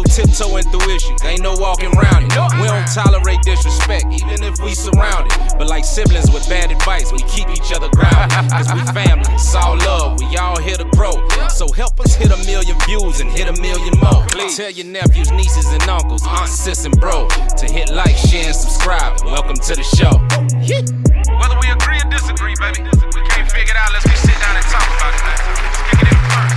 tiptoeing through issues, ain't no walking around it. We don't tolerate disrespect, even if we surround it. But like siblings with bad advice, we keep each other grounded. Cause we family, it's all love, we all here to grow. So help us hit 1 million views and hit 1 million more. Please tell your nephews, nieces, and uncles, aunts, sis, and bro to hit like, share, and subscribe. Welcome to the show. Whether we agree or disagree, baby, we can't figure it out. Let's sit down and talk about it, man. Let's kick it in first.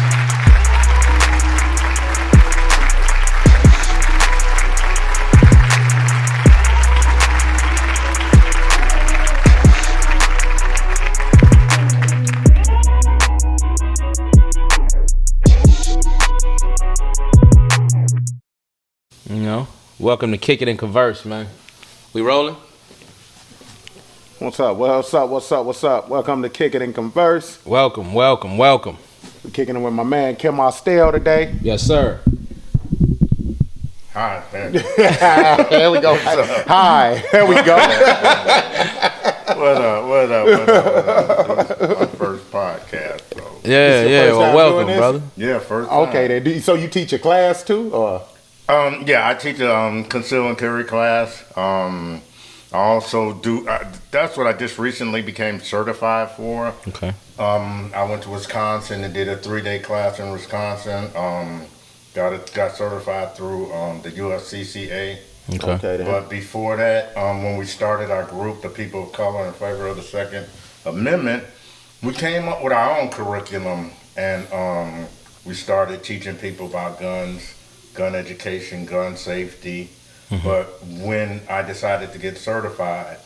You know, welcome to Kick It and Converse, man. We rolling? What's up? What's up? What's up? What's up? Welcome to Kick It and Converse. Welcome. We're kicking it with my man Kim AUSTELL today. Yes, sir. Hi, man. There we go. Hi. There we go. What up? This is my first podcast, so. Yeah. Well, welcome, brother. Yeah, first time. Okay, then. So you teach a class too, or? Yeah, I teach a Conceal and Carry class. I also do. That's what I just recently became certified for. Okay. I went to Wisconsin and did a 3-day class in Wisconsin. Got certified through the USCCA. Okay. Then. But before that, when we started our group, the People of Color in Favor of the Second Amendment, we came up with our own curriculum, and we started teaching people about guns, gun education, gun safety. Mm-hmm. But when I decided to get certified,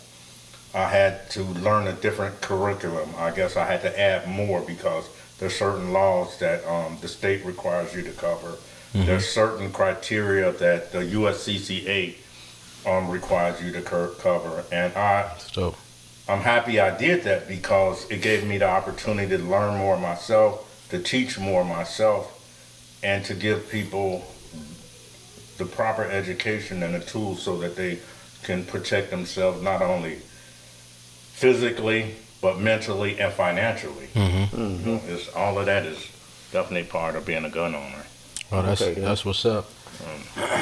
I had to learn a different curriculum. I guess I had to add more because there's certain laws that the state requires you to cover. Mm-hmm. There's certain criteria that the USCCA requires you to cover. And I'm happy I did that because it gave me the opportunity to learn more myself, to teach more myself, and to give people the proper education and the tools so that they can protect themselves not only physically but mentally and financially. Mm-hmm. Mm-hmm. You know, all of that is definitely part of being a gun owner. Oh, that's what's up.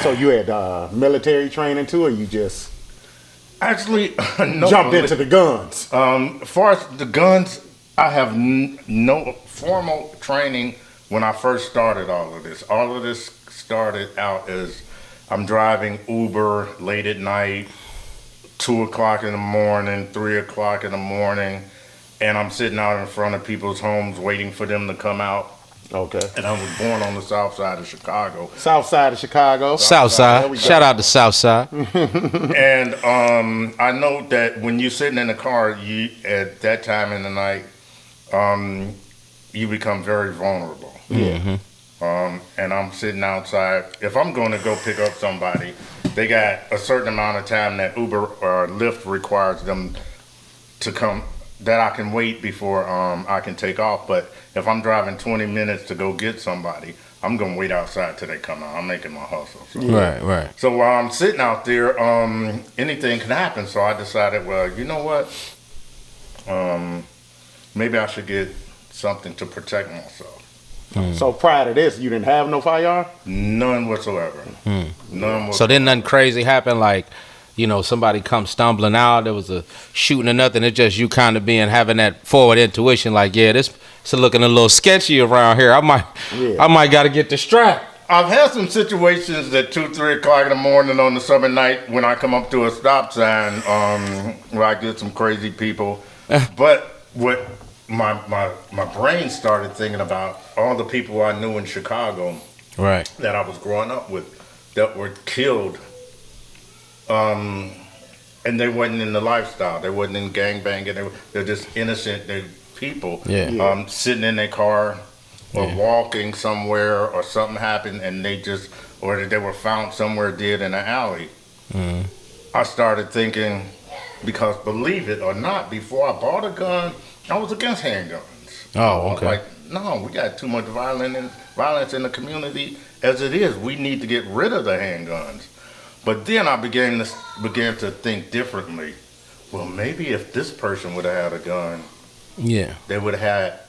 So you had military training too, or you just actually jumped into the guns? As far as the guns, I have no formal training when I first started all of this. All of this started out as I'm driving Uber late at night, 2 o'clock in the morning, 3 o'clock in the morning, and I'm sitting out in front of people's homes waiting for them to come out. Okay. And I was born on the south side of Chicago. South side of Chicago. South side. Shout out to South Side. And I know that when you're sitting in the car, you at that time in the night, you become very vulnerable. Mm-hmm. And I'm sitting outside. If I'm going to go pick up somebody, they got a certain amount of time that Uber or Lyft requires them to come, that I can wait before I can take off. But if I'm driving 20 minutes to go get somebody, I'm going to wait outside till they come out. I'm making my hustle. So. Right. So while I'm sitting out there, anything can happen. So I decided, well, you know what? Maybe I should get something to protect myself. So prior to this, you didn't have no firearm? None whatsoever. None whatsoever. So then nothing crazy happened, like, you know, somebody come stumbling out, there was a shooting or nothing, it's just you kind of having that forward intuition, like, yeah, this is looking a little sketchy around here. I might got to get the strap. I've had some situations that 2, 3 o'clock in the morning on the summer night when I come up to a stop sign, where I get some crazy people. But what my brain started thinking about all the people I knew in Chicago, right, that I was growing up with, that were killed, and they wasn't in the lifestyle. They wasn't in gangbanging. They're just innocent people, sitting in their car or walking somewhere, or something happened and they were found somewhere dead in an alley. Mm. I started thinking, because believe it or not, before I bought a gun, I was against handguns. Oh, okay. Like, no, we got too much violence in the community as it is. We need to get rid of the handguns. But then I began to think differently. Well, maybe if this person would have had a gun, they would have had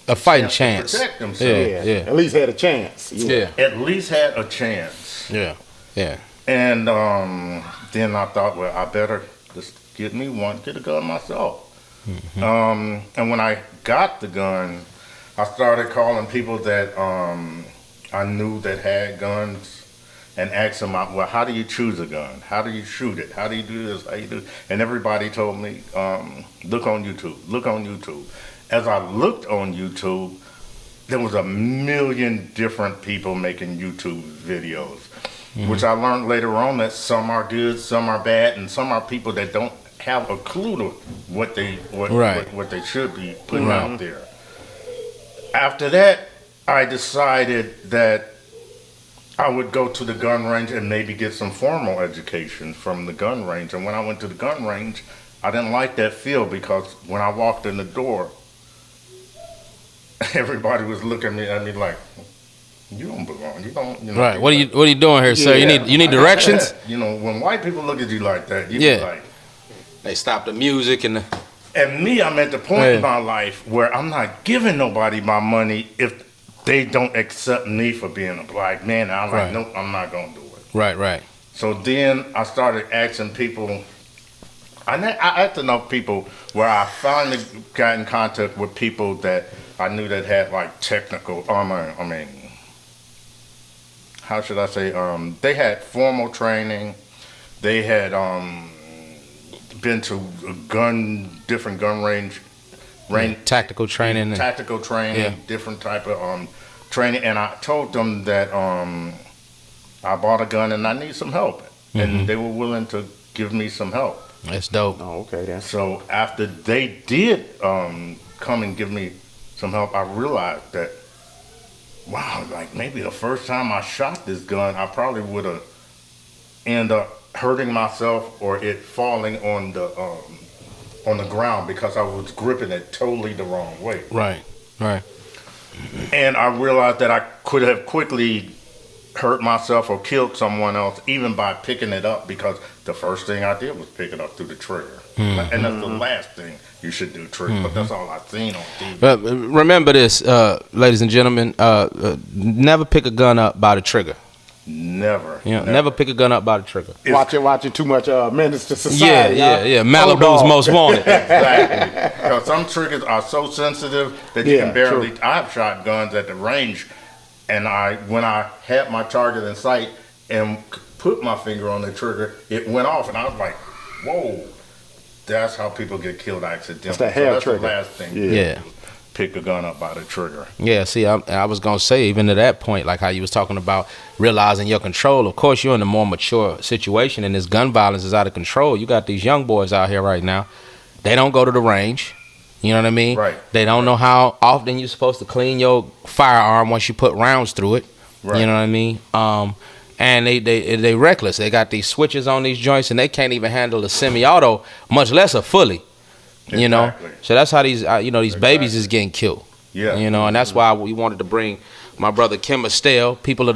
a fighting to chance. protect themselves. Yeah. At least had a chance. Yeah. At least had a chance. Yeah. Yeah. And then I thought, well, I better just get a gun myself. And when I got the gun, I started calling people that I knew that had guns and asked them, well, how do you choose a gun? How do you shoot it? How do you do this? How you do? And everybody told me, look on YouTube. Look on YouTube. As I looked on YouTube, there was a million different people making YouTube videos, which I learned later on that some are good, some are bad, and some are people that don't have a clue to what they should be putting out there. After that, I decided that I would go to the gun range and maybe get some formal education from the gun range. And when I went to the gun range, I didn't like that feel because when I walked in the door, everybody was looking at me like, you don't belong. You don't. You know, Right. What are you doing here, sir? You need directions. You know, when white people look at you like that, you be like. They stop the music and. And me, I'm at the point in my life where I'm not giving nobody my money if they don't accept me for being a black man. And I'm like, nope, I'm not gonna do it. Right. So then I started asking people. I asked enough people where I finally got in contact with people that I knew that had like technical. I mean, how should I say? They had formal training. They had been to different gun range, tactical training, different type of training. And I told them that I bought a gun and I need some help, and they were willing to give me some help. That's dope. Oh, okay, then. So after they did come and give me some help, I realized that, wow, like maybe the first time I shot this gun, I probably would have ended up hurting myself or it falling on the ground because I was gripping it totally the wrong way. Right. And I realized that I could have quickly hurt myself or killed someone else even by picking it up, because the first thing I did was pick it up through the trigger. And that's the last thing you should do, trigger. But that's all I've seen on TV. But remember this, ladies and gentlemen, never pick a gun up by the trigger. Never. Never pick a gun up by the trigger. Watching too much Menace to Society. Yeah. Malibu's most wanted. Exactly. Because some triggers are so sensitive that you can barely. True. I've shot guns at the range, and when I had my target in sight and put my finger on the trigger, it went off, and I was like, "Whoa!" That's how people get killed accidentally. That's the last thing. Yeah. Pick a gun up by the trigger. Yeah, see, I was going to say, even to that point, like how you was talking about realizing your control. Of course, you're in a more mature situation, and this gun violence is out of control. You got these young boys out here right now. They don't go to the range. You know what I mean? Right. They don't know how often you're supposed to clean your firearm once you put rounds through it. Right. You know what I mean? And they reckless. They got these switches on these joints, and they can't even handle a semi-auto, much less a fully. You know, so that's how these these babies is getting killed. Yeah, you know, and that's why we wanted to bring my brother Kim Estelle, people in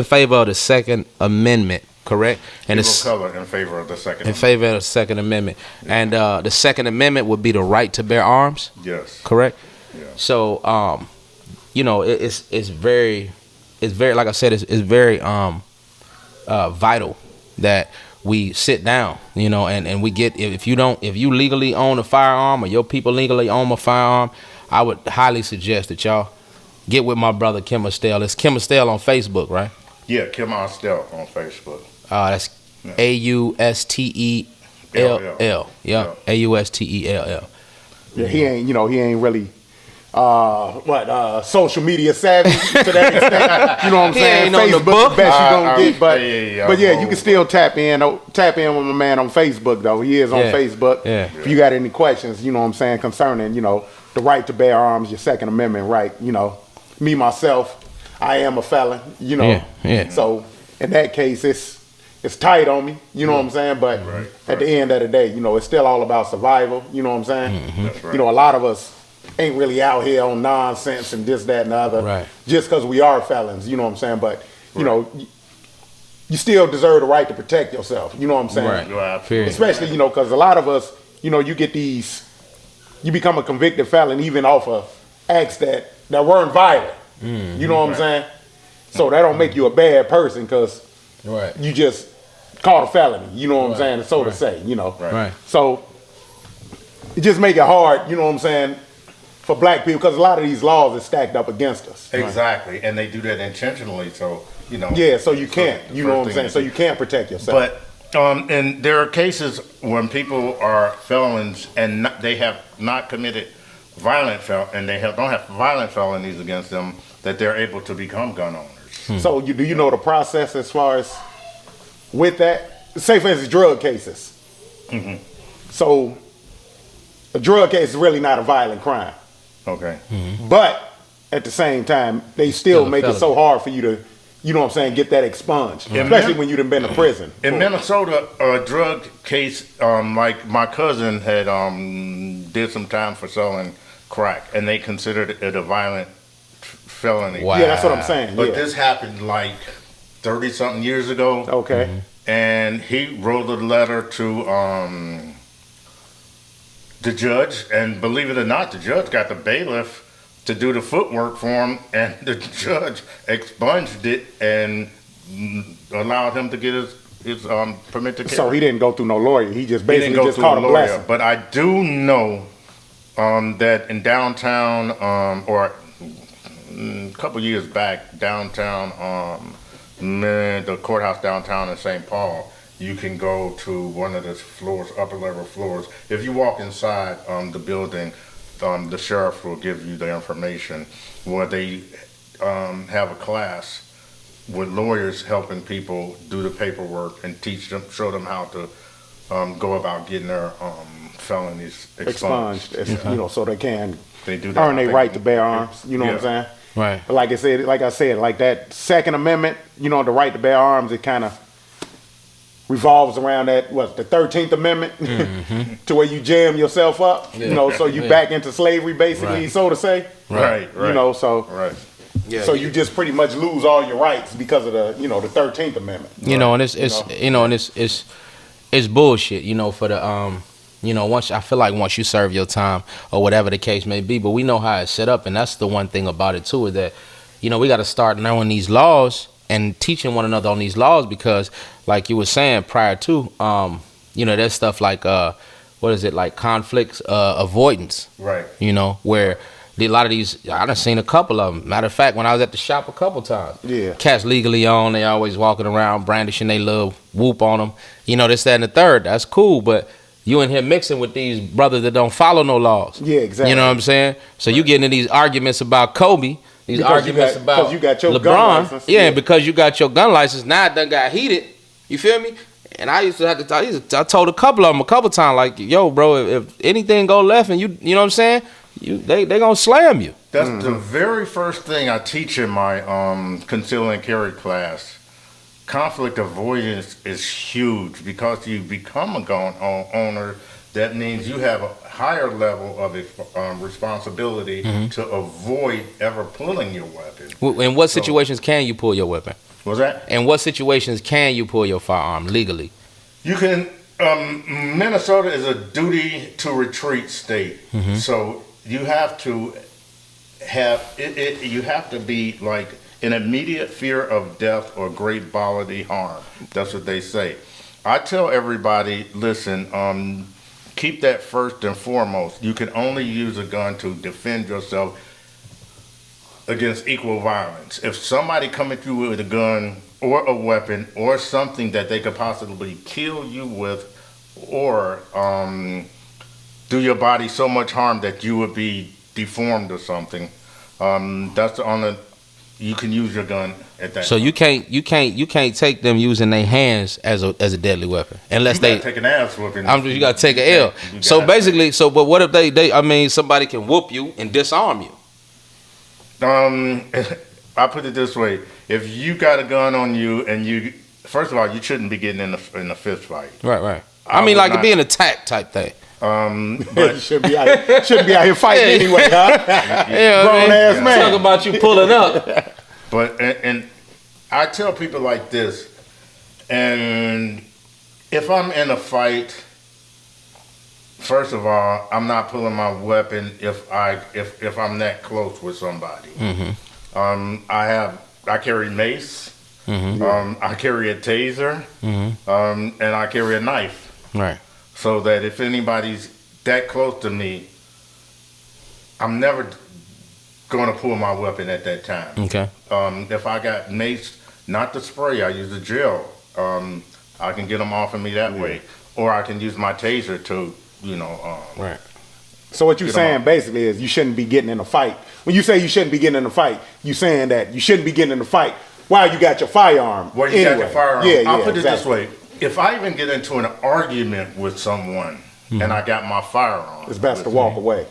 favor of the Second Amendment, correct? And people of color in favor of the Second. In favor of the Second Amendment, and the Second Amendment would be the right to bear arms. Yes, correct. Yeah. So, it's very, like I said, it's very vital that we sit down, and we get, if you legally own a firearm or your people legally own a firearm, I would highly suggest that y'all get with my brother Kim Estelle. It's Kim Estelle on Facebook, right? Yeah, Kim Estelle on Facebook. That's AUSTELL. Yeah, AUSTELL. Yeah, he ain't really social media savvy to that extent. You know what I'm saying? Facebook the best you gonna get, but you can still tap in with my man on Facebook though. He is on Facebook. Yeah. If you got any questions, you know what I'm saying, concerning, the right to bear arms, your Second Amendment right, me myself, I am a felon, Yeah. So in that case it's tight on me, you know what I'm saying? But at the end of the day, it's still all about survival, you know what I'm saying? Mm-hmm. That's right. A lot of us ain't really out here on nonsense and this, that, and the other. Right. Just because we are felons, you know what I'm saying? But, you still deserve the right to protect yourself, you know what I'm saying? Right. Especially, because a lot of us, you get you become a convicted felon even off of acts that weren't violent. You know what I'm saying? So that don't make you a bad person because you just caught a felony. You know what I'm saying? So to say, you know. Right. So it just make it hard, you know what I'm saying, for black people because a lot of these laws are stacked up against us. Exactly, and they do that intentionally. So you know. Yeah, so you can't. You know what I'm saying? So you can't protect yourself. But and there are cases when people are felons and they have not committed and they don't have violent felonies against them, that they're able to become gun owners. So do you know the process as far as with that? Say for instance, drug cases. So a drug case is really not a violent crime. Okay. But at the same time, they still make it so hard for you to, you know what I'm saying, get that expunged, especially when you've been to prison. In Minnesota, a drug case, like my cousin had did some time for selling crack, and they considered it a violent felony. Wow. Yeah, that's what I'm saying. But this happened like 30-something years ago. Okay. And he wrote a letter to the judge, and believe it or not, the judge got the bailiff to do the footwork for him, and the judge expunged it and allowed him to get his permit to carry. So he didn't go through no lawyer. He just basically just caught a blessing. But I do know that in downtown, or a couple years back, downtown, the courthouse downtown in St. Paul, you can go to one of the floors, upper level floors. If you walk inside the building, the sheriff will give you the information where they have a class with lawyers helping people do the paperwork and teach them, show them how to go about getting their felonies expunged. You know, so they can they do that, earn their right to bear arms. You know what I'm saying? Right. But like I said, like that Second Amendment, you know, the right to bear arms, it kind of revolves around that, the 13th Amendment, to where you jam yourself up, you know, so you back into slavery, basically, so to say. Right. You know, so Yeah, so you just pretty much lose all your rights because of the, you know, the 13th Amendment. You know, and it's bullshit, you know, for the you know, once you serve your time or whatever the case may be, but we know how it's set up, and that's the one thing about it too, is that, you know, we got to start knowing these laws and teaching one another on these laws, because like you were saying prior to, you know, there's stuff like what is it, like conflicts avoidance, Right. you know, where a lot of these, I done seen a couple of them. Matter of fact, when I was at the shop a couple times, cats legally on, they always walking around brandishing they little whoop on them, you know, this, that, and the third. That's cool, but you in here mixing with these brothers that don't follow no laws. Yeah, exactly. You know what I'm saying? So you getting in these arguments about Kobe, these Because arguments about you got your LeBron. gun license. Yeah, because you got your gun license. Now it done got heated. You feel me? And I used to have to I told a couple of them a couple times, like, yo, bro, if anything go left and you know what I'm saying? They gonna slam you. That's the very first thing I teach in my Conceal and Carry class. Conflict avoidance is huge, because you become a gun owner. That means you have a higher level of responsibility to avoid ever pulling your weapon. In what situations can you pull your weapon? What's that? In what situations can you pull your firearm legally? You can. Minnesota is a duty to retreat state, so you have to have it. You have to be like in immediate fear of death or great bodily harm. That's what they say. I tell everybody, listen, keep that first and foremost. You can only use a gun to defend yourself against equal violence. If somebody come at you with a gun or a weapon or something that they could possibly kill you with, or do your body so much harm that you would be deformed or something, that's the only. You can use your gun at that. So you can't take them using their hands as a deadly weapon unless they take an ass whooping. You gotta take an L. So basically, but what if they? I mean, somebody can whoop you and disarm you. I put it this way: if you got a gun on you and first of all, you shouldn't be getting in a fist fight. Right. I mean, like it be an attack type thing. But you shouldn't be out here fighting anyway, huh? Grown ass man. Talk about you pulling up. But and I tell people like this, and if I'm in a fight, First of all, I'm not pulling my weapon if I'm that close with somebody. I carry mace. I carry a taser. And I carry a knife. Right. So that if anybody's that close to me, I'm never going to pull my weapon at that time. Okay. If I got mace, not the spray, I use the gel. I can get them off of me that way, or I can use my taser to, Right. So what you're saying basically is you shouldn't be getting in a fight. When you say you shouldn't be getting in a fight, you saying that you shouldn't be getting in a fight while you got your firearm. Well, you got your firearm. Yeah, I'll put it this exactly. way. If I even get into an argument with someone and I got my firearm, It's best to walk away.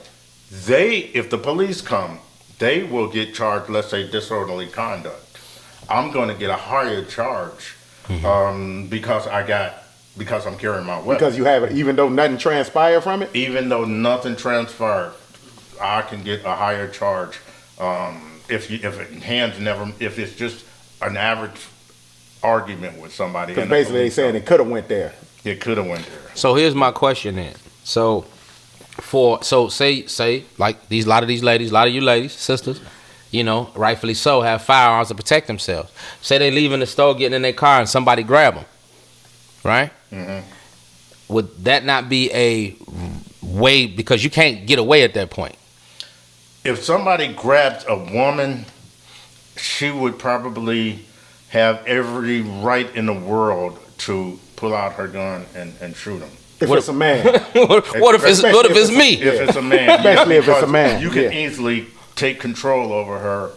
if the police come, they will get charged, let's say, disorderly conduct. I'm going to get a higher charge because I'm carrying my weapon. Because you have it, even though nothing transpired from it? Even though nothing transpired, I can get a higher charge if it's just an average argument with somebody. Because basically they saying it could have went there. It could have went there. So here's my question then. So say like a lot of you ladies, sisters, rightfully so, have firearms to protect themselves. Say they leaving the store, getting in their car, and somebody grab them, right? Would that not be a way, because you can't get away at that point? If somebody grabs a woman, she would probably have every right in the world to pull out her gun and shoot him. If it's a man. what if it's me? If it's a man. Especially if it's a man. You can easily take control over her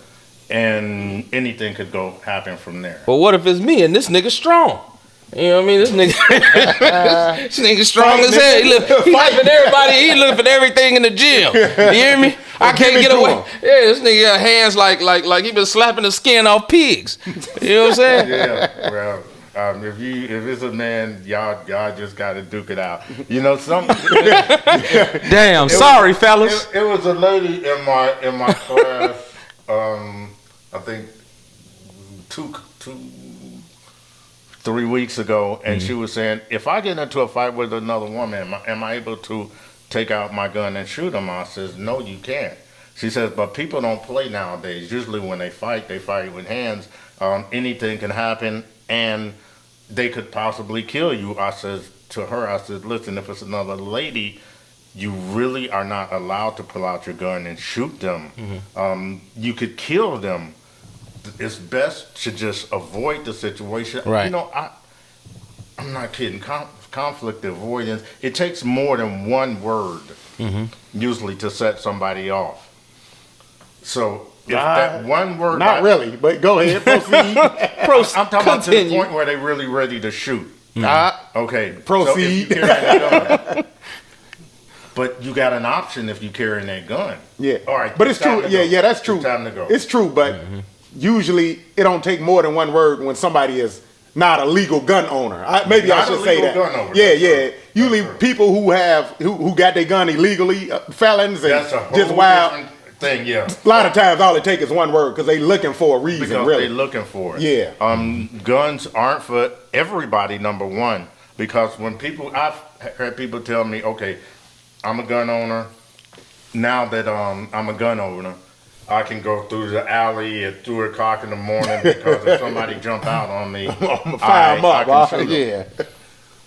and anything could happen from there. But what if it's me and this nigga strong? You know what I mean? This nigga strong as hell. He looking for everybody. He looking for everything in the gym. You hear me? I can't get away. Yeah, this nigga got hands like he been slapping the skin off pigs. You know what I'm saying? Yeah. Well, if it's a man, y'all just gotta duke it out. Damn. Sorry, fellas. It was a lady in my class. I think 3 weeks ago, and she was saying, if I get into a fight with another woman, am I able to take out my gun and shoot them? I says, no, you can't. She says, but people don't play nowadays. Usually when they fight with hands. Anything can happen, and they could possibly kill you. I says to her, listen, if it's another lady, you really are not allowed to pull out your gun and shoot them. You could kill them. It's best to just avoid the situation. Right. I'm not kidding. Conflict avoidance, it takes more than one word usually to set somebody off. So if that one word... Not really, but go ahead, proceed. I'm talking about to the point where they're really ready to shoot. Okay. Proceed. So if you carry that gun, but you got an option if you carrying that gun. Yeah. All right. But it's true. Yeah, that's true. It's time to go. It's true, but usually it don't take more than one word when somebody is not a legal gun owner. Maybe I should say that. Gun owner. Yeah. Usually people who got their gun illegally, felons and That's a whole just wild different thing. Yeah. A lot of times all it takes is one word because they looking for a reason. Because really. they're looking for it. Yeah. Guns aren't for everybody. Number one, because I've heard people tell me, okay, I'm a gun owner. Now that I'm a gun owner, I can go through the alley at 2 o'clock in the morning because if somebody jump out on me, I'm gonna fire them up. I can shoot Yeah. them.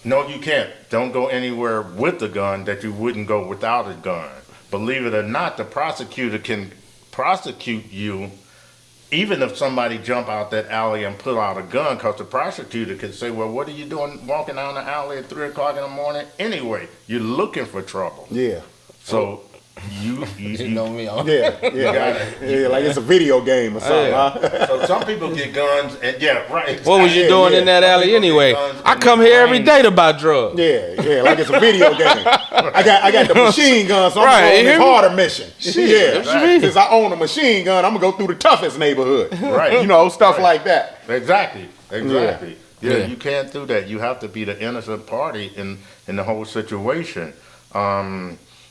No, you can't. Don't go anywhere with a gun that you wouldn't go without a gun. Believe it or not, the prosecutor can prosecute you even if somebody jump out that alley and pull out a gun, because the prosecutor could say, well, what are you doing walking down the alley at 3 o'clock in the morning? Anyway, you're looking for trouble. Yeah. So you know me. Yeah, like it's a video game or something. Huh? So some people get guns and right. What was you doing in that alley anyway? I come here every day to buy drugs. Yeah, like it's a video game. I got the machine gun, so I'm going on this harder mission. Since I own a machine gun, I'm gonna go through the toughest neighborhood. Right. Stuff like that. Exactly. Yeah, you can't do that. You have to be the innocent party in the whole situation.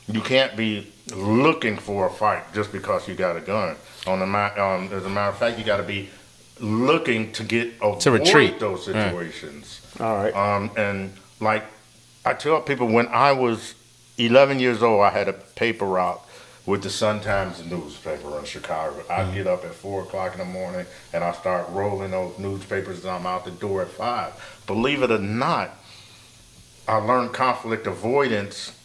You can't be looking for a fight just because you got a gun. As a matter of fact, you got to be looking to avoid those situations. All right. And like I tell people, when I was 11 years old, I had a paper route with the Sun-Times newspaper in Chicago. I get up at 4 o'clock in the morning and I start rolling those newspapers and I'm out the door at 5. Believe it or not, I learned conflict avoidance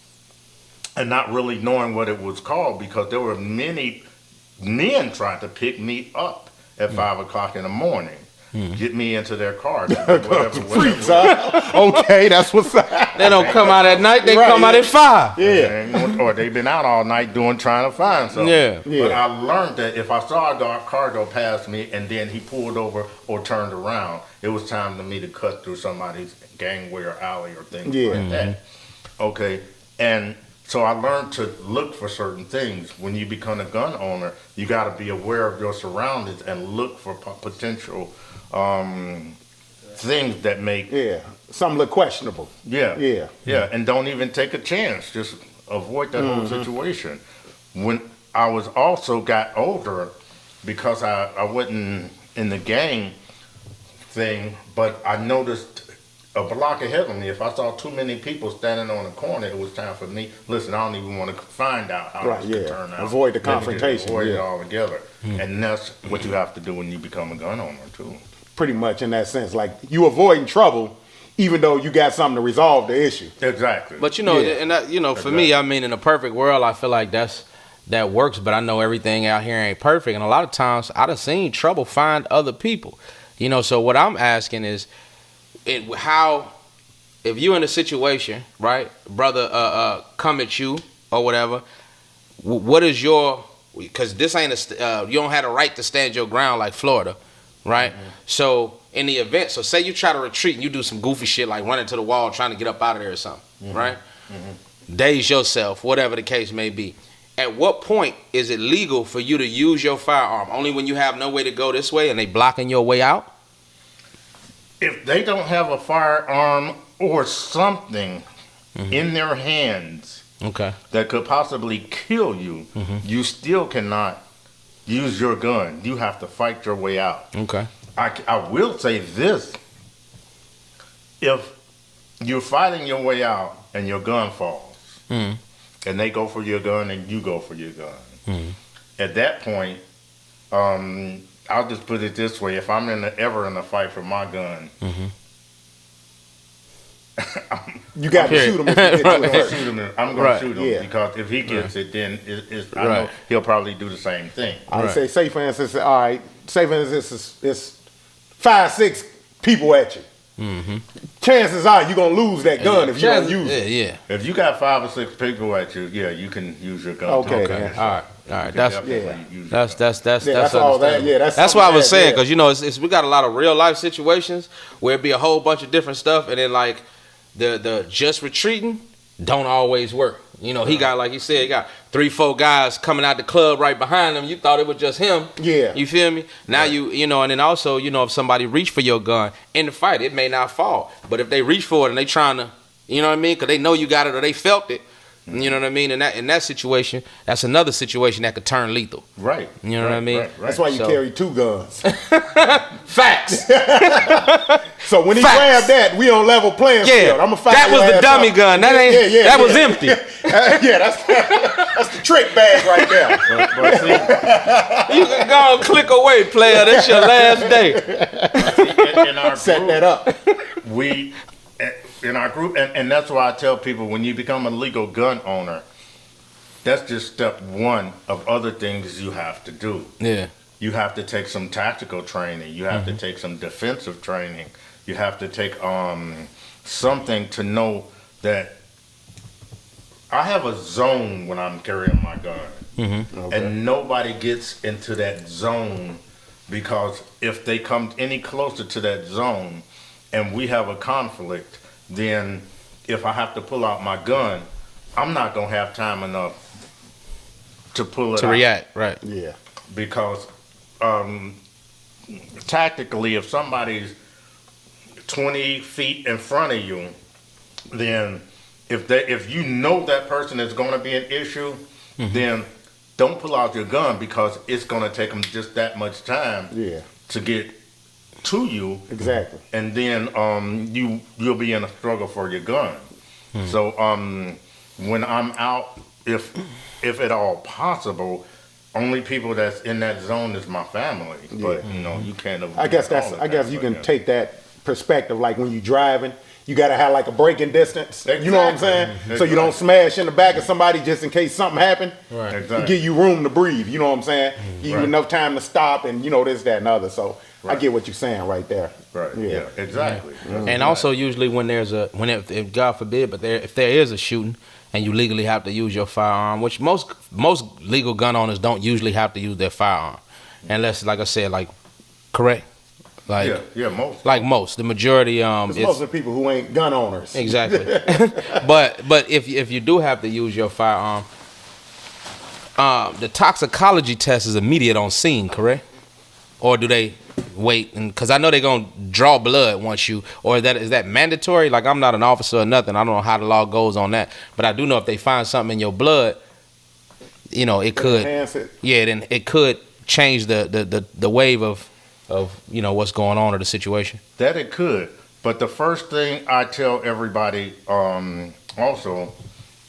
and not really knowing what it was called because there were many men trying to pick me up at 5 o'clock in the morning. Get me into their car. Okay, that's what's up. They don't come out at night, they come out at 5. Yeah. Or they've been out all night trying to find something. Yeah. But I learned that if I saw a car go past me and then he pulled over or turned around, it was time for me to cut through somebody's gangway or alley or things like that. Okay. And so I learned to look for certain things. When you become a gun owner, you got to be aware of your surroundings and look for potential things that make something look questionable. And don't even take a chance. Just avoid that whole situation. When I was also got older, because I wasn't in the gang thing, but I noticed a block ahead of me, if I saw too many people standing on a corner, it was time for me. Listen, I don't even want to find out how this could turn out. Avoid the confrontation. Avoid it altogether. And that's what you have to do when you become a gun owner too. Pretty much in that sense, like you avoiding trouble, even though you got something to resolve the issue. Exactly. But you know, and that, you know, for me, I mean, in a perfect world, I feel like that works. But I know everything out here ain't perfect, and a lot of times I done seen trouble find other people. You know, so what I'm asking is, how, if you in a situation, right, brother, come at you or whatever, what is your? Because this ain't you don't have a right to stand your ground like Florida. Right? So in the event, so say you try to retreat and you do some goofy shit like running to the wall trying to get up out of there or something, right? Daze yourself, whatever the case may be. At what point is it legal for you to use your firearm? Only when you have no way to go this way and they blocking your way out? If they don't have a firearm or something in their hands that could possibly kill you, you still cannot use your gun. You have to fight your way out. Okay. I will say this. If you're fighting your way out and your gun falls, and they go for your gun and you go for your gun, at that point, I'll just put it this way. If I'm ever in a fight for my gun, you got to shoot him. If you get to it. I'm going to shoot him because if he gets it, then I know he'll probably do the same thing. I say, say for instance, all right, say for instance, it's 5-6 people at you. Chances are you're gonna lose that gun if you don't use it. If you got 5 or 6 people at you, you can use your gun. Okay. All right. That's all that. That's what I was saying, because you know we got a lot of real life situations where it be a whole bunch of different stuff, and then like the just retreating don't always work. You know, he got, like you said, he got 3-4 guys coming out the club right behind him. You thought it was just him. Yeah. You feel me? Now you know, and then also, you know, if somebody reach for your gun in the fight, it may not fall. But if they reach for it and they trying to, you know what I mean? Because they know you got it or they felt it. You know what I mean? And in that situation, that's another situation that could turn lethal. Right. You know what I mean? Right. That's why you carry 2 guns. Facts. So when he grabbed that, we on level playing field. I'm a fight. That was the dummy gun. That ain't. That was empty. That's the trick bag right there. But see, You can go and click away, player. That's your last day. in our Set group, that up. We in our group, and that's why I tell people, when you become a legal gun owner, that's just step 1 of other things you have to do. Yeah. You have to take some tactical training. You have to take some defensive training. You have to take something to know that I have a zone when I'm carrying my gun. And nobody gets into that zone, because if they come any closer to that zone and we have a conflict, then if I have to pull out my gun, I'm not going to have time enough to pull it out. To react, right. Yeah. Because tactically, if somebody's 20 feet in front of you, then if you know that person is going to be an issue, then don't pull out your gun, because it's going to take them just that much time to get to you. Exactly. And then you'll be in a struggle for your gun. So when I'm out, if at all possible, only people that's in that zone is my family. But you know, you can't avoid I guess all of I guess that, you but, can yeah. take that perspective, like when you driving, you gotta have like a braking distance. You know what I'm saying? Exactly. So you don't smash in the back of somebody just in case something happen. Right. Exactly. Give you room to breathe. You know what I'm saying? Give you Right. enough time to stop and you know this, that, and other. So I Right. get what you're saying right there. Right. Yeah. Exactly. That's And right. also usually when there's if God forbid, but if there is a shooting and you legally have to use your firearm, which most legal gun owners don't usually have to use their firearm, unless, like I said, like correct, like most. like most, the majority It's most of the people who ain't gun owners. exactly. but if you do have to use your firearm, the toxicology test is immediate on scene, correct? Or do they wait? And because I know they're gonna draw blood once you, or is that mandatory? Like, I'm not an officer or nothing. I don't know how the law goes on that, but I do know if they find something in your blood, you know, it could, Enhance it. yeah, then it could change the wave of you know what's going on or the situation. That it could. But the first thing I tell everybody, also,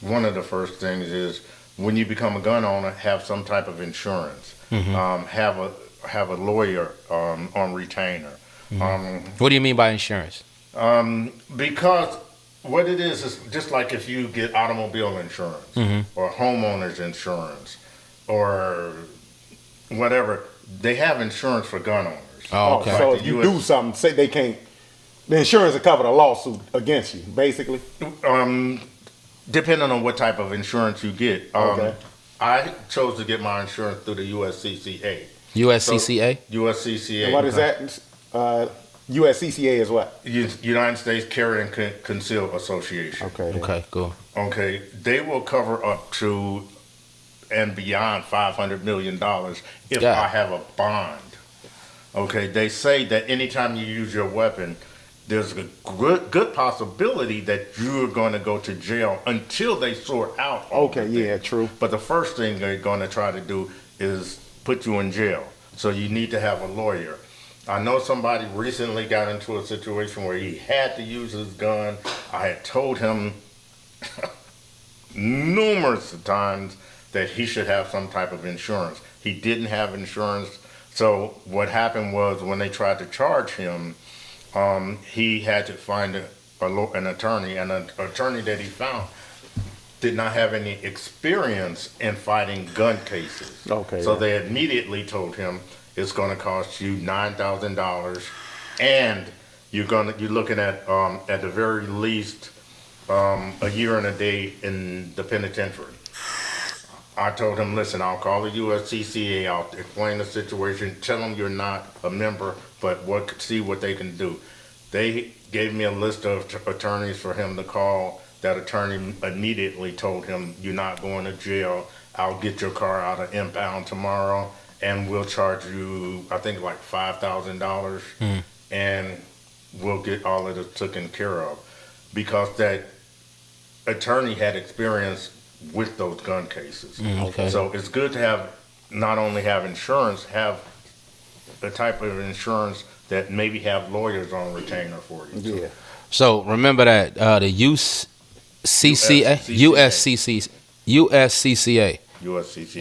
one of the first things is when you become a gun owner, have some type of insurance. Have a lawyer on retainer. What do you mean by insurance? Because what it is just like if you get automobile insurance or homeowners insurance or whatever, they have insurance for gun owners. Oh, okay. So Like if the you US do something, say they can't, the insurance will cover the lawsuit against you, basically. Depending on what type of insurance you get. Okay. I chose to get my insurance through the USCCA. USCCA? USCCA. And what is that? USCCA is what? United States Carry and Conceal Association. Okay. Okay, cool. Okay, they will cover up to and beyond $500 million if Yeah. I have a bond. Okay, they say that anytime you use your weapon, there's a good possibility that you're going to go to jail until they sort out all Okay, the yeah, things. true. But the first thing they're going to try to do is put you in jail. So you need to have a lawyer. I know somebody recently got into a situation where he had to use his gun. I had told him numerous times that he should have some type of insurance. He didn't have insurance. So what happened was when they tried to charge him, he had to find an attorney, and an attorney that he found did not have any experience in fighting gun cases. Okay, So yeah. they immediately told him it's going to cost you $9,000, and you're looking at the very least a year and a day in the penitentiary. I told him, listen, I'll call the USCCA, I'll explain the situation, tell them you're not a member, but see what they can do. They gave me a list of attorneys for him to call. That attorney immediately told him, you're not going to jail. I'll get your car out of impound tomorrow, and we'll charge you, I think, like $5,000, and we'll get all of it taken care of. Because that attorney had experience with those gun cases. Okay. So it's good to not only have insurance, have the type of insurance that maybe have lawyers on retainer for you. Yeah. So remember that the USCCA. USCCA.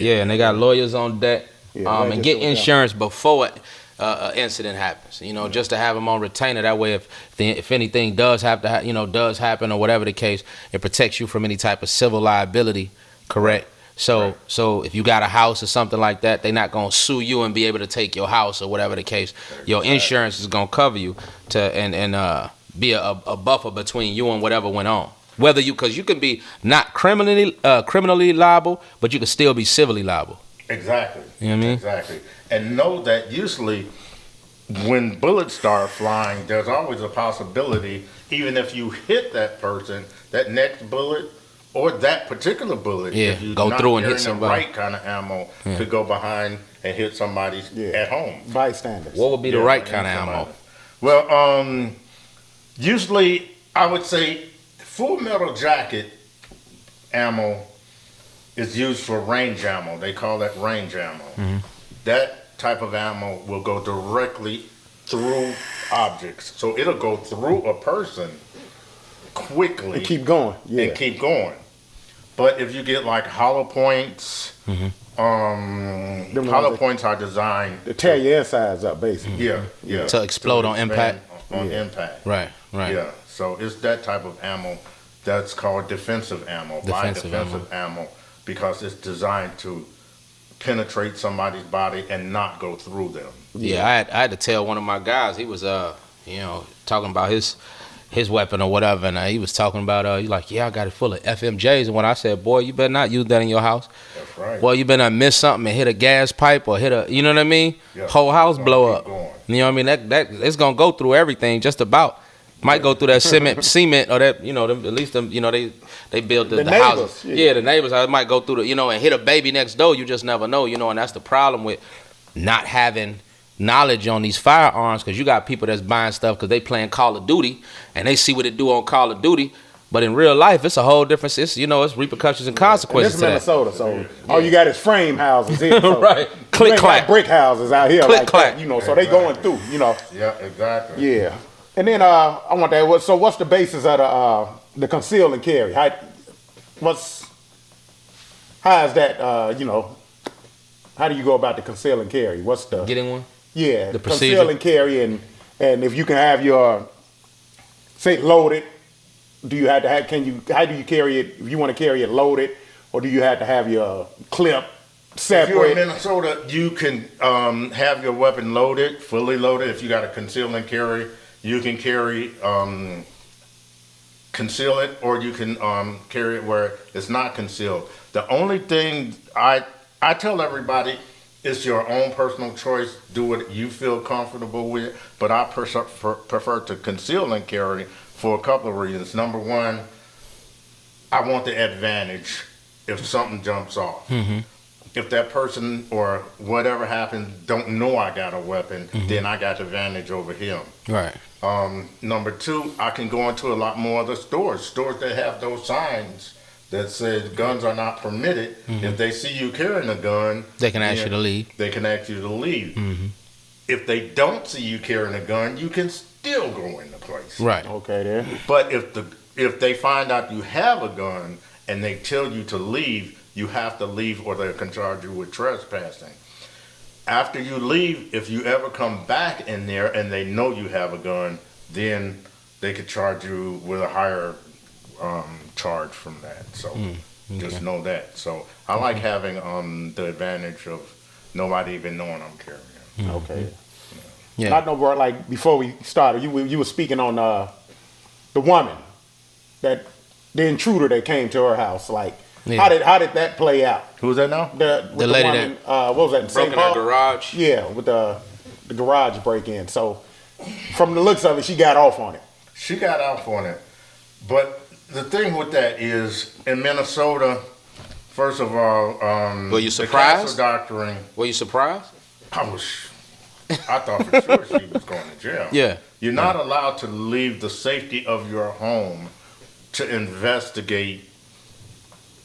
Yeah, and they got lawyers on deck. Yeah, And get insurance before an incident happens. You know, just to have them on retainer. That way, if anything does have to does happen or whatever the case, it protects you from any type of civil liability. Correct. So if you got a house or something like that, they're not gonna sue you and be able to take your house or whatever the case. Your insurance is gonna cover you and be a buffer between you and whatever went on. Whether because you can be not criminally liable, but you can still be civilly liable. Exactly. You know what I mean? Exactly. And know that usually when bullets start flying, there's always a possibility, even if you hit that person, that next bullet or that particular bullet, if you go not through and hit carrying somebody. the right kind of ammo, could go behind and hit somebody at home. Bystanders. What would be the Yeah, right hit kind of somebody. ammo? Well, usually I would say full metal jacket ammo is used for range ammo. They call that range ammo. That type of ammo will go directly through objects. So it'll go through a person quickly And keep going. Yeah. and keep going. But if you get like hollow points, hollow points are designed to tear your insides up, basically. Yeah. To explode on impact. On impact. Right. Yeah. So it's that type of ammo that's called defensive ammo. Defensive ammo, because it's designed to penetrate somebody's body and not go through them. Yeah, I had to tell one of my guys. He was talking about his weapon or whatever, and he was talking about he's like, yeah, I got it full of FMJs. And when I said, boy, you better not use that in your house. That's right. Boy, you better not miss something and hit a gas pipe or hit a, you know what I mean? Yep. Whole house blow up. Going. You know what I mean? That it's gonna go through everything. Just about might go through that cement or that, at least them, they build the houses. Yeah, the neighbors. I might go through and hit a baby next door. You just never know, and that's the problem with not having knowledge on these firearms, because you got people that's buying stuff because they playing Call of Duty and they see what it do on Call of Duty, but in real life it's a whole different. It's it's repercussions and consequences. And this is Minnesota, so all you got is frame houses here. So right, click clack, brick houses out here, click like clack. That, so they going through. Yeah, exactly. Yeah, and then I want that. So what's the basis of the conceal and carry? How is that? How do you go about the conceal and carry? What's the getting one? Yeah, the procedure. Conceal and carry, and if you can have your say loaded, how do you carry it? If you want to carry it loaded, or do you have to have your clip separate? If you're in Minnesota, you can have your weapon loaded, fully loaded. If you got a conceal and carry, you can carry conceal it, or you can carry it where it's not concealed. The only thing I tell everybody, it's your own personal choice. Do what you feel comfortable with. But I prefer to conceal and carry for a couple of reasons. Number one, I want the advantage if something jumps off. Mm-hmm. If that person or whatever happens don't know I got a weapon, then I got the advantage over him. Right. Number two, I can go into a lot more of the stores that have those signs that says guns are not permitted. If they see you carrying a gun, they can ask you to leave. They can ask you to leave. Mm-hmm. If they don't see you carrying a gun, you can still go in the place. Right. Okay, there. But if they find out you have a gun and they tell you to leave, you have to leave, or they can charge you with trespassing. After you leave, if you ever come back in there and they know you have a gun, then they could charge you with a higher charge from that. So just know that. So I like having the advantage of nobody even knowing I'm carrying. Okay. Yeah. I know, bro. Like before we started, you were speaking on the woman, the intruder that came to her house. Like, how did that play out? Who's that now? The lady woman, what was that? broke in her garage. Yeah, with the garage break in. So from the looks of it, she got off on it. She got off on it, but the thing with that is, in Minnesota, first of all, were you surprised? The castle doctrine. Were you surprised? I thought for sure she was going to jail. Yeah. You're not allowed to leave the safety of your home to investigate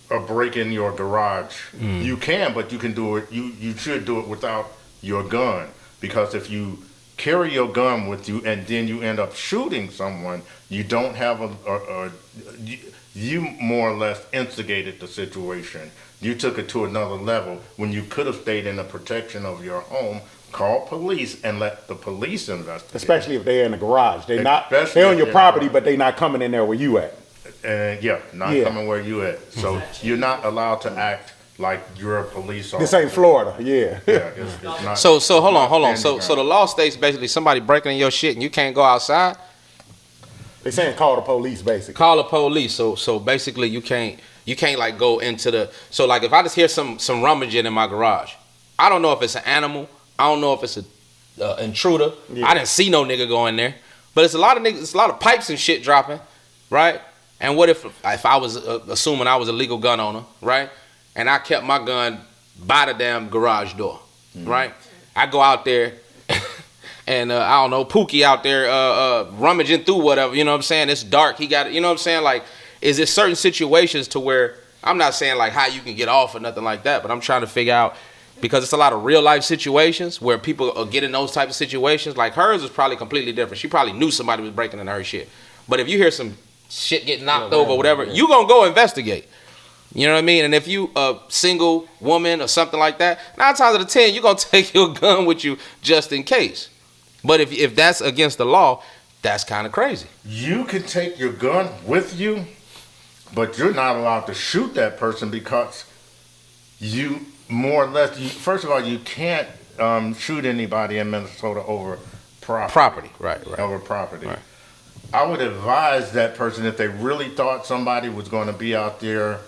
or break in your garage. You can, but you can do it. You should do it without your gun, because if you carry your gun with you and then you end up shooting someone, you don't have you more or less instigated the situation. You took it to another level when you could have stayed in the protection of your home, call police, and let the police investigate. Especially if they're in the garage. They're on your property, but they're not coming in there where you at. Coming where you at. So you're not allowed to act like you're a police officer. This ain't Florida, yeah. It's not. So hold on. So the law states basically somebody breaking in your shit and you can't go outside. They saying call the police, basically. Call the police. So basically you can't like go into the. So like if I just hear some rummaging in my garage, I don't know if it's an animal. I don't know if it's a intruder. Yeah. I didn't see no nigga go in there, but it's a lot of niggas. It's a lot of pipes and shit dropping, right? And what if I was assuming I was a legal gun owner, right? And I kept my gun by the damn garage door, right? I go out there and I don't know, Pookie out there rummaging through whatever, you know what I'm saying? It's dark. He got, you know what I'm saying? Like, is there certain situations to where, I'm not saying like how you can get off or nothing like that, but I'm trying to figure out, because it's a lot of real life situations where people are getting those types of situations. Like hers is probably completely different. She probably knew somebody was breaking in her shit. But if you hear some shit getting knocked over, whatever, you gonna go investigate. You know what I mean? And if you a single woman or something like that, 9 times out of 10, you're going to take your gun with you just in case. But if that's against the law, that's kind of crazy. You can take your gun with you, but you're not allowed to shoot that person because you more or less, first of all, you can't shoot anybody in Minnesota over property. Right. Over property. Right. I would advise that person, if they really thought somebody was going to be out there,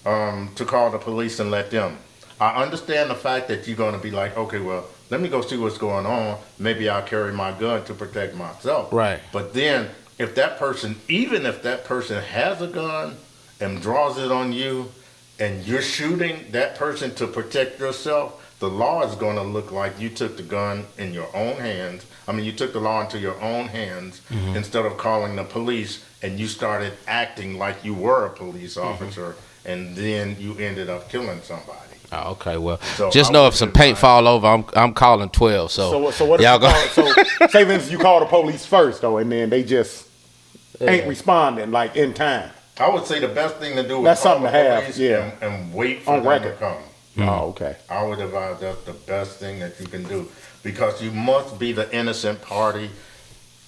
to call the police and let them. I understand the fact that you're going to be like, okay, well, let me go see what's going on. Maybe I'll carry my gun to protect myself. Right. But then, if that person, even if that person has a gun and draws it on you, and you're shooting that person to protect yourself, the law is going to look like you took the gun in your own hands. I mean, you took the law into your own hands instead of calling the police, and you started acting like you were a police officer, and then you ended up killing somebody. Oh, okay, well, So just I know would if some paint advise- fall over, I'm calling 12. So what if y'all you go. call, so say for instance you call the police first though, and then they just ain't responding like in time. I would say the best thing to do is That's call something the to have, police yeah. and wait for On them to record. come. Oh, okay. I would advise that's the best thing that you can do, because you must be the innocent party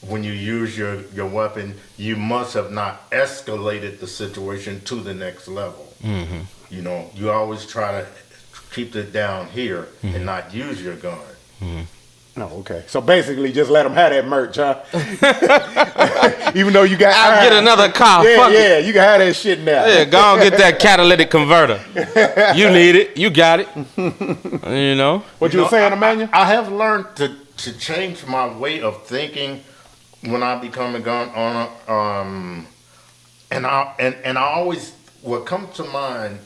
when you use your weapon. You must have not escalated the situation to the next level. You know, you always try to keep it down here and not use your gun. No, okay. So basically, just let them have that merch, huh? Even though you got, I'll get another car. Yeah, Fuck it. yeah, you can have that shit now. Yeah, go on get that catalytic converter. You need it. You got it. You know. What you were saying, Emmanuel? I have learned to change my way of thinking when I become a gun owner. And I always, what comes to mind,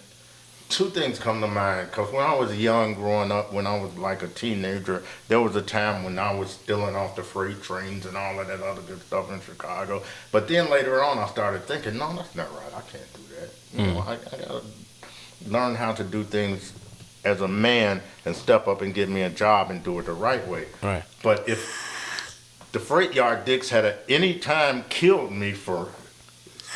two things come to mind. Because when I was young, growing up, when I was like a teenager, there was a time when I was stealing off the freight trains and all of that other good stuff in Chicago. But then later on, I started thinking, no, that's not right. I can't do that. You know, I gotta learn how to do things as a man and step up and get me a job and do it the right way. Right. But if the freight yard dicks had at any time killed me for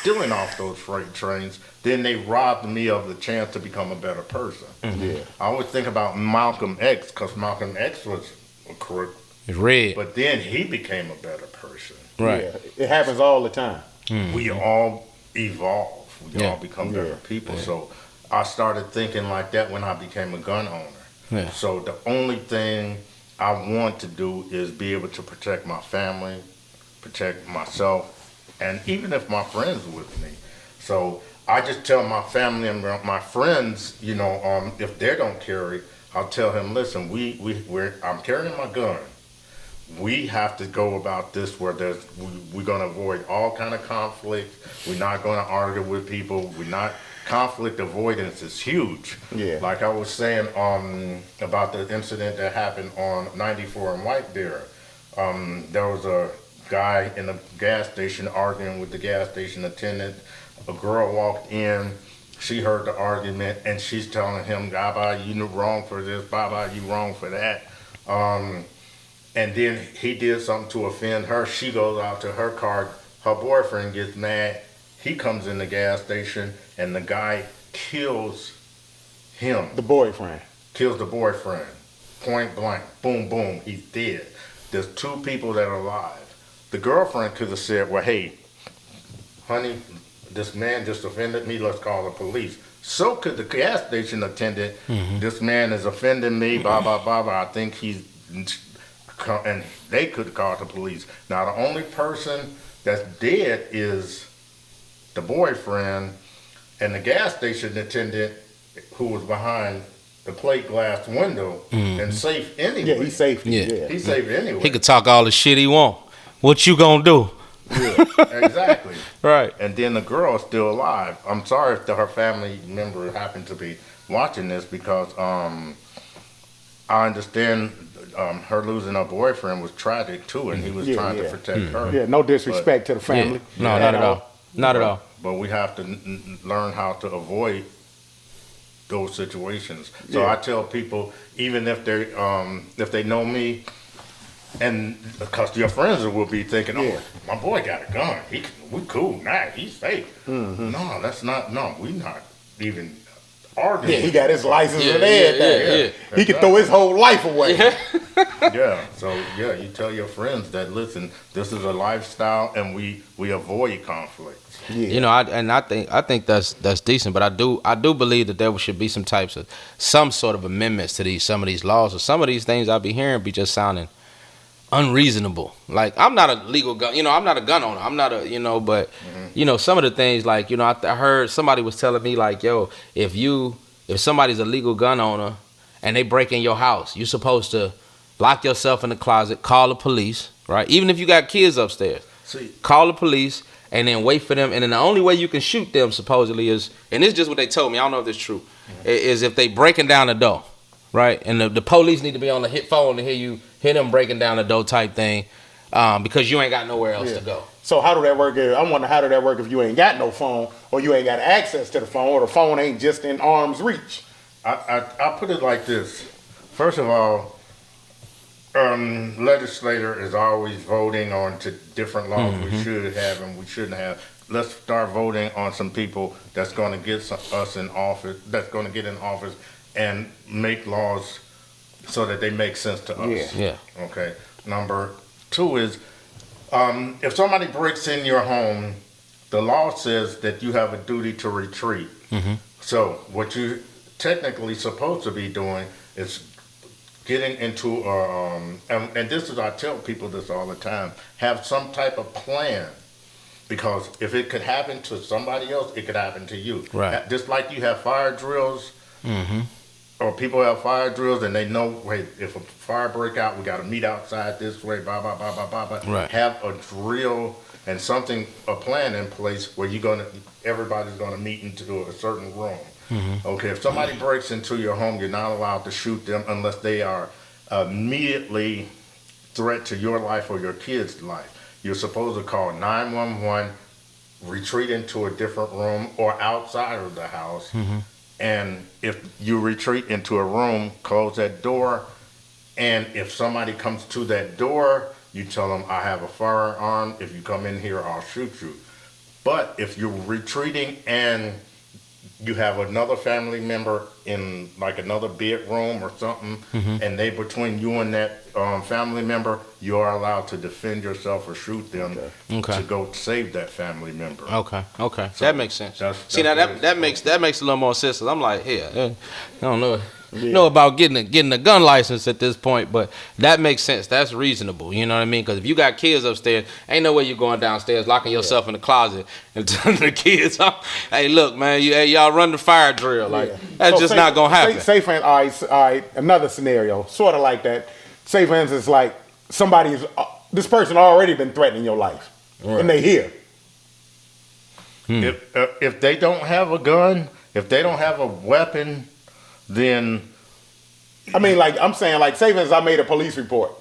stealing off those freight trains, then they robbed me of the chance to become a better person. Yeah. I always think about Malcolm X, because Malcolm X was a crook, It's red. but then he became a better person. Right. Yeah, it happens all the time. We all evolve. We Yeah. all become better Yeah. people. So I started thinking like that when I became a gun owner. Yeah. So the only thing I want to do is be able to protect my family, protect myself, and even if my friends with me. So I just tell my family and my friends, you know, if they don't carry, I'll tell him, listen, I'm carrying my gun. We have to go about this where we're going to avoid all kind of conflict. We're not going to argue with people. Conflict avoidance is huge. Yeah. Like I was saying about the incident that happened on 94 in White Bear. There was a guy in a gas station arguing with the gas station attendant. A girl walked in, she heard the argument, and she's telling him, Baba, you wrong for this, Baba, you wrong for that. And then he did something to offend her. She goes out to her car, her boyfriend gets mad, he comes in the gas station, and the guy kills him. The boyfriend. Kills the boyfriend, point blank, boom, boom, he's dead. There's 2 people that are alive. The girlfriend could have said, well, hey, honey, this man just offended me, let's call the police. So could the gas station attendant, this man is offending me, blah, blah, blah, blah, I think he's, and they could call the police. Now the only person that's dead is the boyfriend, and the gas station attendant who was behind the plate glass window and safe anyway. Yeah, he's safe. Yeah. He's safe anyway. He could talk all the shit he want. What you gonna do? Yeah, exactly. Right. And then the girl is still alive. I'm sorry if her family member happened to be watching this, because I understand her losing her boyfriend was tragic too, and he was trying to protect her. Yeah, no disrespect to the family. No, not at all. Not at all. But we have to learn how to avoid those situations. So I tell people, even if they know me, and because your friends will be thinking, oh, my boy got a gun. We cool, nah, he's safe. No, that's not. No, we're not even organs. Yeah, he got his license and yeah, everything. yeah. He could throw his whole life away. Yeah, so yeah, you tell your friends that, listen, this is a lifestyle and we avoid conflict. Yeah. You know, I think that's decent, but I do believe that there should be some sort of amendments to some of these laws, or some of these things I be hearing be just sounding unreasonable. Like, I'm not a legal gun, I'm not a gun owner. I'm not a, but some of the things, like, I heard somebody was telling me, like, yo, if somebody's a legal gun owner and they break in your house, you're supposed to lock yourself in the closet, call the police, right? Even if you got kids upstairs, call the police and then wait for them. And then the only way you can shoot them supposedly is, and it's just what they told me, I don't know if it's true, is if they breaking down the door, right? And the police need to be on the phone to hear them breaking down the door type thing, because you ain't got nowhere else to go. So how do that work? I wonder, how do that work if you ain't got no phone, or you ain't got access to the phone, or the phone ain't just in arm's reach? I put it like this. First of all, legislator is always voting on to different laws we should have and we shouldn't have. Let's start voting on some people that's going to get us in office, that's going to get in office and make laws so that they make sense to us. Yeah. Okay. Number 2 is, if somebody breaks in your home, the law says that you have a duty to retreat. So what you're technically supposed to be doing is getting into and this is, I tell people this all the time, have some type of plan, because if it could happen to somebody else, it could happen to you. Right. Just like you have fire drills, or people have fire drills and they know, wait, if a fire break out, we got to meet outside this way, blah, blah, blah, blah, blah, blah. Right. Have a drill and a plan in place where everybody's gonna meet into a certain room. Okay, if somebody breaks into your home, you're not allowed to shoot them unless they are immediately threat to your life or your kid's life. You're supposed to call 911, retreat into a different room or outside of the house. And if you retreat into a room, close that door. And if somebody comes to that door, you tell them, I have a firearm. If you come in here, I'll shoot you. But if you're retreating and you have another family member in like another bedroom or something, and they between you and that family member, you are allowed to defend yourself or shoot them to go save that family member. Okay. So that makes sense. that's that makes a little more sense. I'm like, I don't know about getting a gun license at this point, but that makes sense. That's reasonable. You know what I mean? Because if you got kids upstairs, ain't no way you're going downstairs, locking yourself in the closet and telling the kids, hey, look, man, y'all run the fire drill. Like, that's just not going to happen. Say for instance, all right, another scenario, sort of like that. Say for instance, like this person already been threatening your life, and they here. If they don't have a gun, if they don't have a weapon, then I mean, like I'm saying, like say for instance, I made a police report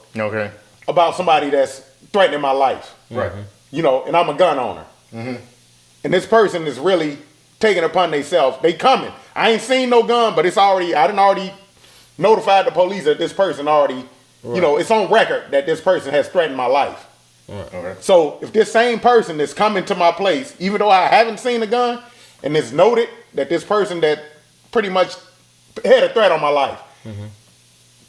about somebody that's threatening my life, right? And I'm a gun owner, and this person is really taking it upon themselves. They coming. I ain't seen no gun, but I done already notified the police that this person already, it's on record that this person has threatened my life. So if this same person is coming to my place, even though I haven't seen a gun, and it's noted that this person that pretty much had a threat on my life,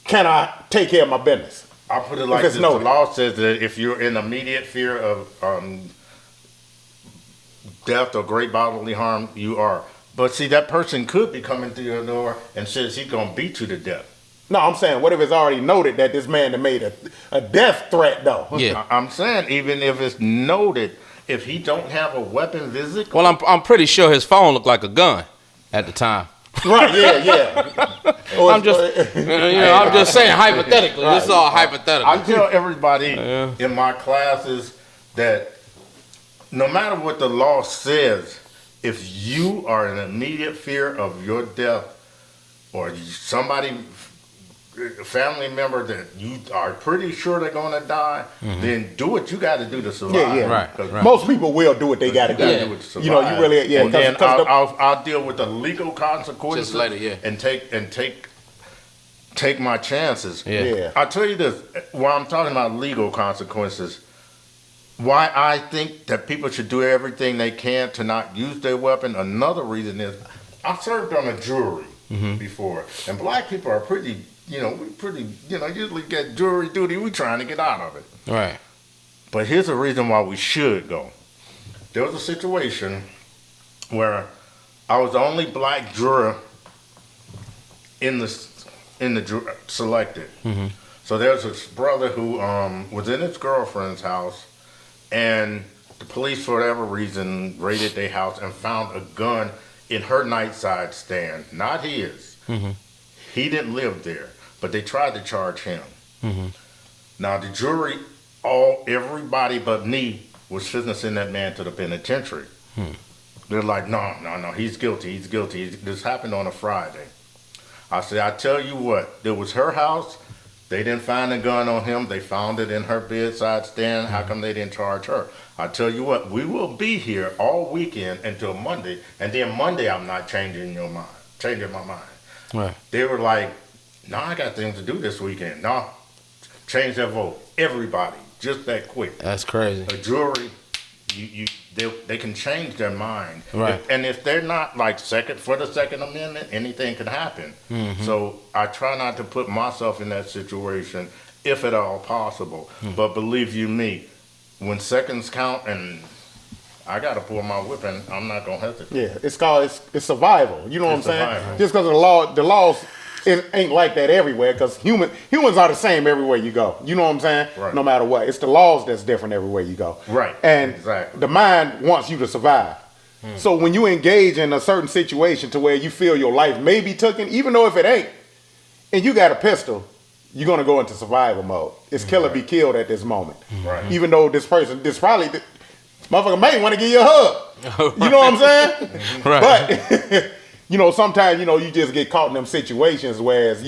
can I take care of my business? I'll put it like this. The law says that if you're in immediate fear of death or great bodily harm, you are. But see, that person could be coming through your door and says he's going to beat you to death. No, I'm saying, what if it's already noted that this man that made a death threat, though? Yeah. I'm saying, even if it's noted, if he don't have a weapon physically. Well, I'm pretty sure his phone looked like a gun at the time. Right, yeah. I'm just saying hypothetically. This is all hypothetical. I tell everybody in my classes that no matter what the law says, if you are in immediate fear of your death or somebody, a family member that you are pretty sure they're going to die, then do what you got to do to survive. Yeah. Right. Most people will do what they got to do. To survive. You really, And then I'll deal with the legal consequences just later, and take my chances. Yeah. I'll tell you this, while I'm talking about legal consequences, why I think that people should do everything they can to not use their weapon, another reason is I served on a jury before, and black people are pretty, usually get jury duty. We trying to get out of it. Right. But here's the reason why we should go. There was a situation where I was the only black juror in the selected. So there's this brother who was in his girlfriend's house, and the police, for whatever reason, raided their house and found a gun in her nightside stand, not his. He didn't live there, but they tried to charge him. Now the jury, everybody but me was fitting to send that man to the penitentiary. They're like, no, he's guilty. This happened on a Friday. I said, I tell you what, it was her house. They didn't find a gun on him. They found it in her bedside stand. How come they didn't charge her? I tell you what, we will be here all weekend until Monday, and then Monday I'm not changing my mind. Right. They were like, no, I got things to do this weekend. No, change their vote. Everybody, just that quick. That's crazy. A jury, they can change their mind. Right. And if they're not like for the Second Amendment, anything could happen. So I try not to put myself in that situation if at all possible. But believe you me, when seconds count and I got to pull my whip and I'm not going to hesitate. Yeah, it's survival. You know what I'm saying? Survival. Just because the laws ain't like that everywhere, because humans are the same everywhere you go. You know what I'm saying? Right. No matter what. It's the laws that's different everywhere you go. Right. And exactly. the mind wants you to survive. So when you engage in a certain situation to where you feel your life may be taken, even though if it ain't, and you got a pistol, you're going to go into survival mode. It's kill or be killed at this moment. Right. Even though motherfucker may want to give you a hug. You know what I'm saying? Right. But, sometimes, you just get caught in them situations whereas,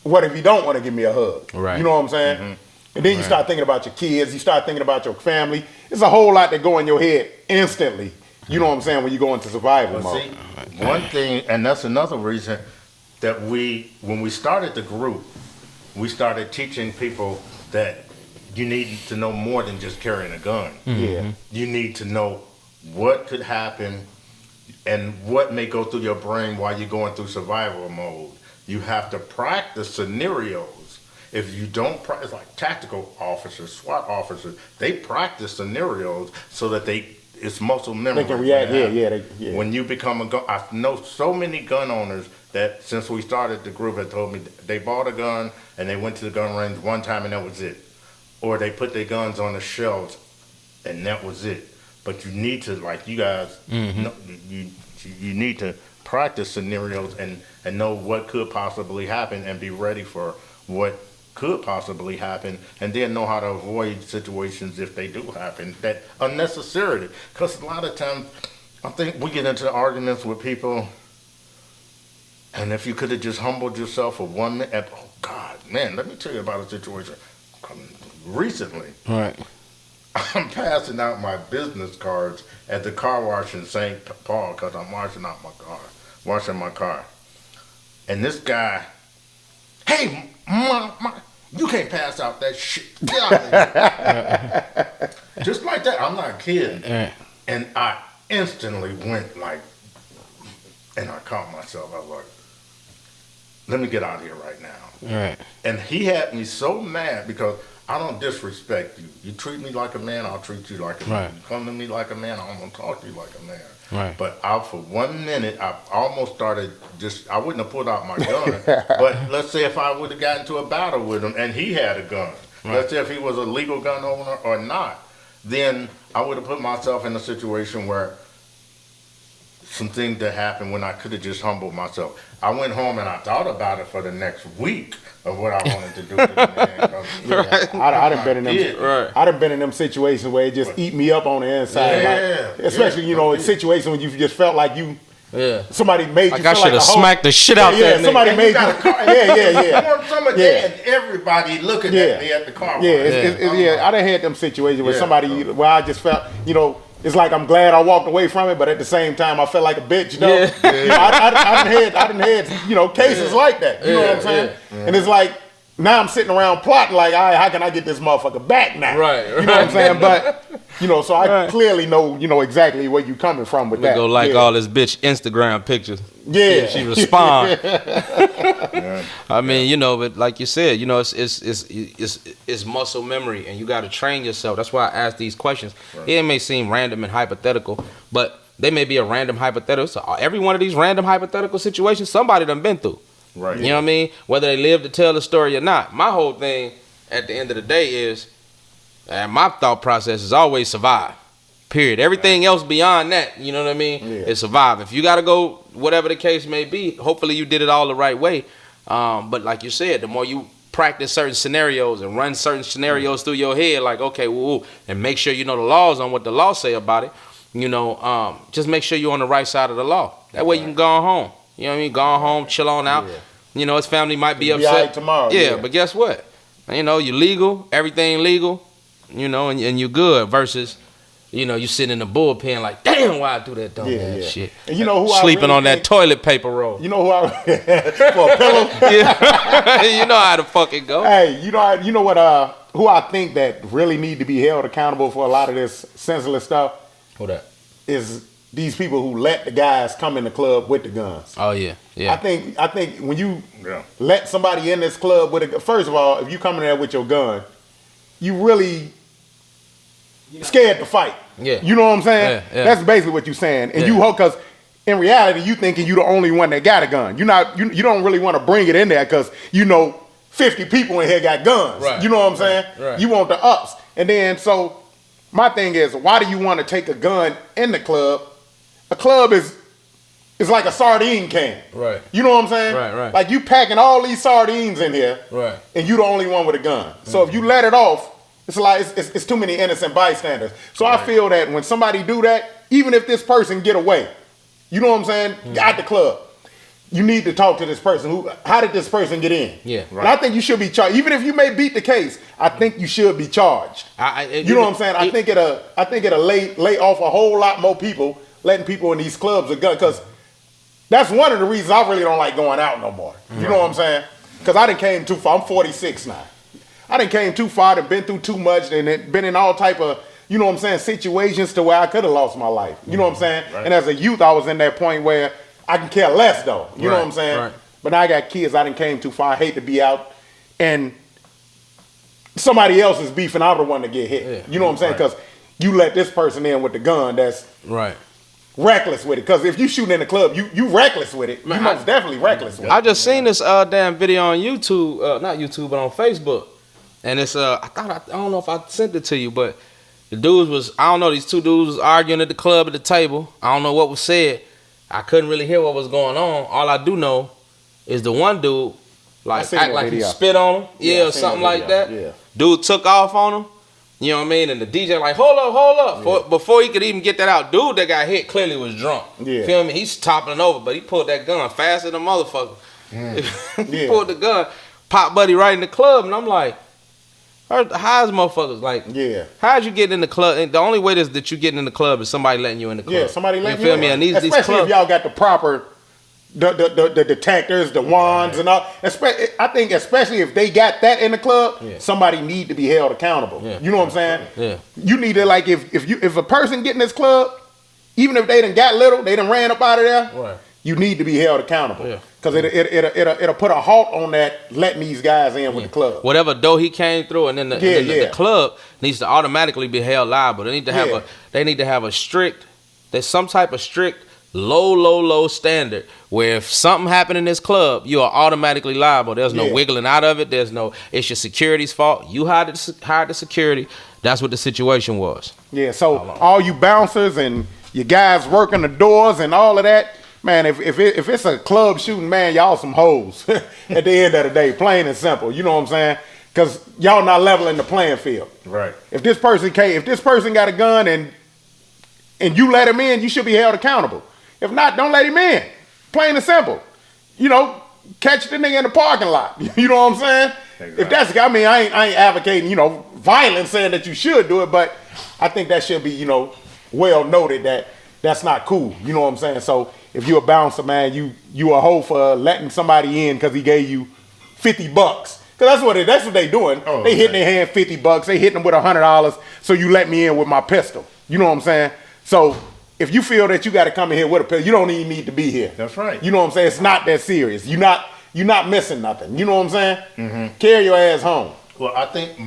what if you don't want to give me a hug? Right. You know what I'm saying? And then you start thinking about your kids. You start thinking about your family. It's a whole lot that go in your head instantly. You know what I'm saying? When you go into survival mode. See, one thing, and that's another reason that when we started the group, we started teaching people that you need to know more than just carrying a gun. Yeah. You need to know what could happen and what may go through your brain while you're going through survival mode. You have to practice scenarios. If you don't practice, like tactical officers, SWAT officers, they practice scenarios so that it's muscle memory. They can react, yeah. When you become a gun, I know so many gun owners that since we started the group have told me they bought a gun and they went to the gun range one time and that was it. Or they put their guns on the shelves and that was it. But you need to, like you guys, you need to practice scenarios and know what could possibly happen and be ready for what could possibly happen, and then know how to avoid situations if they do happen that unnecessarily. Because a lot of times, I think we get into arguments with people, and if you could have just humbled yourself for 1 minute, oh God, man, let me tell you about a situation recently. Right. I'm passing out my business cards at the car wash in St. Paul because I'm washing my car. And this guy, hey, you can't pass out that shit. Get out of here. Just like that. I'm not kidding. And I instantly went like, and I caught myself. I was like, let me get out of here right now. Right. And he had me so mad because I don't disrespect you. You treat me like a man, I'll treat you like a man. You come to me like a man, I'm going to talk to you like a man. Right. But for 1 minute, I almost started I wouldn't have pulled out my gun. But let's say if I would have gotten into a battle with him and he had a gun. Right. Let's say if he was a legal gun owner or not, then I would have put myself in a situation where some things that happened when I could have just humbled myself. I went home and I thought about it for the next week of what I wanted to do to the man. Right. I done been in them situations where it just eat me up on the inside. Yeah. Like, especially, in situations when you just felt like somebody made you feel I should have smacked the shit out there. Somebody made you. And everybody looking at me at the car wash. I done had them situations where where I just felt, it's like I'm glad I walked away from it, but at the same time I felt like a bitch. I done had cases like that. You know what I'm saying? And it's like now I'm sitting around plotting like, all right, how can I get this motherfucker back now? Right. You know what I'm saying? But You know, so I clearly know, you know, exactly where you coming from with that. Go like all this bitch Instagram pictures. Yeah. She respond. I mean, you know, but like you said, you know, it's muscle memory, and you got to train yourself. That's why I ask these questions. Right. It may seem random and hypothetical, but they may be a random hypothetical. So every one of these random hypothetical situations, somebody done been through. Right. You know what I mean? Whether they live to tell the story or not. My whole thing at the end of the day is, and my thought process is always survive. Period. Everything else beyond that, you know what I mean, is survive. If you got to go, whatever the case may be, hopefully you did it all the right way. But like you said, the more you practice certain scenarios and run certain scenarios through your head, like, okay, woo, and make sure you know the laws on what the law say about it, you know, just make sure you're on the right side of the law. That way you can go on home. You know what I mean? Go on home, chill on out. Yeah. You know, his family might be upset. All right tomorrow. Yeah, but guess what? You know, you legal, everything legal, you know, and you good versus, you know, you sitting in the bullpen like, damn, why I do that dumb ass shit. And you know who sleeping I really on that toilet paper roll. You know who I for a pillow? Yeah. You know how to fucking go. Hey, you know what who I think that really need to be held accountable for a lot of this senseless stuff? Who that? Is these people who let the guys come in the club with the guns. Oh yeah, yeah. I think when you let somebody in this club with a, first of all, if you come in there with your gun, you really scared to fight. Yeah. You know what I'm saying? Yeah. That's basically what you're saying. And you hope, because in reality, you thinking you the only one that got a gun. You don't really want to bring it in there because you know 50 people in here got guns. Right. You know what I'm saying? Right. You want the ups. And then so my thing is, why do you want to take a gun in the club? A club is like a sardine can. Right. You know what I'm saying? Right. Like you packing all these sardines in here. Right. And you the only one with a gun. So if you let it off, it's like it's too many innocent bystanders. So I feel that when somebody do that, even if this person get away, you know what I'm saying, at the club, you need to talk to this person. How did this person get in? Yeah. Right. And I think you should be charged. Even if you may beat the case, I think you should be charged. You know what I'm saying? I think it'll lay off a whole lot more people letting people in these clubs a gun, because that's one of the reasons I really don't like going out no more. You know what I'm saying? Because I done came too far. I'm 46 now. I done came too far and been through too much and been in all type of, you know what I'm saying, situations to where I could have lost my life. You know what I'm saying? Right. And as a youth, I was in that point where I can care less though. You know what I'm saying? Right. But now I got kids. I done came too far. I hate to be out and somebody else is beefing. I'm the one to get hit. Yeah. You know what I'm saying? Because you let this person in with the gun that's reckless with it. Because if you shooting in the club, you reckless with it. You most definitely reckless with it. I just seen this damn video on YouTube, not YouTube, but on Facebook. And it's I don't know if I sent it to you, but the dudes was, I don't know, these two dudes was arguing at the club at the table. I don't know what was said. I couldn't really hear what was going on. All I do know is the one dude like act like he spit on him, or something like that. Yeah. Dude took off on him. You know what I mean? And the DJ like, hold up. Yeah. Before he could even get that out, dude that got hit clearly was drunk. Yeah. Feel me? He's toppling over, but he pulled that gun faster than a motherfucker. He pulled the gun, popped Buddy right in the club, and I'm like, how's motherfuckers like? Yeah. How'd you get in the club? And the only way that you getting in the club is somebody letting you in the club. Yeah, somebody letting you in. Me? And these especially if y'all got the proper the detectors, the wands, and all. I think especially if they got that in the club, somebody need to be held accountable. Yeah. You know what I'm saying? Yeah. You need to, like, if a person get in this club, even if they done got little, they done ran up out of there. Right. You need to be held accountable. Yeah. Because it'll put a halt on that letting these guys in with the club. Whatever door he came through, and then the club needs to automatically be held liable. They need to have a strict. There's some type of strict low standard where if something happened in this club, you are automatically liable. There's no wiggling out of it. It's your security's fault. You hired the security. That's what the situation was. Yeah. So all you bouncers and your guys working the doors and all of that. Man, if it's a club shooting, man, y'all some hoes at the end of the day, plain and simple. You know what I'm saying? Because y'all not leveling the playing field. Right. If this person got a gun and you let him in, you should be held accountable. If not, don't let him in. Plain and simple. You know, catch the nigga in the parking lot. You know what I'm saying? Exactly. If that's, I mean, I ain't advocating, you know, violence, saying that you should do it, but I think that should be, you know, well noted that that's not cool. You know what I'm saying? So if you a bouncer, man, you a hoe for letting somebody in because he gave you $50 Cause that's what they doing. Oh, they hitting their hand $50. They hitting them with $100. So you let me in with my pistol. You know what I'm saying? So if you feel that you got to come in here with a pistol, you don't even need to be here. That's right. You know what I'm saying? It's not that serious. You're not missing nothing. You know what I'm saying? Mm-hmm. Carry your ass home. Well, I think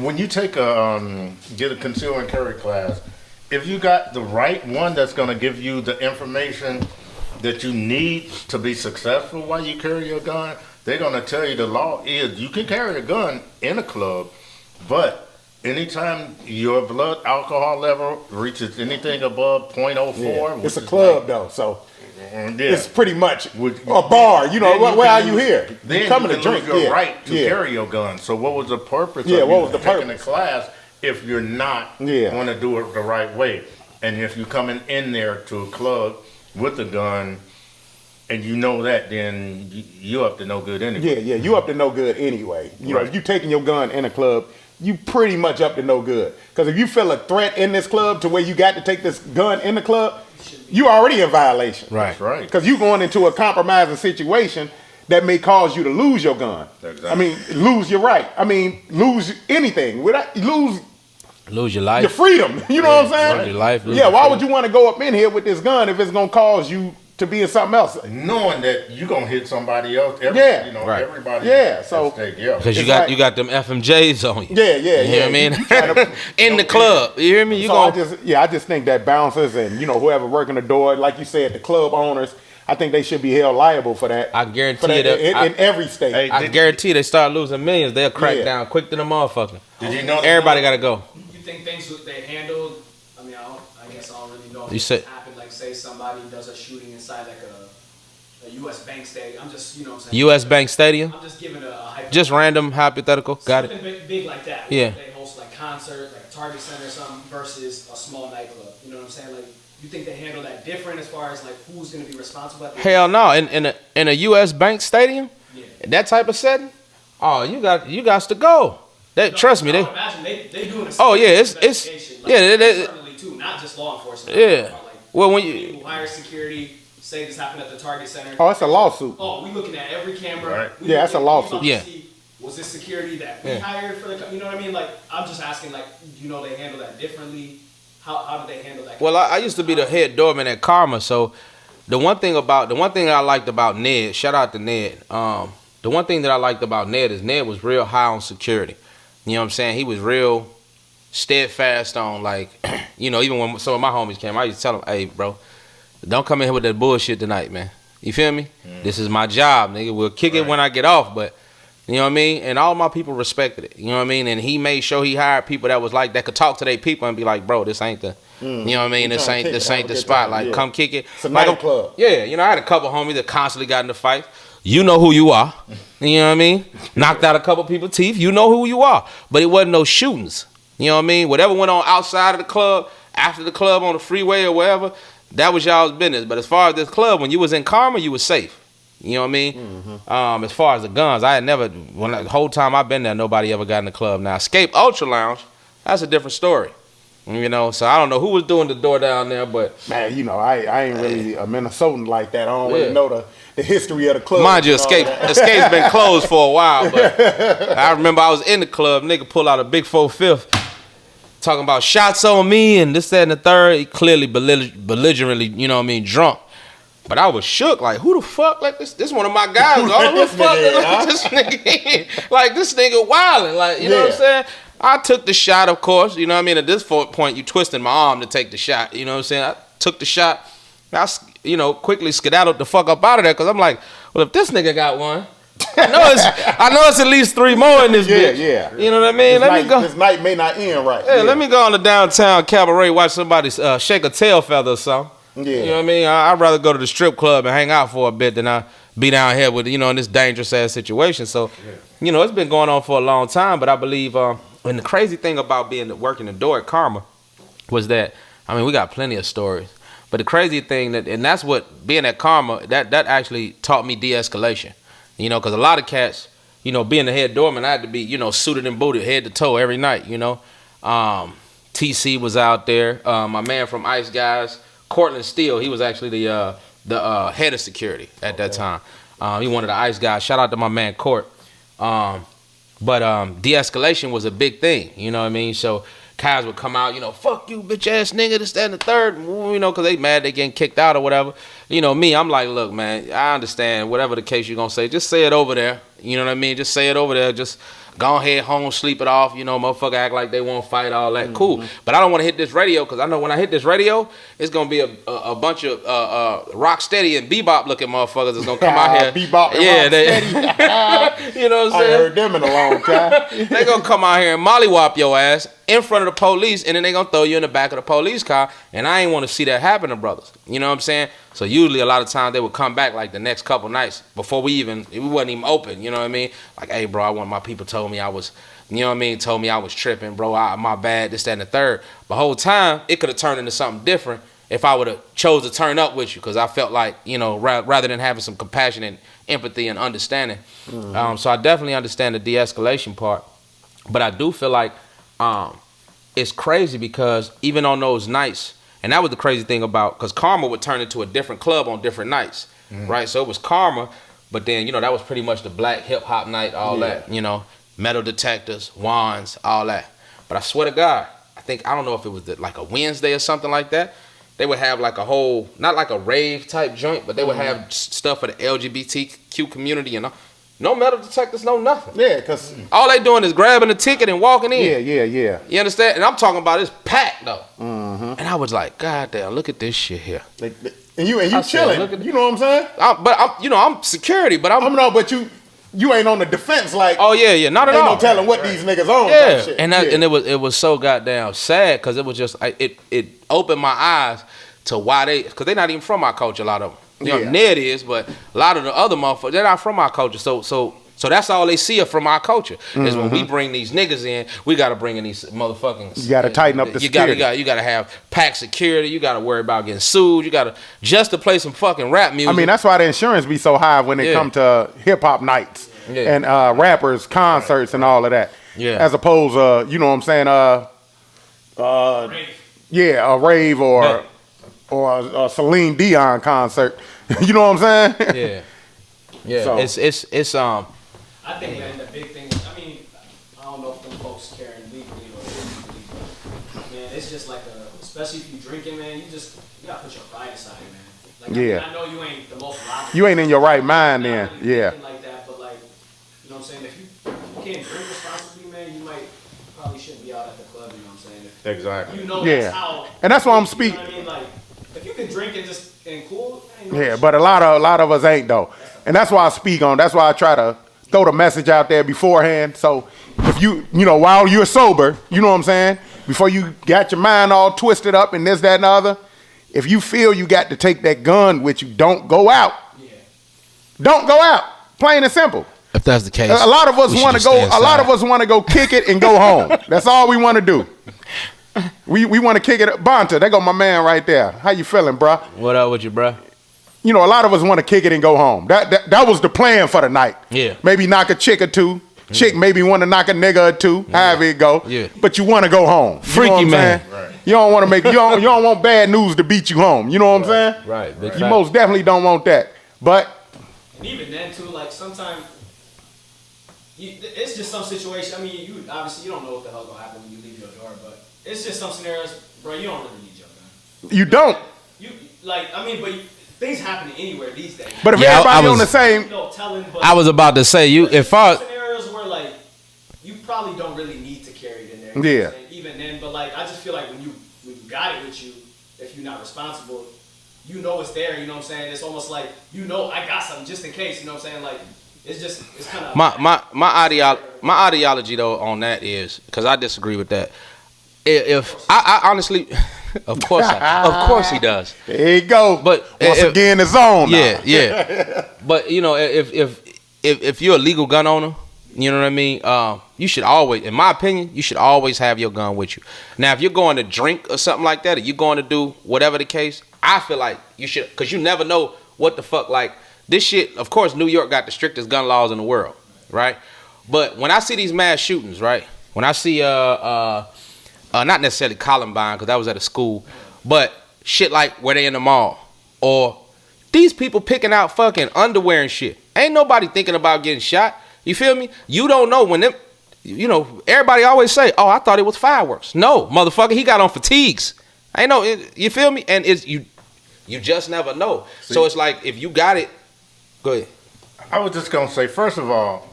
when you take get a conceal and carry class, if you got the right one that's going to give you the information that you need to be successful while you carry your gun, they're going to tell you the law is you can carry a gun in a club, but anytime your blood alcohol level reaches anything above 0.04, it's a club though, so yeah, it's pretty much a bar. You know, why are you here? Then You're coming you to can drink. lose your right to carry your gun. So what was the purpose of you taking the class if you're not going to do it the right way? And if you're coming in there to a club with a gun, and you know that, then you up to no good anyway. Yeah, you up to no good anyway. You know, if you taking your gun in a club, you pretty much up to no good. Because if you feel a threat in this club to where you got to take this gun in the club, you already in violation. Right. That's right. Because you going into a compromising situation that may cause you to lose your gun. Exactly. I mean, lose your right. I mean, lose anything. Lose your life. your freedom. You know what I'm saying? Lose your life. Why would you want to go up in here with this gun if it's going to cause you to be in something else? Knowing that you're going to hit somebody else. Everybody. Yeah, so. Because you got them FMJs on you. Yeah. You know what I mean? In the club. You hear me? So I just think that bouncers and, whoever working the door, like you said, the club owners, I think they should be held liable for that. I guarantee you that. In every state. I guarantee they start losing millions. They'll crack down quick to the motherfucker. Did you know everybody got to go. You think things they handled, I guess I don't really know if You said, happened, like say somebody does a shooting inside like a U.S. Bank stadium. I'm just, what I'm saying? U.S. Bank Stadium? I'm just giving a hypothetical. Just random hypothetical. Got it. Something big like that. Yeah. They host like concerts, like Target Center or something versus a small nightclub. You know what I'm saying? Like, you think they handle that different as far as like who's going to be responsible at the Hell no. In a U.S. Bank Stadium, yeah. that type of setting, oh, you got to go. Trust me. I would imagine they do an it's internally too, not just law enforcement. Yeah. Like, well, when people who hire security, say this happened at the Target Center. Oh, it's a lawsuit. Oh, we looking at every camera. Right. Yeah, that's a lawsuit. Yeah. Was this security that we hired for the? You know what I mean? Like, I'm just asking. Like, they handle that differently. How do they handle that? Well, I used to be the head doorman at Karma, so the one thing that I liked about Ned, shout out to Ned. The one thing that I liked about Ned is Ned was real high on security. You know what I'm saying? He was real steadfast on, like, even when some of my homies came, I used to tell them, hey, bro, don't come in here with that bullshit tonight, man. You feel me? This is my job, nigga. We'll kick it when I get off, but, you know what I mean? And all my people respected it, you know what I mean? And he made sure he hired people that was like, that could talk to their people and be like, bro, this ain't the, you know what I mean? This ain't the spot. Like, come kick it. It's a nightclub. Yeah, I had a couple homies that constantly got into fights. You know who you are. You know what I mean? Knocked out a couple people's teeth. You know who you are. But it wasn't no shootings. You know what I mean? Whatever went on outside of the club, after the club on the freeway or wherever, that was y'all's business. But as far as this club, when you was in Karma, you was safe. You know what I mean? Mm-hmm. As far as the guns, I had never, the whole time I've been there, nobody ever got in the club. Now, Escape Ultra Lounge, that's a different story. So I don't know who was doing the door down there, but man, I ain't really a Minnesotan like that. I don't really know the history of the club. Mind you, Escape's been closed for a while, but I remember I was in the club, nigga pull out a big 4/5, talking about shots on me and this, that, and the third. He clearly belligerently, drunk. But I was shook, like, who the fuck let this one of my guys, who the fuck let this nigga in? Like, this nigga wilding, like, you know what I'm saying? I took the shot, of course, you know what I mean? At this point, you twisting my arm to take the shot, you know what I'm saying? I took the shot. I, quickly skedaddled the fuck up out of there because I'm like, well, if this nigga got one, I know it's at least 3 more in this bitch. Yeah. You know what I mean? This night may not end right. Yeah, let me go on the downtown cabaret, watch somebody shake a tail feather or something. Yeah. You know what I mean? I'd rather go to the strip club and hang out for a bit than I be down here with, in this dangerous ass situation. So, it's been going on for a long time, but I believe, and the crazy thing about working the door at Karma was that, we got plenty of stories. But the crazy thing and that's what being at Karma, that actually taught me de-escalation. Because a lot of cats, being the head doorman, I had to be, suited and booted head to toe every night, TC was out there. My man from Ice Guys, Cortland Steele, he was actually the head of security at that time. He one of the Ice Guys. Shout out to my man Court. But de-escalation was a big thing, you know what I mean? So guys would come out, you know, fuck you, bitch ass nigga, this, that, and the third, you know, because they mad they getting kicked out or whatever. You know, me, I'm like, look, man, I understand, whatever the case you're going to say, just say it over there. You know what I mean? Just say it over there. Just go ahead, home, sleep it off. You know, motherfucker act like they won't fight, all that. Cool. But I don't want to hit this radio because I know when I hit this radio, it's going to be a bunch of rock steady and bebop looking motherfuckers that's going to come out here. Bebop and rock steady. You know what I'm I saying? heard them in a long time. They going to come out here and mollywop your ass in front of the police, and then they going to throw you in the back of the police car. And I ain't want to see that happen to brothers. You know what I'm saying? So usually a lot of times they would come back like the next couple nights before we wasn't even open. You know what I mean? Like, hey, bro, my people told me I was, you know what I mean? Told me I was tripping, bro. My bad, this, that, and the third. The whole time, it could have turned into something different if I would have chose to turn up with you, because I felt like, you know, rather than having some compassion and empathy and understanding. So I definitely understand the de-escalation part. But I do feel like it's crazy because even on those nights, and that was the crazy thing about, because Karma would turn into a different club on different nights, right? So it was Karma, but then, you know, that was pretty much the black hip-hop night, all that, you know, metal detectors, wands, all that. But I swear to God, I don't know if it was like a Wednesday or something like that, they would have like a whole, not like a rave type joint, but they would have stuff for the LGBTQ community and all. No metal detectors, no nothing. Yeah, because all they doing is grabbing a ticket and walking in. Yeah. You understand? And I'm talking about it's packed though. And I was like, God damn, look at this shit here. And you chilling. You know what I'm saying? I'm security, but but you ain't on the defense like. Oh yeah, not at all. Ain't no telling what these niggas on. Yeah, shit. and it was so goddamn sad because it was just it opened my eyes to why because they're not even from our culture, a lot of them. You know, Ned is, but a lot of the other motherfuckers, they're not from our culture. So that's all they see from our culture is when we bring these niggas in, we got to bring in these motherfucking. You got to tighten up the security. You got to have pack security. You got to worry about getting sued. You got to just to play some fucking rap music. I mean, that's why the insurance be so high when it come to hip hop nights and rappers concerts and all of that. Yeah. As opposed, you know what I'm saying? A rave or a Celine Dion concert. You know what I'm saying? Yeah. So it's I think, man, the big thing, I mean, I don't know if them folks carrying legally or illegally, but man, it's just like especially if you drinking, man, you gotta put your pride aside, man. Like, I know you ain't the most logical. You ain't in your right mind then. Really like that, but like, you know what I'm saying? If you can't drink responsibly, man, you probably shouldn't be out at the club, you know what I'm saying? Exactly. You know that's how. And that's why I'm speaking. You know what I mean? Like, if you can drink and cool, but a lot of us ain't though. And that's why I speak on. That's why I try to throw the message out there beforehand. So if you know, while you're sober, you know what I'm saying? Before you got your mind all twisted up and this, that, and the other, if you feel you got to take that gun with you, don't go out. Yeah. Don't go out. Plain and simple. If that's the case, a lot of us want to go. A lot of us want to go kick it and go home. That's all we want to do. We want to kick it. Bonta, there go my man right there. How you feeling, bruh? What up with you, bruh? You know, a lot of us want to kick it and go home. That was the plan for the night. Yeah. Maybe knock a chick or two. Chick maybe want to knock a nigga or two. However it go. Yeah. But you want to go home. Freaky man. Right. You don't want to make. You don't want bad news to beat you home. You know what I'm saying? Right. Big you most definitely don't want that. But. And even then too, like sometimes. It's just some situation. I mean, you obviously you don't know what the hell's gonna happen when you leave your door, but it's just some scenarios, bro. You don't really need your gun. You don't. But things happen anywhere these days. But if everybody on the same, I was about to say scenarios where like you probably don't really need to carry it in there. Yeah. Even then, but like I just feel like when you got it with you, if you're not responsible, you know it's there. You know what I'm saying? It's almost like I got something just in case. You know what I'm saying? Like. It's kind of my ideology though on that is because I disagree with that. If I honestly, of course he does. There you go. But once again, it's on. Yeah. But you know, if you're a legal gun owner, you know what I mean. You should always, in my opinion, you should always have your gun with you. Now, if you're going to drink or something like that, or you're going to do whatever the case, I feel like you should, because you never know what the fuck like. This shit, of course, New York got the strictest gun laws in the world, right? But when I see these mass shootings, right? When I see, not necessarily Columbine, because that was at a school, but shit like where they in the mall, or these people picking out fucking underwear and shit. Ain't nobody thinking about getting shot. You feel me? You don't know when them, you know, everybody always say, oh, I thought it was fireworks. No, motherfucker, he got on fatigues. I know, you feel me? And it's you just never know. See, so it's like, if you got it, go ahead. I was just going to say, first of all,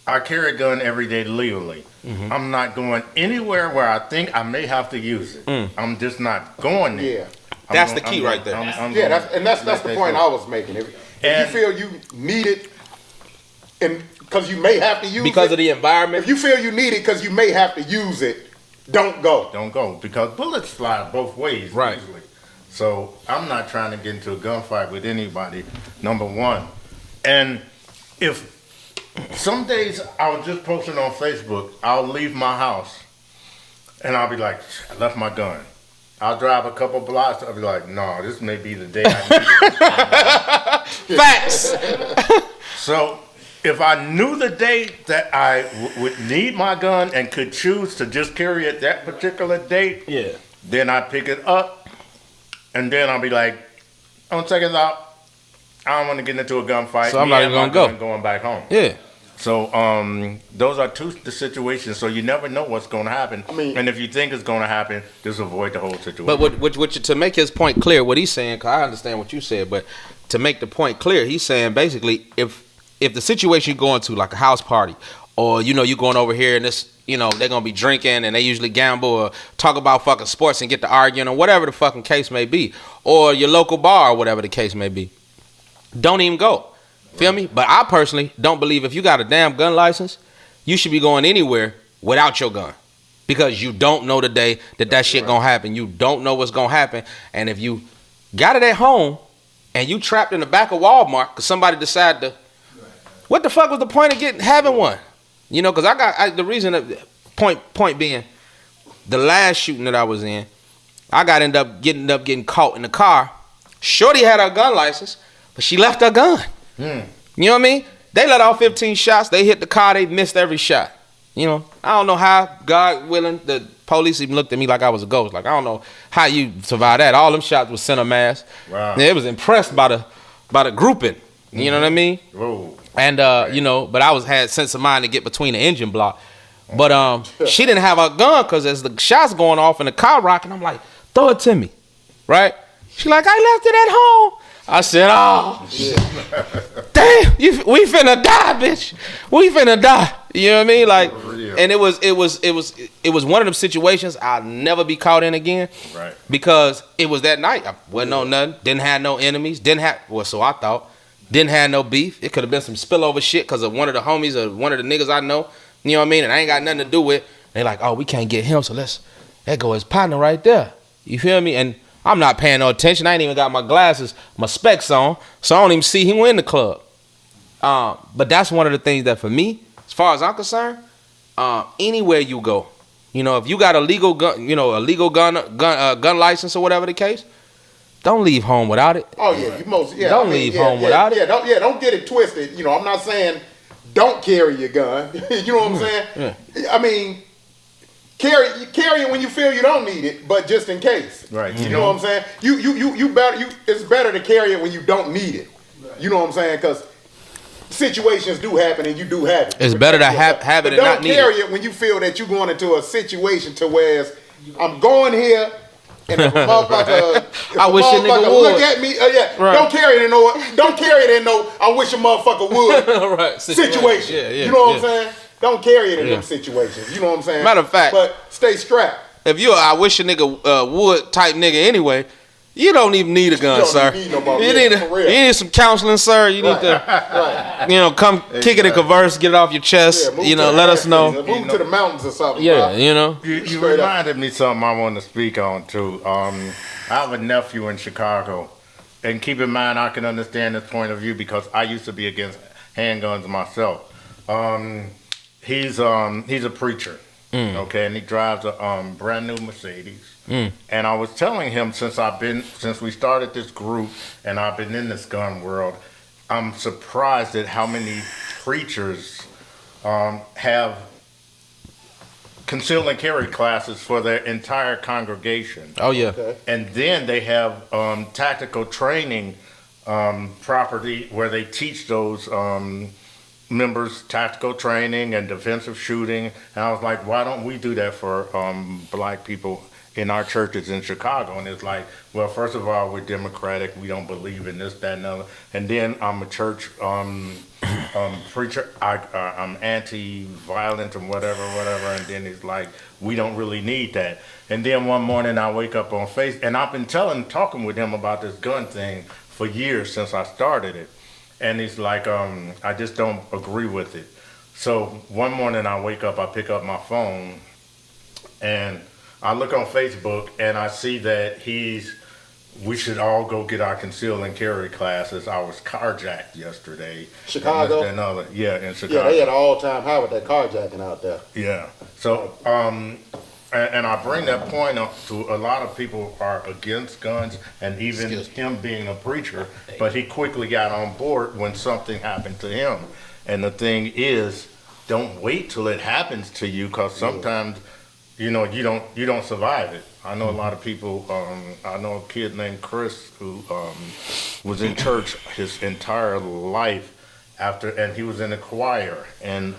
I carry a gun every day legally. Mm-hmm. I'm not going anywhere where I think I may have to use it. I'm just not going there. Yeah. That's the key right there. That's the point I was making. If you feel you need it, and because you may have to use it. Because of the environment? If you feel you need it because you may have to use it, don't go. Don't go. Because bullets fly both ways. Right. Usually. So I'm not trying to get into a gunfight with anybody, number one. And if some days I'll just post it on Facebook, I'll leave my house and I'll be like, I left my gun. I'll drive a couple blocks, I'll be like, no, this may be the day I need it. Facts. So if I knew the day that I would need my gun and could choose to just carry it that particular date, then I'd pick it up and then I'll be like, on second thought, I don't want to get into a gunfight. So I'm not even going to go. Going back home. Yeah. So those are the situations. So you never know what's going to happen. I mean, and if you think it's going to happen, just avoid the whole situation. But to make his point clear, what he's saying, because I understand what you said, but to make the point clear, he's saying basically if the situation you're going to, like a house party, or you know you're going over here and this, you know, they're gonna be drinking and they usually gamble or talk about fucking sports and get to arguing or whatever the fucking case may be, or your local bar or whatever the case may be, don't even go. Feel me? But I personally don't believe if you got a damn gun license, you should be going anywhere without your gun. Because you don't know the day that shit gonna happen. You don't know what's gonna happen. And if you got it at home and you trapped in the back of Walmart because somebody decided to, what the fuck was the point of having one? You know, because the reason that point being, the last shooting that I was in, I ended up getting caught in the car. Shorty had her gun license, but she left her gun. You know what I mean? They let off 15 shots. They hit the car. They missed every shot. You know, I don't know how, God willing, the police even looked at me like I was a ghost. Like, I don't know how you survived that. All them shots was center mass. Wow. They was impressed by the grouping. You know what I mean? Whoa. And you know, but I had sense of mind to get between the engine block. But she didn't have her gun because as the shots going off and the car rocking, I'm like, throw it to me, right? She like, I left it at home. I said, oh, damn, we finna die, bitch. We finna die. You know what I mean? Like, and it was one of them situations I'll never be caught in again. Right. Because it was that night. I wasn't on nothing. Didn't have no enemies. So I thought. Didn't have no beef. It could have been some spillover shit because of one of the homies or one of the niggas I know. You know what I mean? And I ain't got nothing to do with. They like, oh, we can't get him, so that go his partner right there. You feel me? And I'm not paying no attention. I ain't even got my glasses, my specs on, so I don't even see him in the club. But that's one of the things that for me, as far as I'm concerned, anywhere you go, you know, if you got a legal gun, you know, gun license or whatever the case, don't leave home without it. Oh yeah, Don't leave home without it. Don't get it twisted. You know, I'm not saying don't carry your gun. You know what I'm saying? Yeah. I mean, carry it when you feel you don't need it, but just in case. Right. You know what I'm saying? It's better to carry it when you don't need it. You know what I'm saying? Because situations do happen and you do have it. It's better to have it and not need it. Don't carry it when you feel that you're going into a situation to where I'm going here. And if a motherfucker, I wish a nigga would look at me. Right. Don't carry it in no. I wish a motherfucker would. Right. Situation. Yeah, you know what I'm saying? Don't carry it in them situations. You know what I'm saying? Matter of fact, but stay strapped. If you're I wish a nigga would type nigga anyway, you don't even need a gun, sir. You need some counseling, sir. You need to, you know, come kick it and converse, get it off your chest. You know, let us know. Move to the mountains or something. Yeah, you know. You reminded me something I want to speak on too. I have a nephew in Chicago, and keep in mind I can understand his point of view because I used to be against handguns myself. He's a preacher, okay, and he drives a brand new Mercedes. And I was telling him since we started this group and I've been in this gun world, I'm surprised at how many preachers have conceal and carry classes for their entire congregation. Oh yeah. Okay. And then they have tactical training property where they teach those members tactical training and defensive shooting. And I was like, why don't we do that for black people in our churches in Chicago? And it's like, well, first of all, we're democratic. We don't believe in this, that, and other. And then I'm a church preacher. I'm anti-violent and whatever. And then it's like, we don't really need that. And then one morning I wake up on Facebook, and I've been talking with him about this gun thing for years since I started it. And he's like, I just don't agree with it. So one morning I wake up, I pick up my phone, and I look on Facebook, and I see that we should all go get our Conceal and Carry classes. I was carjacked yesterday. Chicago? Yeah, in Chicago. Yeah, they had an all-time high with that carjacking out there. Yeah. So, and I bring that point up to a lot of people are against guns, and even him being a preacher, but he quickly got on board when something happened to him. And the thing is, don't wait till it happens to you, because sometimes, you don't survive it. I know a lot of people. I know a kid named Chris who was in church his entire life and he was in a choir and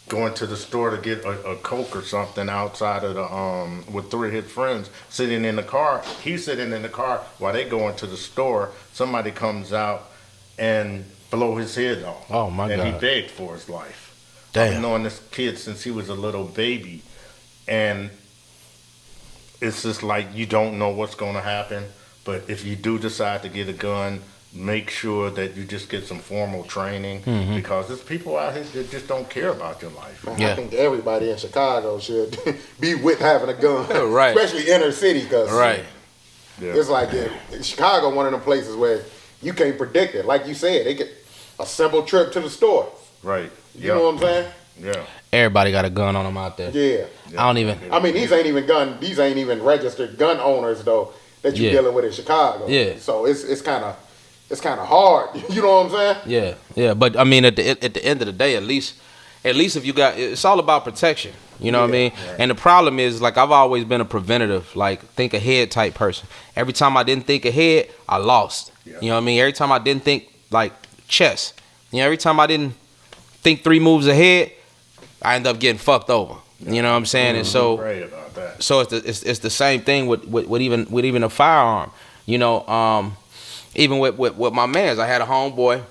going to the store to get a Coke or something outside of the with 3 of his friends sitting in the car. He's sitting in the car while they go into the store. Somebody comes out and blow his head off. Oh my God! And he begged for his life. Damn. I've known this kid since he was a little baby. And it's just like, you don't know what's going to happen. But if you do decide to get a gun, make sure that you just get some formal training, because there's people out here that just don't care about your life. I think everybody in Chicago should be with having a gun, right? Especially inner city, because Yeah. it's like in Chicago, one of them places where you can't predict it. Like you said, they get a simple trip to the store. Right. You know what I'm saying? Yeah. Everybody got a gun on them out there. Yeah. I don't even. I mean, these ain't even registered gun owners though that you're dealing with in Chicago. Yeah. So it's kind of hard. You know what I'm saying? Yeah. But I mean, at the end of the day, at least if you got, it's all about protection. You know what I mean? Right. And the problem is, like, I've always been a preventative, like, think ahead type person. Every time I didn't think ahead, I lost. Yeah. You know what I mean? Every time I didn't think, like, chess. Every time I didn't think 3 moves ahead, I end up getting fucked over. You know what I'm saying? And so, about that. So it's the same thing with even a firearm. Even with my mans, I had a homeboy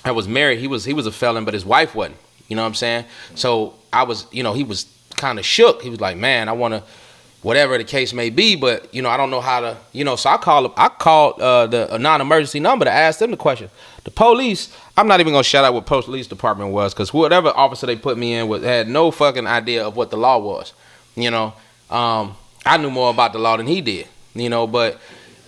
that was married. He was a felon, but his wife wasn't. You know what I'm saying? So I was, he was kind of shook. He was like, man, I want to, whatever the case may be, but I don't know how to, so I called the non-emergency number to ask them the question. The police, I'm not even gonna shout out what police department was, because whatever officer they put me in had no fucking idea of what the law was. I knew more about the law than he did. But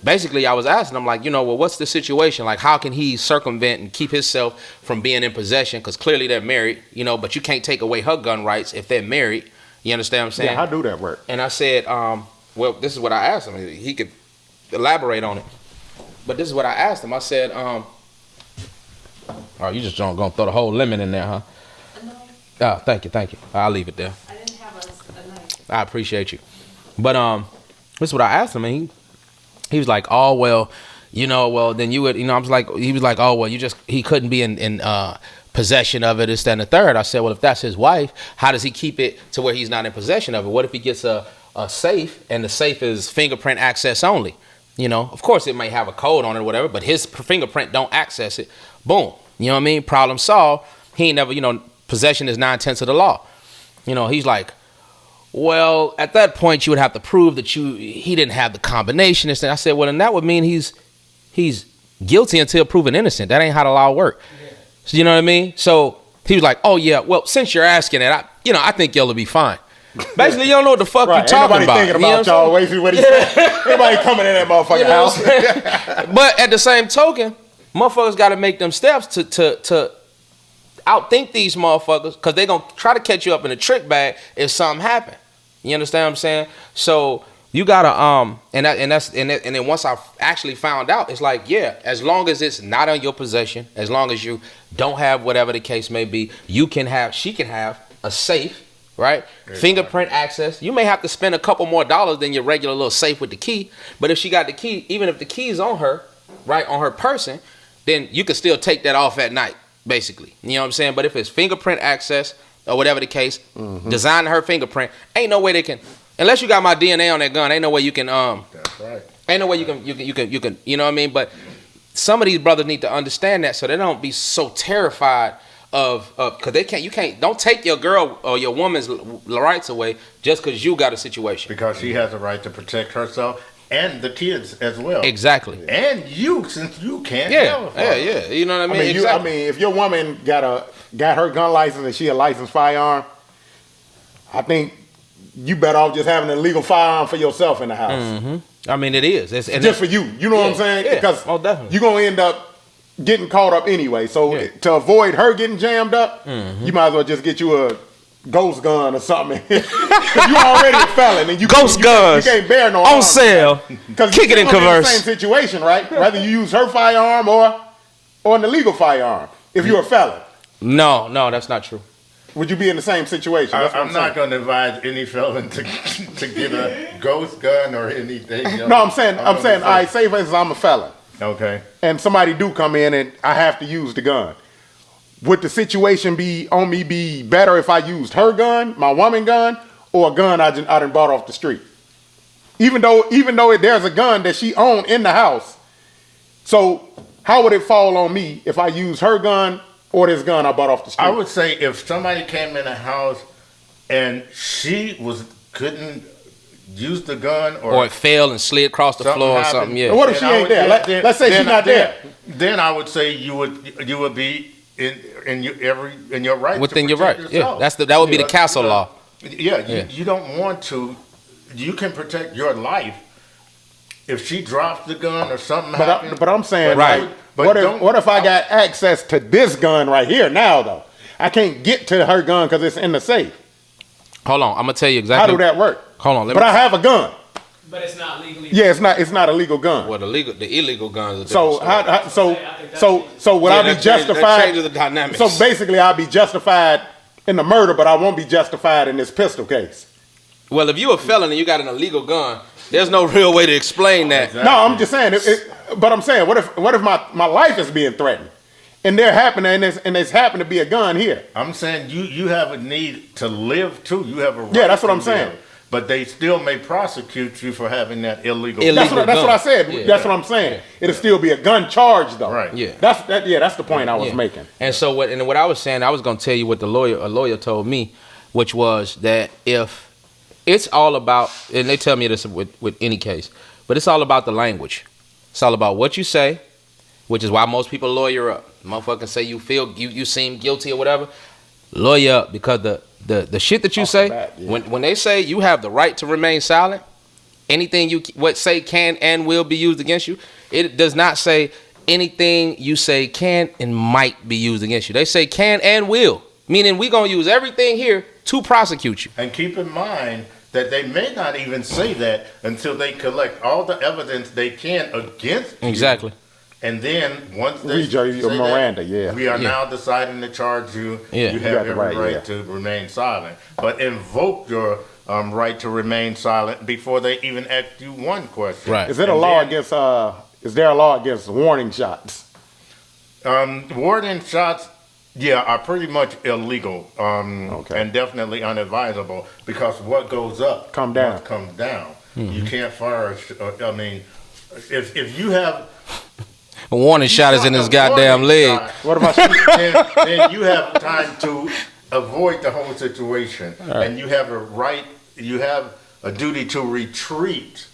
basically I was asking him, like, well, what's the situation? Like, how can he circumvent and keep himself from being in possession? Because clearly they're married, but you can't take away her gun rights if they're married. You understand what I'm saying? Yeah, how do that work? And I said, well, this is what I asked him. He could elaborate on it. But this is what I asked him. I said, oh, you just gonna throw the whole lemon in there, huh? No. Oh, thank you. I'll leave it there. I didn't have a knife. I appreciate you. But this is what I asked him, and he was like, oh, well, then you would, he was like, oh, well, he couldn't be in possession of it, this, that, and the third. I said, well, if that's his wife, how does he keep it to where he's not in possession of it? What if he gets a safe, and the safe is fingerprint access only? Of course it may have a code on it or whatever, but his fingerprint don't access it. Boom. You know what I mean? Problem solved. He ain't never, possession is 9/10 of the law. He's like, well, at that point you would have to prove that he didn't have the combination. I said, well, then that would mean he's guilty until proven innocent. That ain't how the law works. Yeah. So, you know what I mean? So he was like, oh yeah, well, since you're asking it, I think y'all will be fine. Basically, you don't know what the fuck you're talking about. Thinking about y'all. Wait, what he said. Everybody coming in that motherfucking house. But at the same token, motherfuckers got to make them steps to outthink these motherfuckers, because they gonna try to catch you up in a trick bag if something happen. You understand what I'm saying? So you gotta and then once I actually found out, it's like, yeah, as long as it's not on your possession, as long as you don't have whatever the case may be, she can have a safe, right? Fingerprint access. You may have to spend a couple more dollars than your regular little safe with the key, but if she got the key, even if the key is on her, right, on her person, then you can still take that off at night. basically. You know what I'm saying? But if it's fingerprint access or whatever the case, designing her fingerprint, ain't no way they can, unless you got my DNA on that gun, ain't no way you can, That's right. ain't no way you can, you know what I mean? But some of these brothers need to understand that so they don't be so terrified of because don't take your girl or your woman's rights away just because you got a situation. Because she has a right to protect herself and the kids as well. Exactly. And you, since you can't Yeah, yeah. You know what I mean? I mean, if your woman got her gun license and she a licensed firearm, I think you better off just having a legal firearm for yourself in the house. Mm-hmm. I mean, it is. It's just for you. You know what I'm saying? Yeah, because definitely. you're going to end up getting caught up anyway. So to avoid her getting jammed up, you might as well just get you a ghost gun or something. Because you already a felon. And you guns. You can't bear no on arms. Sale. Kick it in Converse. Same situation, right? Whether you use her firearm or an illegal firearm. If you're a felon. No, that's not true. Would you be in the same situation? I'm not going to advise any felon to get a ghost gun or anything else. No, I'm saying, all right, say for instance, I'm a felon. Okay. And somebody do come in and I have to use the gun. Would the situation be better if I used her gun, my woman gun, or a gun I done bought off the street? Even though there's a gun that she owned in the house. So how would it fall on me if I use her gun or this gun I bought off the street? I would say if somebody came in the house and she couldn't use the gun or it fell and slid across the floor or something. Yeah. What if she ain't there? Let's say she's not there. Then I would say you would be in your right within to your right. yourself. Yeah, that would be the castle law. You don't want to. You can protect your life if she drops the gun or something happens. But I'm saying, right. What if I got access to this gun right here now though? I can't get to her gun because it's in the safe. Hold on, I'm gonna tell you exactly. How do that work? Hold on, I have a gun. But it's not legally. Yeah, it's not a legal gun. Well, the illegal guns. Are so would I be justified? That changes the dynamics. So basically, I'll be justified in the murder, but I won't be justified in this pistol case. Well, if you're a felon and you got an illegal gun, there's no real way to explain that. Exactly. No, I'm just saying. But I'm saying, what if my life is being threatened, and there's happened to be a gun here? I'm saying you have a need to live too. You have a right. Yeah, that's what to I'm saying. live. But they still may prosecute you for having that illegal. That's what I said. Yeah. That's what I'm saying. It'll still be a gun charge though. Right. Yeah. That's the point I was making. And so what I was saying, I was gonna tell you what a lawyer told me, which was that if it's all about, and they tell me this with any case, but it's all about the language. It's all about what you say, which is why most people lawyer up. Motherfuckers say you seem guilty or whatever. Lawyer up, because the shit that you say, when they say you have the right to remain silent, anything you say can and will be used against you, it does not say anything you say can and might be used against you. They say can and will, meaning we gonna use everything here to prosecute you. And keep in mind that they may not even say that until they collect all the evidence they can against you. Exactly. And then once they Read your say Miranda, that, we are now deciding to charge you. Yeah. You have You got the every right, right to remain silent. But invoke your right to remain silent before they even ask you one question. Right. Is there a law against warning shots? Warning shots, are pretty much illegal. Okay. And definitely unadvisable, because what goes up Come down. must come down. You can't fire. If you have A warning shot is in his goddamn leg. What if I shoot? then you have time to avoid the whole situation, and you have a right. You have a duty to retreat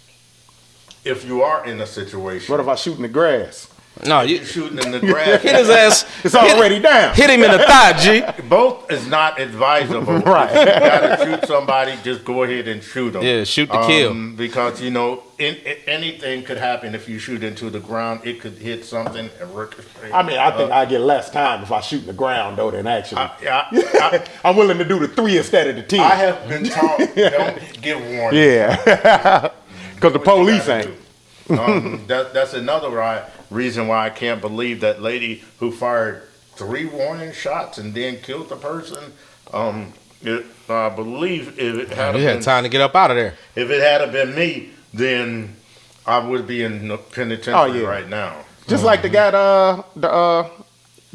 if you are in a situation. What if I shoot in the grass? No, You're shooting in the grass. hit his ass. It's already down. Hit him in the thigh, G. Both is not advisable. Right. If you gotta shoot somebody, just go ahead and shoot them. Yeah, shoot to kill. Because anything could happen if you shoot into the ground. It could hit something and ricochet. I mean, I think I get less time if I shoot in the ground though than actually. I I'm willing to do the 3 instead of the 10. have been taught don't give warning. Yeah, because the police ain't. That's another reason why I can't believe that lady who fired 3 warning shots and then killed the person. I believe if it had You had time to get up out of there. if it had been me, then I would be in the penitentiary right now. Just like the guy, the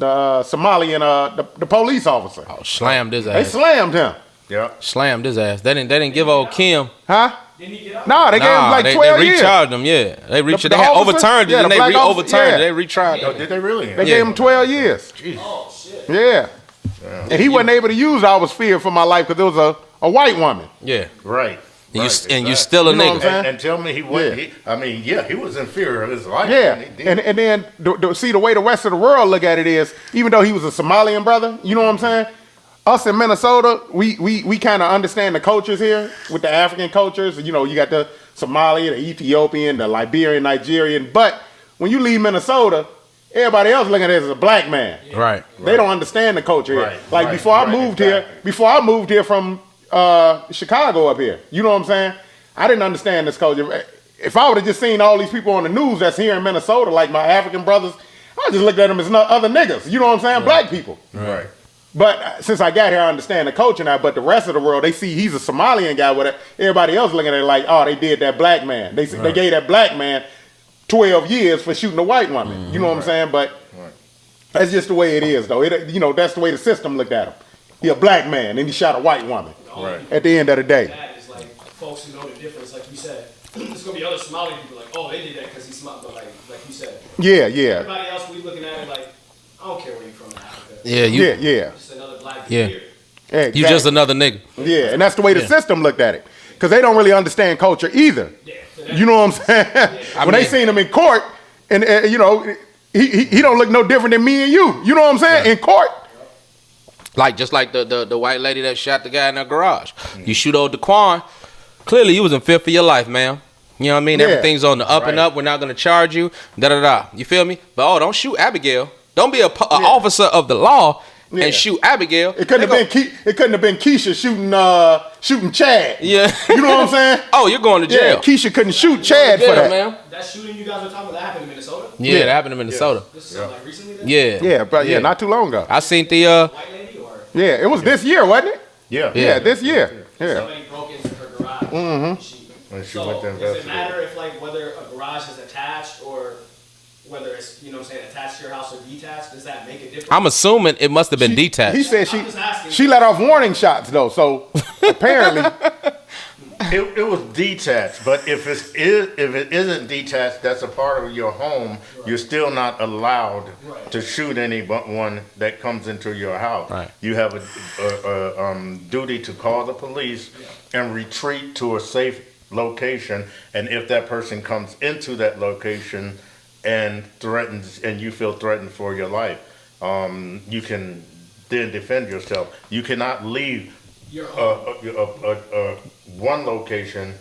the Somalian the police officer. Oh, slammed his They ass. slammed him. Yeah. Slammed his ass. They didn't give old Kim. Huh? Didn't he get out? No, they gave him like 12 they years. recharged him. Yeah, they The they had officer? overturned it Yeah, and the they black officer, overturned yeah. it. They retried Oh, it. did they really? They gave him 12 years. Oh shit. Yeah. And he wasn't able to use I was feared for my life because it was a white woman. Yeah, Right. and you still a You know what I'm nigga. saying? And tell me he wasn't. Yeah. He was in fear of his life. Yeah, He did. and then see the way the rest of the world look at it is, even though he was a Somalian brother, you know what I'm saying? Us in Minnesota, we kind of understand the cultures here with the African cultures. You know, you got the Somali, the Ethiopian, the Liberian, Nigerian. But when you leave Minnesota, everybody else looking at it as a black man. Right. They don't understand the culture here. Right, Like right, before I right, moved exactly. here from Chicago up here, you know what I'm saying? I didn't understand this culture. If I would have just seen all these people on the news that's here in Minnesota, like my African brothers, I just looked at them as other niggas. You know what I'm saying? Black people. Right. But since I got here, I understand the culture now. But the rest of the world, they see he's a Somalian guy with it. Everybody else looking at it like, oh, they did that black man. They gave that black man 12 years for shooting a white woman. You know what I'm saying? But that's just the way it is, though. That's the way the system looked at him. He a black man, and he shot a white woman. Right. At the end of the day. That is like folks who know the difference, like you said. There's gonna be other Somali people like, oh, they did that because he's smart, but like you said. Yeah. Everybody else, we looking at it like, I don't care where you're from in Africa. Yeah, Yeah. Just another black Yeah. dude here. Exactly. You just another nigga. Yeah, and that's the way the system looked at it. Because they don't really understand culture either. Yeah. You know what I'm saying? When they seen him in court, and you know, he don't look no different than me and you. You know what I'm saying? In court. Just like the white lady that shot the guy in her garage. You shoot old Daquan, clearly you was in fear for your life, man. You know what I mean? Yeah. Everything's on the up and up. We're not gonna charge you. Da. You feel me? But don't shoot Abigail. Don't be a officer of the law and shoot Abigail. It couldn't have been Keisha shooting Chad. Yeah. You know what I'm saying? Oh, you're going to jail. Yeah, Keisha couldn't shoot Chad for that. man. That shooting you guys were talking about, that happened in Minnesota? Yeah, that happened in Minnesota. This is like recently then? Yeah. Yeah, but yeah, not too long ago. I seen the White lady or Yeah, it was this year, wasn't it? Yeah. Yeah, this year. Yeah. somebody broke into her garage. When she went to does it investigate. matter if like whether a garage is attached or whether it's, you know what I'm saying, attached to your house or detached? Does that make a difference? I'm assuming it must have been detached. He said I'm just asking. she let off warning shots though, so apparently It was detached, but if it isn't detached, that's a part of your home. You're still not allowed to shoot anyone that comes into your house. Right. You have a duty to call the police and retreat to a safe location. And if that person comes into that location and threatens, and you feel threatened for your life, you can then defend yourself. You cannot leave Your home. one location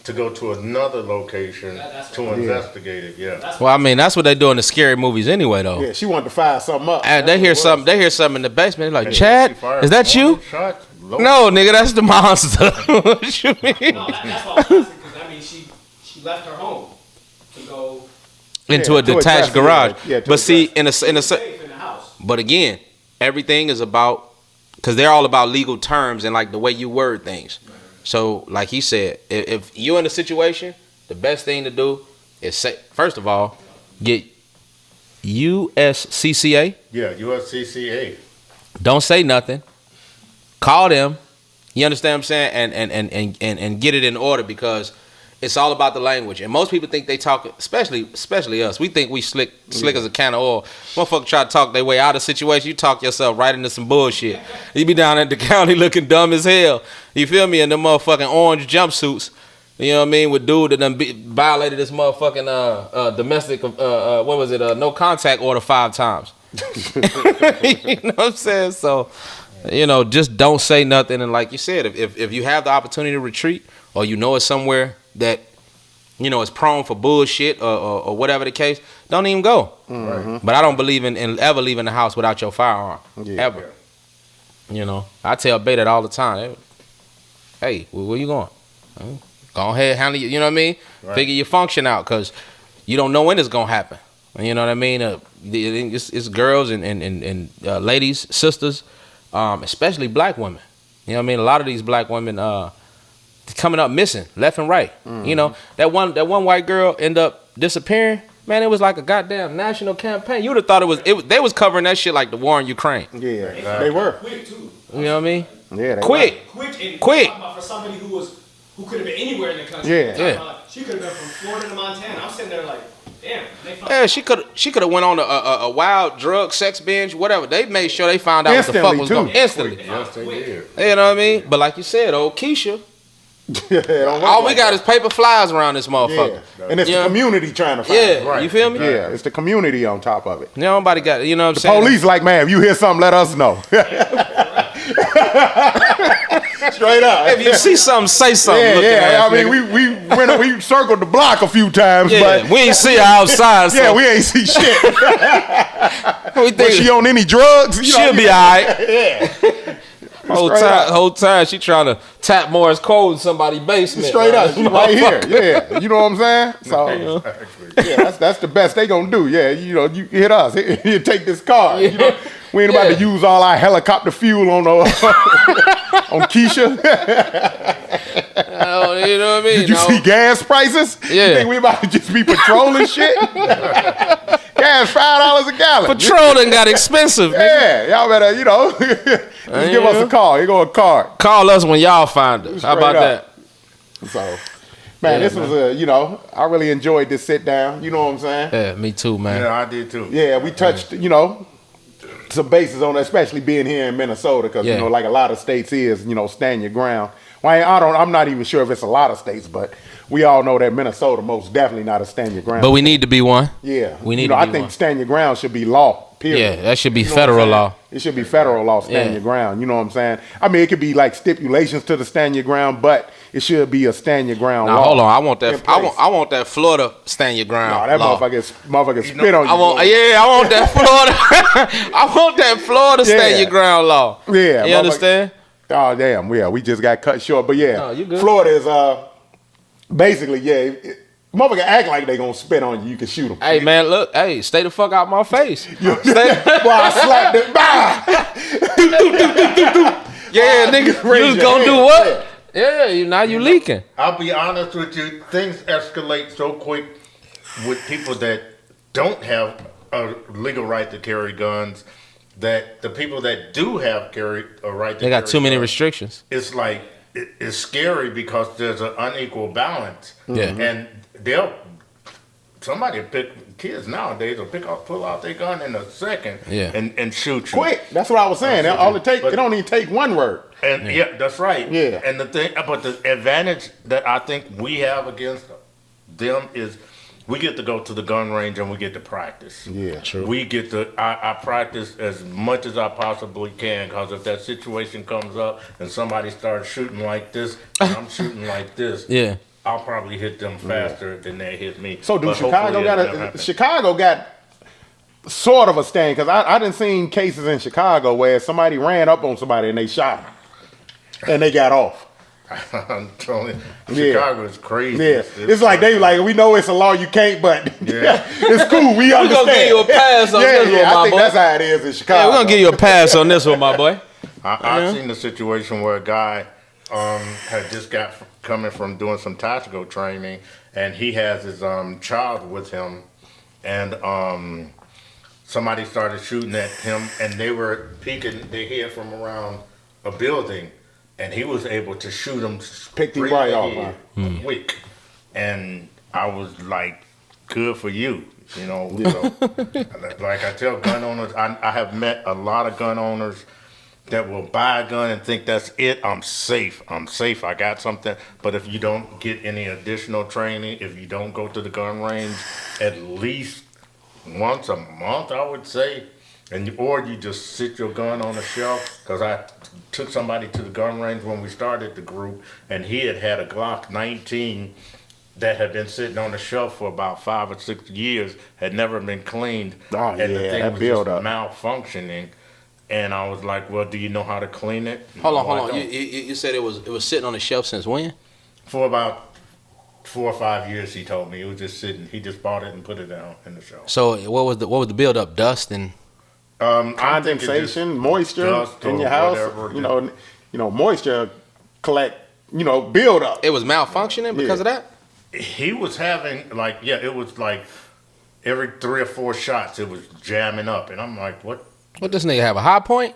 to go to another location That's to right. investigate it. Yeah. Well, I mean, that's what they do in the scary movies anyway, though. yeah, she wanted to fire something up. And they hear something. They hear something in the basement. They're like, And Chad, she fired is that you? one shot. Lord. No, nigga, that's the monster. What you mean? No, that's why I was asking, because I mean, she left her home to go Into a to a detached detached, garage. yeah, to But a see, in a safe in the house. but again, everything is about, because they're all about legal terms and like the way you word things. So, like he said, if you're in a situation, the best thing to do is say, first of all, get USCCA. Yeah, USCCA. Don't say nothing. Call them. You understand what I'm saying? And get it in order, because it's all about the language. And most people think they talk, especially us. We think we slick as a can of oil. Motherfucker try to talk their way out of the situation. You talk yourself right into some bullshit. You be down at the county looking dumb as hell. You feel me? In them motherfucking orange jumpsuits. You know what I mean? With dude that done violated this motherfucking domestic, what was it? No contact order 5 times. You know what I'm saying? So, you know, just don't say nothing. And like you said, if you have the opportunity to retreat, or you know it's somewhere that, you know, is prone for bullshit or whatever the case, don't even go. Mm-hmm. But I don't believe in ever leaving the house without your firearm. Yeah. Ever. You know, I tell Bay that all the time. Hey, where you going? Go ahead, handle you know what I mean? Right. Figure your function out, because you don't know when it's going to happen. You know what I mean? It's girls and ladies, sisters, especially black women. You know what I mean? A lot of these black women coming up missing left and right. You know, that one white girl end up disappearing. Man, it was like a goddamn national campaign. You would have thought it was. They was covering that shit like the war in Ukraine. Yeah, they were. Quick too. You know what I mean? Yeah, they Quick. And Quick. talking about for somebody who could have been anywhere in the country. Yeah. Talking about, she could have been from Florida to Montana. I'm sitting there like, damn. Yeah, she could have went on a wild drug sex binge, whatever. They made sure they found out what the fuck was going on instantly. Yes, they did. You know what I mean? But like you said, old Keisha, Yeah, don't work all we like got that. is paper flies around this motherfucker. Yeah, and it's Yeah. the community trying to find Yeah, it. Right. you feel me? Yeah, it's the community on top of it. Nobody got it. You know what I'm saying? Police like, man, if you hear something, let us know. Straight up. If you see something, say something. Yeah, looking yeah. ass I mean, nigga. we circled the block a few times, Yeah, but we ain't see her outside. So yeah, we ain't see shit. we Was think she on any drugs? You know, she'll be alright. Yeah, Straight up. Whole time she trying to tap Morris code in somebody's basement. straight up. She right here. Motherfucker. Yeah, you know what I'm saying? So yeah, that's the best they gonna do. Yeah, you know, you hit us. Here, take this car. You know, we ain't about to use all our helicopter fuel on on Keisha. Oh, you know what I mean? Did you see gas prices? Yeah. You think we about to just be patrolling shit? Gas $5 a gallon. Patrolling got expensive. Nigga. Yeah, y'all better, you know, just give us a call. Here go a card. Call us when y'all find us. How Straight about up. that? So, man, Yeah, this was a, you know, I really enjoyed this sit down. You know what I'm saying? Yeah, me too, man. Yeah, I did too. Yeah, we touched, you know, some bases on that, especially being here in Minnesota, because Yeah. you know, like a lot of states is, you know, stand your ground. Well, I'm not even sure if it's a lot of states, but we all know that Minnesota most definitely not a stand your ground. But we need to be one. yeah, we need you know, to I be think one. stand your ground should be law. Period. Yeah, that should be You know what I'm federal saying? law. It should be federal law. Stand Yeah. your ground. You know what I'm saying? I mean, it could be like stipulations to the stand your ground, but it should be a stand your ground Now law. hold on, I want in that. place. I want that Florida stand your ground. No, that law. motherfucker spit on you. I want, boy. yeah, I want that Florida. I want that Florida stand Yeah. your ground law. Yeah, you motherfucker- understand? Oh damn, yeah, we just got cut short, but yeah, No, you good. Florida is basically motherfucker act like they gonna spit on you. You can shoot them. Hey man, look, hey, stay the fuck out my face. Boy, I slapped it. Bah! Yeah, nigga, Raise you was your gonna hand. do what? Yeah, now you leaking. I'll be honest with you, things escalate so quick with people that don't have a legal right to carry guns that the people that do have a right to carry They got too many guns, restrictions. it's like it's scary because there's an unequal balance. Yeah. And somebody kids nowadays will pull out their gun in a second Yeah. and shoot you. Quick. That's what I was saying. All it take, But- it don't even take one word. And yeah, that's right. Yeah. And the advantage that I think we have against them is we get to go to the gun range and we get to practice. Yeah, true. We get to I practice as much as I possibly can, because if that situation comes up and somebody starts shooting like this and I'm shooting like this, Yeah. I'll probably hit them faster than they hit me. So do But Chicago hopefully got it never happens. Chicago got sort of a stand, because I done seen cases in Chicago where somebody ran up on somebody and they shot him. And they got off. I'm telling you, Yeah. Chicago is crazy. Yeah, it's like they like, we know it's a law you can't, but Yeah. it's cool. We understand. gonna give you a pass on this one, I my think boy. that's how it is in Chicago. Yeah, we're gonna give you a pass on this one, my boy. I've seen the situation where a guy had just got coming from doing some tactical training, and he has his child with him, and somebody started shooting at him, and they were peeking their head from around a building, and he was able to shoot him Picked him straight right in the off, head, quick, and I was like, good for you. You know, so, like I tell gun owners, I have met a lot of gun owners that will buy a gun and think that's it. I'm safe. I got something. But if you don't get any additional training, if you don't go to the gun range at least once a month, I would say, or you just sit your gun on the shelf, because I took somebody to the gun range when we started the group, and he had a Glock 19 that had been sitting on the shelf for about 5 or 6 years, had never been cleaned, Oh, and the yeah, thing that was build just up. malfunctioning. And I was like, well, do you know how to clean it? Hold No, I on. don't. You said it was sitting on the shelf since when? For about 4 or 5 years, he told me. It was just sitting. He just bought it and put it down in the shelf. So what was the build up? Dust and I think it just Condensation, moisture dust in or your house. whatever. You know, moisture collect. Build up. it was malfunctioning because of that. He was having, it was like every 3 or 4 shots, it was jamming up, and I'm like, what? What this nigga have a high point?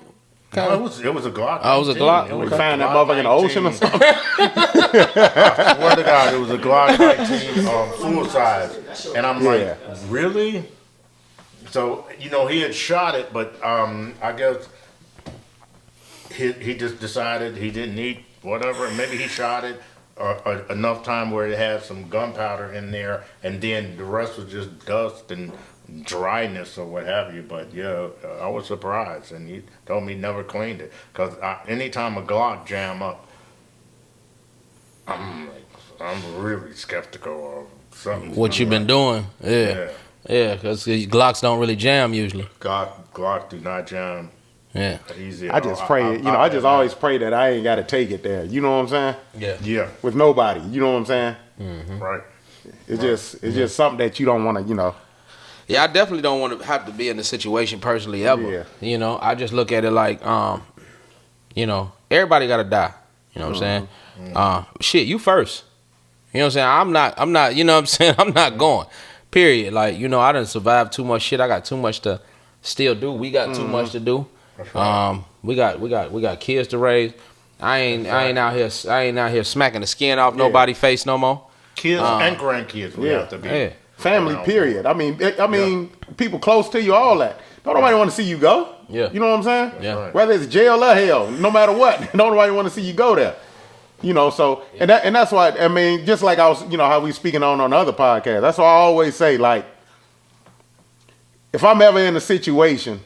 No, it was a Glock. Oh, it was a Glock? We found that motherfucker in the ocean or something. I swear to God, it was a Glock 19 full size. And I'm like, really? So, you know, he had shot it, but I guess he just decided he didn't need whatever. Maybe he shot it enough time where it had some gunpowder in there, and then the rest was just dust and dryness or what have you. But yeah, I was surprised, and he told me he never cleaned it, because anytime a Glock jam up, I'm really skeptical of something. What you been doing? Yeah, because Glocks don't really jam usually. Glock do not jam. Yeah, easy. I just pray, I just always pray that I ain't got to take it there. You know what I'm saying? Yeah. With nobody. You know what I'm saying? Mm-hmm. Right. It's just something that you don't want to, you know. Yeah, I definitely don't want to have to be in the situation personally ever. Yeah. You know, I just look at it like, you know, everybody got to die. You know what I'm saying? Shit, you first. You know what I'm saying? I'm not, you know what I'm saying? I'm not going. Period. Like, you know, I done survived too much shit. I got too much to still do. We got too much to do. Right. We got kids to raise. I ain't out here smacking the skin off nobody's face no more. Kids and grandkids we have to be. Yeah. Family, period. I mean, people close to you, all that. Don't nobody want to see you go. Yeah. You know what I'm saying? Yeah. Right. Whether it's jail or hell, no matter what, don't nobody want to see you go there. You know, so and that's why, I mean, just like I was, you know, how we speaking on other podcasts. That's why I always say, like, if I'm ever in a situation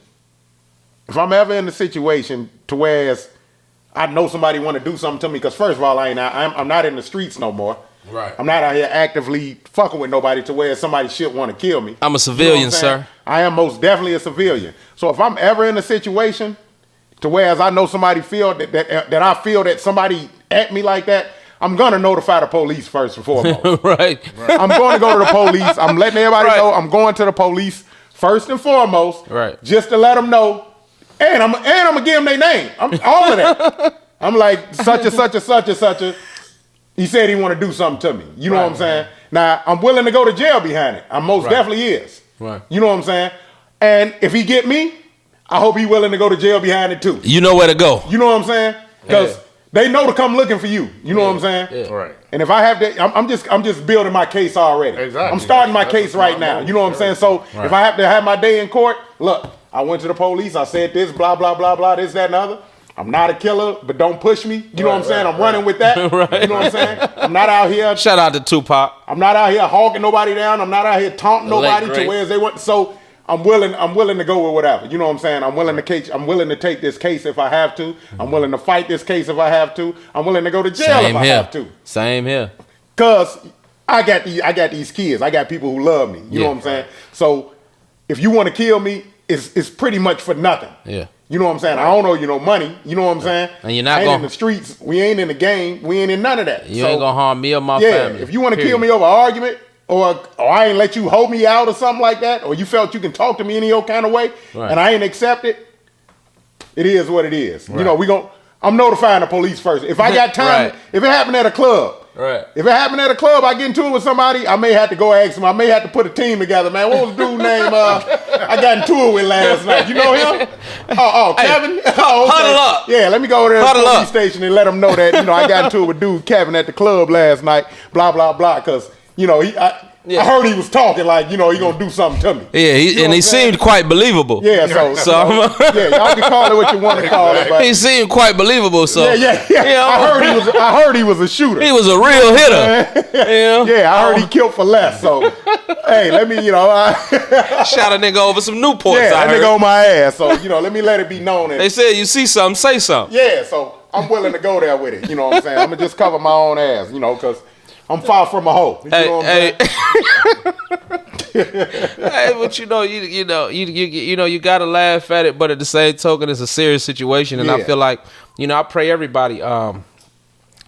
to where I know somebody want to do something to me, because first of all, I'm not in the streets no more. Right. I'm not out here actively fucking with nobody to where somebody shit want to kill me. I'm a civilian, you know sir. I am most definitely a civilian. So if I'm ever in a situation to where I know somebody feel that I feel that somebody at me like that, I'm gonna notify the police first and foremost. Right. I'm going to go to the police. I'm letting everybody know I'm going to the police first and foremost. Right. Just to let them know. And I'm gonna give them their name. I'm all of that. I'm like such and such and such and such a. He said he want to do something to me. You know what I'm saying? Now I'm willing to go to jail behind it. I most definitely is. Right. You know what I'm saying? And if he get me, I hope he willing to go to jail behind it too. You know where to go. You know what I'm saying? Because they know to come looking for you. You know what I'm saying? Yeah. Right. And if I have to, I'm just building my case already. Exactly. I'm starting my case right now. You know what I'm saying? So if I have to have my day in court, look, I went to the police. I said this, blah, blah, blah, blah, this, that, and the other. I'm not a killer, but don't push me. You know what I'm saying? I'm running with that. Right. You know what I'm saying? I'm not out here. Shout out to Tupac. I'm not out here hawking nobody down. I'm not out here taunting nobody to where they want. So I'm willing to go with whatever. You know what I'm saying? I'm willing to take this case if I have to. I'm willing to fight this case if I have to. I'm willing to go to jail if I have to. Same here. Cause I got these kids. I got people who love me. You know what I'm saying? So if you want to kill me, it's pretty much for nothing. Yeah. You know what I'm saying? I don't owe you no money. You know what I'm saying? And you're not I ain't gonna in the streets. We ain't in the game. We ain't in none of that. You ain't gonna harm me or my family. If you want to kill me over an argument, or I ain't let you hold me out or something like that, or you felt you can talk to me any old kind of way, and I ain't accept it, it is what it is. You know, I'm notifying the police first. If I got time, if it happened at a club, if it happened at a club, I get into it with somebody, I may have to go ask them. I may have to put a team together, man. What was the dude named I got into it with last night? You know him? Oh, Kevin? Oh, okay. Huddle up. Yeah, let me go over there to the police station and let them know that, you know, I got into it with dude Kevin at the club last night, blah, blah, blah, because, you know, I heard he was talking like, you know, he gonna do something to me. Yeah, he seemed quite believable. Yeah, so y'all can call it what you want to call it. But he seemed quite believable. So yeah. I heard he was a shooter. He was a real hitter. Yeah, I heard he killed for less. So hey, let me, you know, shot a nigga over some Newports. Yeah, that nigga on my ass. So you know, let me let it be known. They said you see something, say something. Yeah, so I'm willing to go there with it. You know what I'm saying? I'm gonna just cover my own ass. You know, because I'm far from a hoe. You know what I'm saying? Hey, but you know, you gotta laugh at it, but at the same token, it's a serious situation, and I feel like, you know, I pray everybody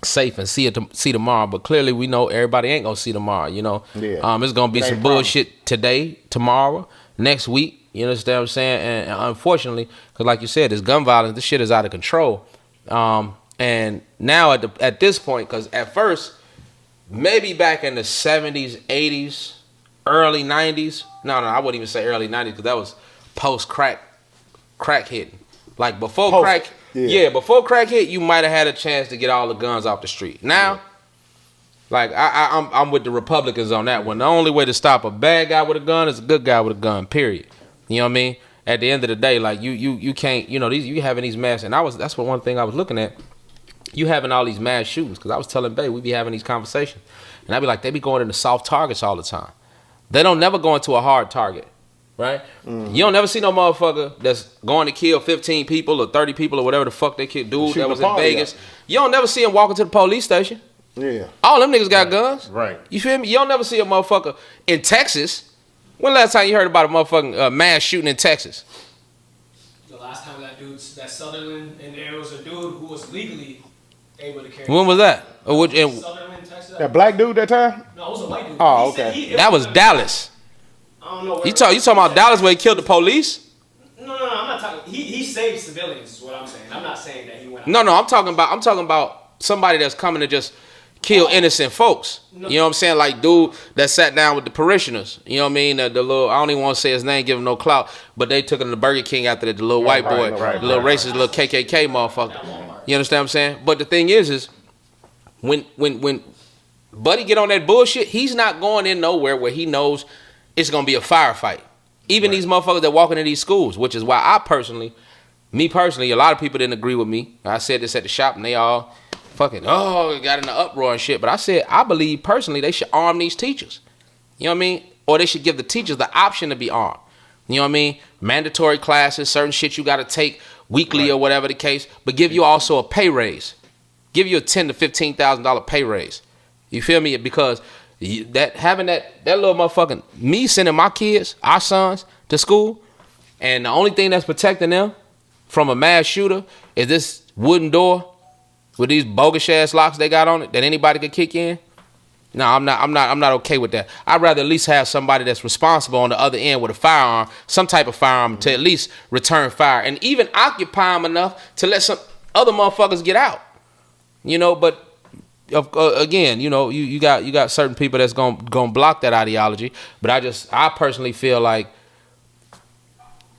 safe and see tomorrow. But clearly, we know everybody ain't gonna see tomorrow. You know, it's gonna be some bullshit today, tomorrow, next week. You understand what I'm saying? And unfortunately, because like you said, this gun violence, this shit is out of control. And now at this point, because at first, maybe back in the 70s, 80s, early 90s. No, I wouldn't even say early 90s because that was post crack hitting. Like before crack, before crack hit, you might have had a chance to get all the guns off the street. Now, like I'm with the Republicans on that one. The only way to stop a bad guy with a gun is a good guy with a gun. Period. You know what I mean? At the end of the day, like you can't, you having these mass, and that's what one thing I was looking at. You having all these mass shootings, because I was telling Bay, we be having these conversations, and I be like, they be going into soft targets all the time. They don't never go into a hard target, right? You don't never see no motherfucker that's going to kill 15 people or 30 people or whatever the fuck they killed. Dude that was in Vegas. You don't never see him walking to the police station. Yeah. All them niggas got guns. Right. You feel me? You don't never see a motherfucker in Texas. When last time you heard about a motherfucking mass shooting in Texas? The last time that Sutherland, and there was a dude who was legally able to carry. When was that? Sutherland, Texas. That black dude that time? No, it was a white dude. Oh, okay. That was Dallas. I don't know. You talking about Dallas where he killed the police? No, I'm not talking. He saved civilians. Is what I'm saying. I'm not saying that he went. No, I'm talking about somebody that's coming to just kill innocent folks. You know what I'm saying? Like dude that sat down with the parishioners. You know what I mean? The little, I don't even want to say his name, give him no clout, but they took him to Burger King after that. The little white boy, the little racist little KKK motherfucker. You understand what I'm saying? But the thing is when Buddy get on that bullshit, he's not going in nowhere where he knows it's gonna be a firefight. Even these motherfuckers that walking in these schools, which is why me personally, a lot of people didn't agree with me. I said this at the shop and they all fucking got in the uproar and shit. But I said I believe personally they should arm these teachers. You know what I mean? Or they should give the teachers the option to be armed. You know what I mean? Mandatory classes, certain shit you got to take weekly or whatever the case, but give you also a pay raise. Give you a $10,000 to $15,000 pay raise. You feel me? Because having that little motherfucking, me sending my kids, our sons, to school, and the only thing that's protecting them from a mass shooter is this wooden door with these bogus ass locks they got on it that anybody could kick in. No, I'm not okay with that. I'd rather at least have somebody that's responsible on the other end with a firearm, some type of firearm, to at least return fire and even occupy them enough to let some other motherfuckers get out. But again, you got certain people that's gonna block that ideology. But I personally feel like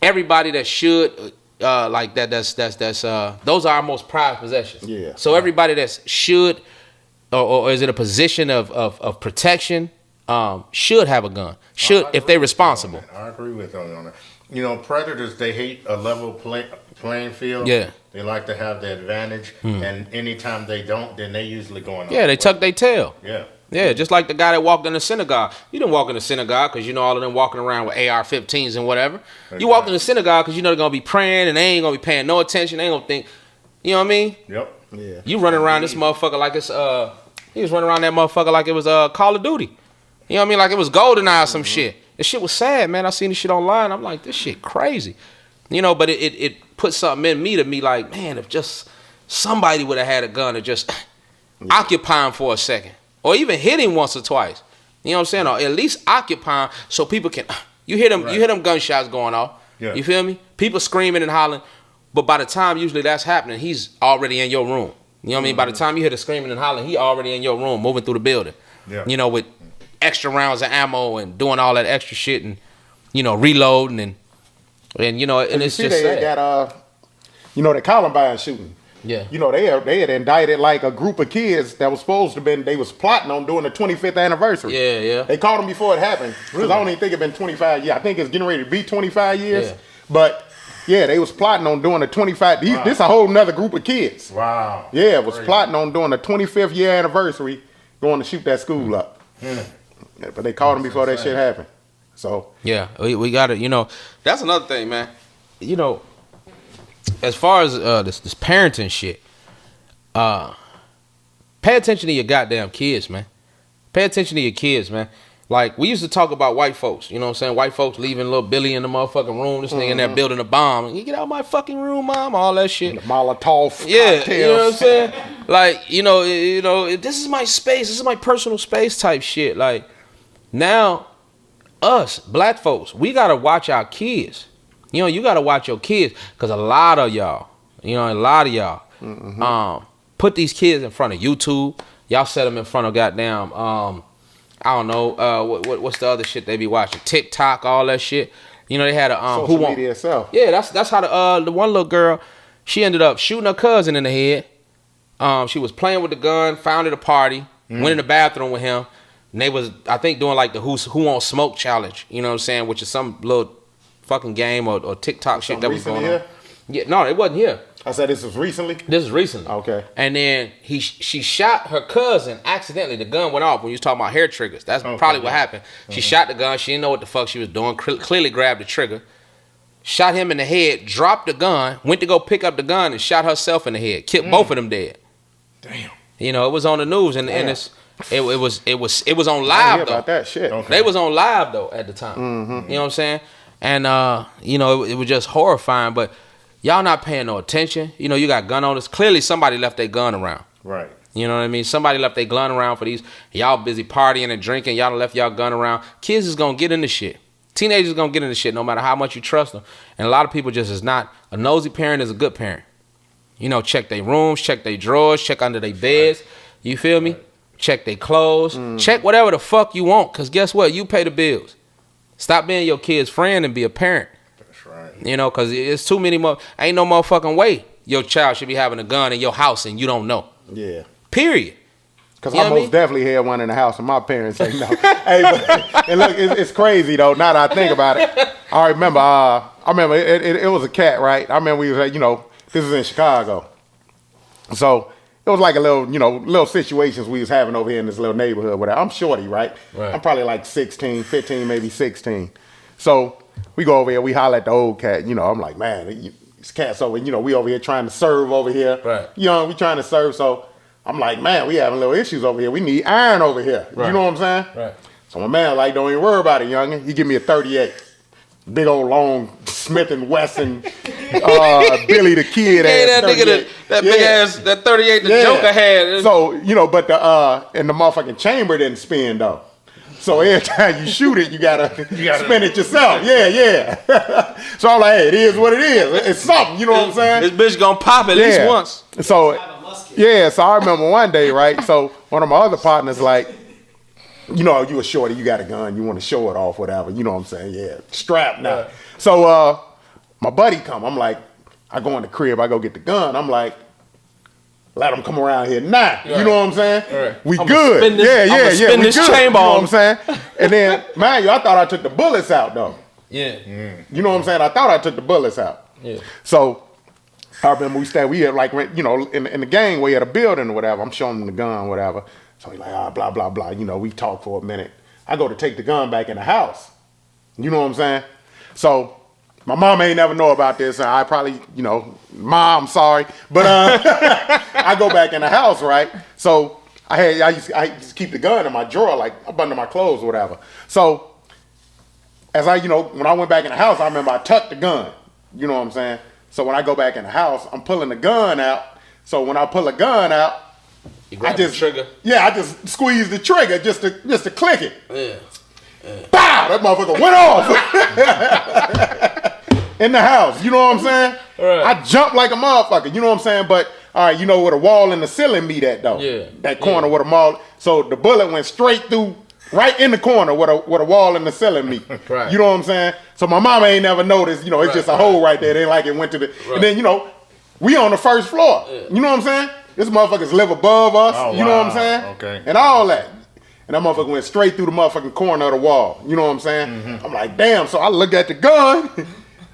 everybody that should like that's those are our most prized possessions. Yeah. So everybody that should or is in a position of protection should have a gun. Should if they're responsible. I agree with you on that. Predators, they hate a level playing field. Yeah. They like to have the advantage, and anytime they don't, then they usually going on. Yeah, they tuck their tail. Yeah. Yeah, just like the guy that walked in the synagogue. You didn't walk in the synagogue because all of them walking around with AR-15s and whatever. Exactly. You walked in the synagogue because they're going to be praying and they ain't going to be paying no attention. They ain't going to think, you know what I mean? Yep. Yeah. You running around this motherfucker like it's, he was running around that motherfucker like it was Call of Duty. You know what I mean? Like it was GoldenEye or some shit. This shit was sad, man. I seen this shit online. I'm like, this shit crazy. But it put something in me to me like, man, if just somebody would have had a gun to just occupy him for a second. Or even hit him once or twice. You know what I'm saying? Or at least occupy him so people can, you hear them gunshots going off. Yeah. You feel me? People screaming and hollering. But by the time usually that's happening, he's already in your room. You know what I mean? By the time you hear the screaming and hollering, he already in your room moving through the building. Yeah. With extra rounds of ammo and doing all that extra shit and, reloading and it's just sad. They got the Columbine shooting. Yeah. They had indicted like a group of kids that was supposed to they was plotting on doing the 25th anniversary. Yeah. They caught them before it happened. Because I don't even think it's been 25 years. I think it's getting ready to be 25 years. Yeah. But yeah, they was plotting on doing the 25. Wow. This a whole nother group of kids. Wow. Yeah, it was plotting on doing the 25th year anniversary, going to shoot that school up. Yeah, but they caught them before that shit happened. So yeah, we got it. That's another thing, man. As far as this parenting shit, pay attention to your goddamn kids, man. Pay attention to your kids, man. Like, we used to talk about white folks, you know what I'm saying? White folks leaving little Billy in the motherfucking room, this nigga in there building a bomb. You get out of my fucking room, mom, all that shit. The Molotov yeah, cocktails. you know what I'm saying? Like, this is my space, this is my personal space type shit. Like, now, us, black folks, we gotta watch our kids. You gotta watch your kids, because a lot of y'all put these kids in front of YouTube. Y'all set them in front of goddamn I don't know, what's the other shit they be watching? TikTok, all that shit. You know, they had a social media itself. Yeah, that's how the one little girl, she ended up shooting her cousin in the head. She was playing with the gun, found it at a party, went in the bathroom with him, and they was, I think, doing like the who won't smoke challenge. You know what I'm saying? Which is some little fucking game or TikTok shit that was going on. Yeah, no, it wasn't here. I said this was recently? This is recently. Okay. And then she shot her cousin accidentally. The gun went off when you was talking about hair triggers. That's probably what happened. She shot the gun. She didn't know what the fuck she was doing. Clearly grabbed the trigger. Shot him in the head, dropped the gun, went to go pick up the gun and shot herself in the head. Killed both of them dead. Damn. You know, it was on the news and it was on live I hear though. about that shit. Okay. They was on live though at the time. You know what I'm saying? And you know, it was just horrifying, but y'all not paying no attention. You know, you got gun owners. Clearly somebody left their gun around. Right. You know what I mean? Somebody left their gun around for these. Y'all busy partying and drinking. Y'all left y'all gun around. Kids is going to get into shit. Teenagers going to get into shit no matter how much you trust them. And a lot of people just is not. A nosy parent is a good parent. You know, check their rooms, check their drawers, check under their beds. You feel me? Check their clothes. Check whatever the fuck you want. Because guess what? You pay the bills. Stop being your kid's friend and be a parent. That's right. You know, because it's too many more. Ain't no motherfucking way your child should be having a gun in your house and you don't know. Yeah. Period. Because I most definitely had one in the house and my parents ain't know. Hey, but, and look, it's crazy though. Now that I think about it, I remember. It was a cat, right? I remember we was at, you know, this is in Chicago, so it was like a little, you know, little situations we was having over here in this little neighborhood. Whatever. I'm shorty, right? I'm probably like 16, 15, maybe 16. So we go over here, we holler at the old cat. You know, I'm like, man, this cat's over. You know, we over here trying to serve over here. Right. You know, we trying to serve. So I'm like, man, we having little issues over here. We need iron over here. Right. You know what I'm saying? Right. So my man like, don't even worry about it, youngin. He give me a 38. Big old long Smith & Wesson, Billy the Kid ass. That nigga, that big ass, that 38 the Joker had. So, you know, but and the motherfucking chamber didn't spin though. So every time you shoot it, you gotta spin it yourself. Yeah. So I'm like, hey, it is what it is. It's something, you know what I'm saying? This bitch gonna pop at least once. So so I remember one day, right? So one of my other partners like, you know, you a shorty, you got a gun, you want to show it off, whatever. You know what I'm saying? Yeah, strap now. Right. So my buddy come. I'm like, I go in the crib, I go get the gun. I'm like, let him come around here now. Right. You know what I'm saying? Right. We good. We good. You know what I'm saying? And then, man, I thought I took the bullets out though. Yeah. You know what I'm saying? I thought I took the bullets out. Yeah. So I remember we had like, you know, in the gang we had a building or whatever. I'm showing him the gun, whatever. So he's like, blah, blah, blah. You know, we talk for a minute. I go to take the gun back in the house. You know what I'm saying? So my mom ain't never know about this. And I probably, you know, Mom, sorry. But I go back in the house, right? So I used to keep the gun in my drawer, like up under my clothes or whatever. So as when I went back in the house, I remember I tucked the gun. You know what I'm saying? So when I go back in the house, I'm pulling the gun out. So when I pull the gun out, I just trigger. Yeah, I just squeezed the trigger just to click it. Yeah. Bow! That motherfucker went off in the house. You know what I'm saying? Right. I jumped like a motherfucker. You know what I'm saying? But all right, you know where the wall and the ceiling meet at though? Yeah. That corner where the wall. So the bullet went straight through, right in the corner where the wall and the ceiling meet. Right. You know what I'm saying? So my mama ain't never noticed. You know, it's just a hole right there. It ain't like it went to the. Right. And then we on the first floor. Yeah. You know what I'm saying? This motherfuckers live above us, you know what I'm saying? Okay. And all that. And that motherfucker went straight through the motherfucking corner of the wall. You know what I'm saying? Mm-hmm. I'm like, damn. So I looked at the gun,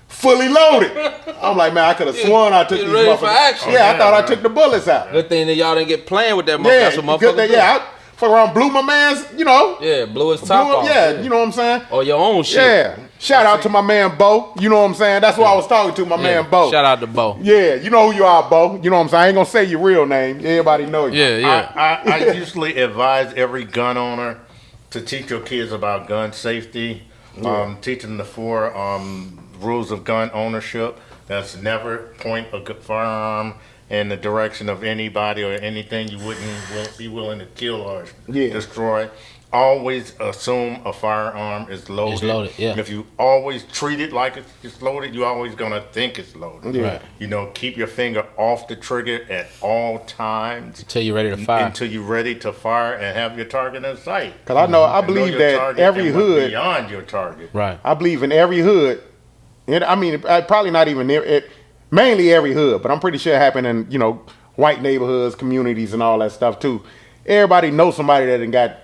fully loaded. I'm like, man, I could have sworn I took these ready motherfuckers. For action. Yeah, I thought I took the bullets out. Good thing that y'all didn't get playing with that motherfucker. Yeah, That's what motherfuckers do. I fuck around, blew my man's, Yeah, blew his top off. Yeah, you know what I'm saying? Or your own shit. Yeah. Shout out to my man Bo. You know what I'm saying? That's what I was talking to, my man Bo. Shout out to Bo. Yeah, you know who you are, Bo. You know what I'm saying? I ain't gonna say your real name. Everybody know you. Yeah. I usually advise every gun owner to teach your kids about gun safety. Teach them the 4 rules of gun ownership. That's never point a firearm in the direction of anybody or anything you wouldn't be willing to kill or destroy. always assume a firearm is loaded. It's loaded, yeah. If you always treat it like it's loaded, you're always gonna think it's loaded. Yeah. Right. You know, keep your finger off the trigger at all times Until you're ready to fire. until you're ready to fire and have your target in sight. Because I And believe your that target every and what's hood, beyond your target. Right. I believe in every hood. And I mean, probably not even mainly every hood, but I'm pretty sure it happened in, you know, white neighborhoods, communities, and all that stuff too. Everybody knows somebody that done got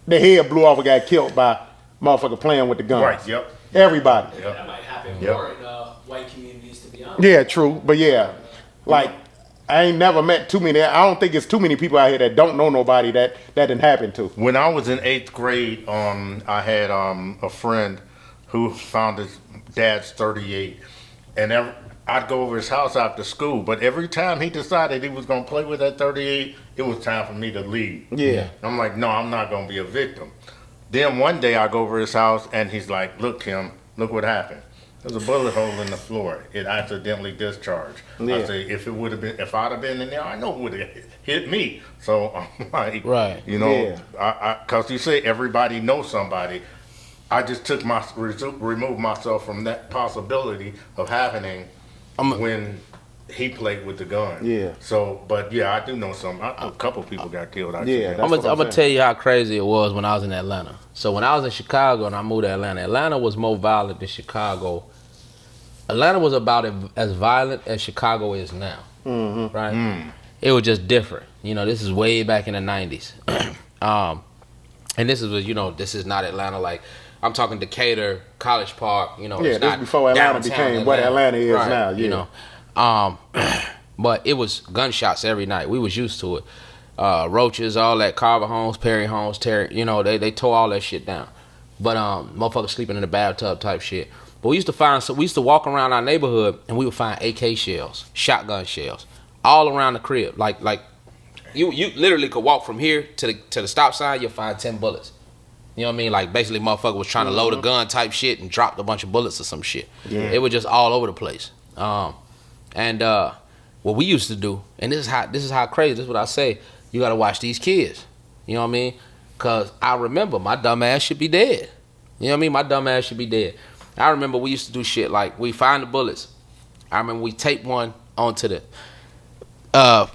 their head blew off or got killed by motherfucker playing with the gun. Right. Yep. Everybody. Yep. That might happen Yep. more in white communities, to be honest. Yeah, true. But yeah, like I ain't never met too many. I don't think it's too many people out here that don't know nobody that didn't happen to. When I was in 8th grade, I had a friend who found his dad's 38, and I'd go over his house after school. But every time he decided he was gonna play with that 38, it was time for me to leave. Yeah. I'm like, no, I'm not gonna be a victim. Then one day I go over his house and he's like, look, Kim, look what happened. There's a bullet hole in the floor. It accidentally discharged. Yeah. I say, if I'd have been in there, I know it would have hit me. So I'm like, Right. you know, Yeah. because you say everybody knows somebody. I just removed myself from that possibility of happening when he played with the gun. Yeah. So, but yeah, I do know a couple people got killed. Actually. Yeah, I'm That's what I'm gonna tell you how crazy it was when I was in Atlanta. So when I was in Chicago and I moved to Atlanta was more violent than Chicago. Atlanta was about as violent as Chicago is now, right? It was just different. You know, this is way back in the 90s. And this is, you know, this is not Atlanta like, I'm talking Decatur, College Park, you know. Yeah, it's this not before Atlanta downtown became what Atlanta is Right, now. Yeah. You know, but it was gunshots every night. We was used to it. Roaches, all that, Carver Homes, Perry Homes, Terry, you know, they tore all that shit down. But motherfuckers sleeping in the bathtub type shit. But we used to walk around our neighborhood and we would find AK shells, shotgun shells, all around the crib. Like you literally could walk from here to the stop sign, you'll find 10 bullets. You know what I mean? Like basically motherfucker was trying to load a gun type shit and dropped a bunch of bullets or some shit. Yeah. It was just all over the place. And what we used to do, and this is how crazy, this is what I say, you gotta watch these kids. You know what I mean? Cause I remember my dumb ass should be dead. You know what I mean? My dumb ass should be dead. I remember we used to do shit like we find the bullets. I remember we tape one onto the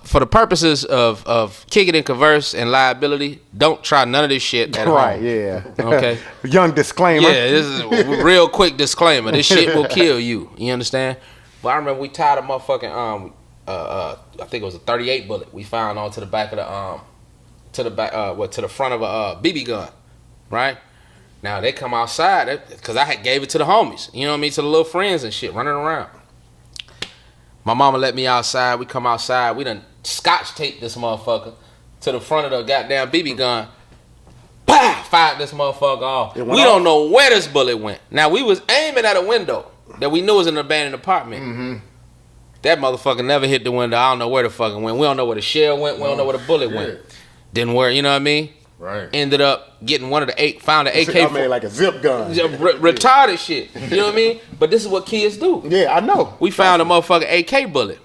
for the purposes of Kick It and Converse and Liability, don't try none of this shit at Right, home. yeah. Okay. Young disclaimer. Yeah, this is a real quick disclaimer. This shit will kill you. You understand? But I remember we tied a motherfucking I think it was a 38 bullet we found onto the back of the to the front of a BB gun, right? Now they come outside because I had gave it to the homies, you know what I mean, to the little friends and shit running around. My mama let me outside. We come outside. We done scotch taped this motherfucker to the front of the goddamn BB gun. Pow! Fired this motherfucker off. We don't know where this bullet went. Now we was aiming at a window that we knew was an abandoned apartment. Mm-hmm. That motherfucker never hit the window. I don't know where the fuck it went. We don't know where the shell went. We don't know where the bullet went. Didn't work. You know what I mean? Right. Ended up getting one of the found an AK. I made like a zip gun. Retarded shit. You know what I mean? But this is what kids do. Yeah, I know. We found a motherfucking AK bullet.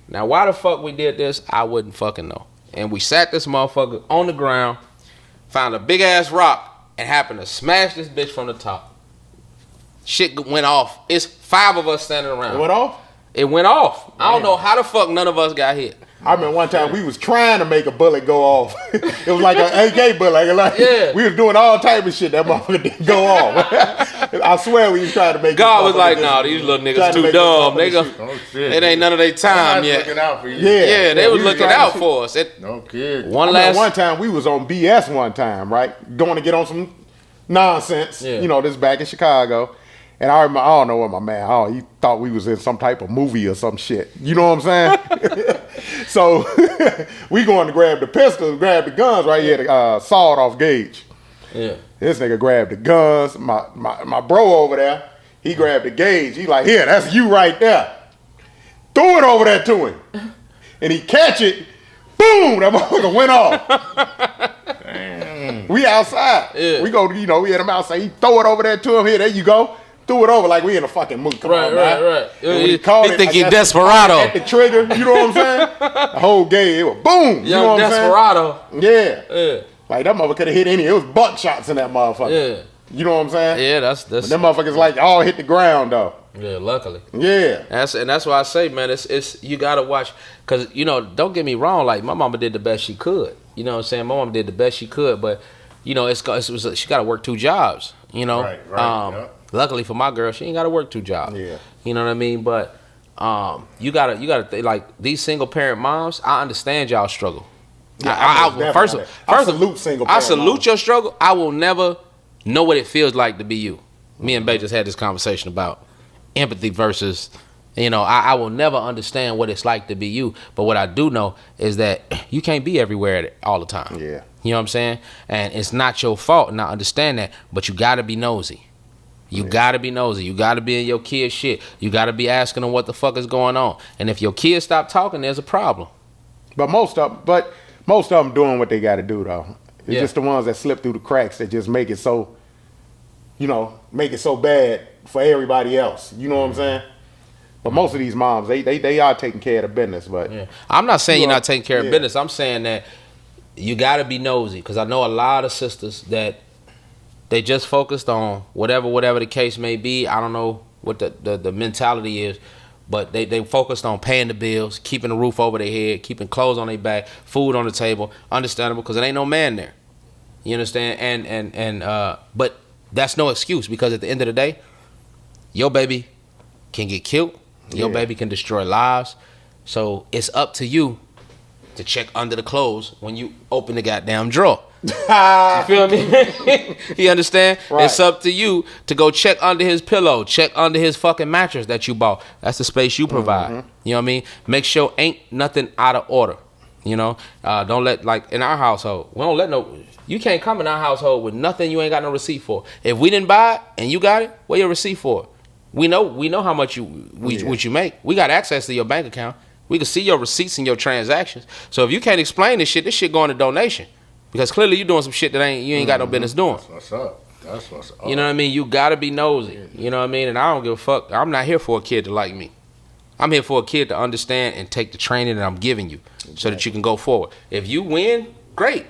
Now, why the fuck we did this, I wouldn't fucking know. And we sat this motherfucker on the ground, found a big ass rock, and happened to smash this bitch from the top. Shit went off. It's 5 of us standing around. It went off? It went off. I don't know how the fuck none of us got hit. I remember one time we was trying to make a bullet go off. It was like an AK bullet. Like, Yeah. We was doing all type of shit. That motherfucker didn't go off. I swear we was trying to make God was this like, motherfucker nah, just- these little trying niggas to too make dumb. this motherfucker Nigga, shoot. Oh shit. it ain't none of their time yet. Looking out for you. Yeah. They was we looking trying to out shoot. for us. No kid. I remember one time we was on BS one time, right? Going to get on some nonsense. Yeah. You know, this back in Chicago. And I remember, I don't know what my man, he thought we was in some type of movie or some shit. You know what I'm saying? So we going to grab the pistols, grab the guns right here, the sawed off Gage. Yeah. This nigga grabbed the guns. My bro over there, he grabbed the Gage. He like, here, that's you right there. Threw it over there to him. And he catch it. Boom, that motherfucker went off. Damn. We outside. Yeah. We go, we had him outside. He throw it over there to him. Here, there you go. Threw it over like we in a fucking movie. Come on, man. Right. And when He called think I he guess, Desperado. At the trigger, you know what I'm saying? The whole game, it was boom. You know Young what I'm saying? Desperado. Yeah. Yeah. Like that motherfucker could have hit any. It was buckshots in that motherfucker. Yeah. You know what I'm saying? Yeah, that's But them motherfuckers like all hit the ground though. yeah, luckily. Yeah. That's why I say, man, it's you gotta watch, cause you know, don't get me wrong, like my mama did the best she could. You know what I'm saying? My mama did the best she could, but you know, she gotta work 2 jobs. You know, Right. Luckily for my girl, she ain't gotta work 2 jobs. Yeah. You know what I mean? But you gotta think, like these single parent moms. I understand y'all struggle. Yeah, First, I salute single I parent salute moms. your struggle. I will never know what it feels like to be you. Me and Bay just had this conversation about empathy versus, you know, I will never understand what it's like to be you. But what I do know is that you can't be everywhere all the time. Yeah. You know what I'm saying? And it's not your fault, and I understand that. But you gotta be nosy. You gotta be nosy. You gotta be in your kid's shit. You gotta be asking them what the fuck is going on. And if your kids stop talking, there's a problem. But most of them doing what they got to do though. It's Yeah. just the ones that slip through the cracks that just make it so, make it so bad for everybody else. You know what I'm saying? But most of these moms, they are taking care of the business. But Yeah. I'm not saying you're not taking care of Yeah. business. I'm saying that you got to be nosy, because I know a lot of sisters that they just focused on whatever the case may be. I don't know what the mentality is, but they focused on paying the bills, keeping a roof over their head, keeping clothes on their back, food on the table. Understandable, because there ain't no man there. You understand? And but that's no excuse, because at the end of the day, your baby can get killed. Your baby can destroy lives. So it's up to you to check under the clothes when you open the goddamn drawer. You feel me? You understand? Right. It's up to you to go check under his pillow, check under his fucking mattress that you bought. That's the space you provide. You know what I mean? Make sure ain't nothing out of order. You know, don't let, like in our household, we don't let you can't come in our household with nothing you ain't got no receipt for. If we didn't buy it and you got it, what your receipt for? We know how much what you make. We got access to your bank account. We can see your receipts and your transactions. So if you can't explain this shit going to donation. Because clearly you're doing some shit that you ain't got no business doing. That's what's up. You know what I mean? You gotta be nosy. You know what I mean? And I don't give a fuck. I'm not here for a kid to like me. I'm here for a kid to understand and take the training that I'm giving you so that you can go forward. If you win, great.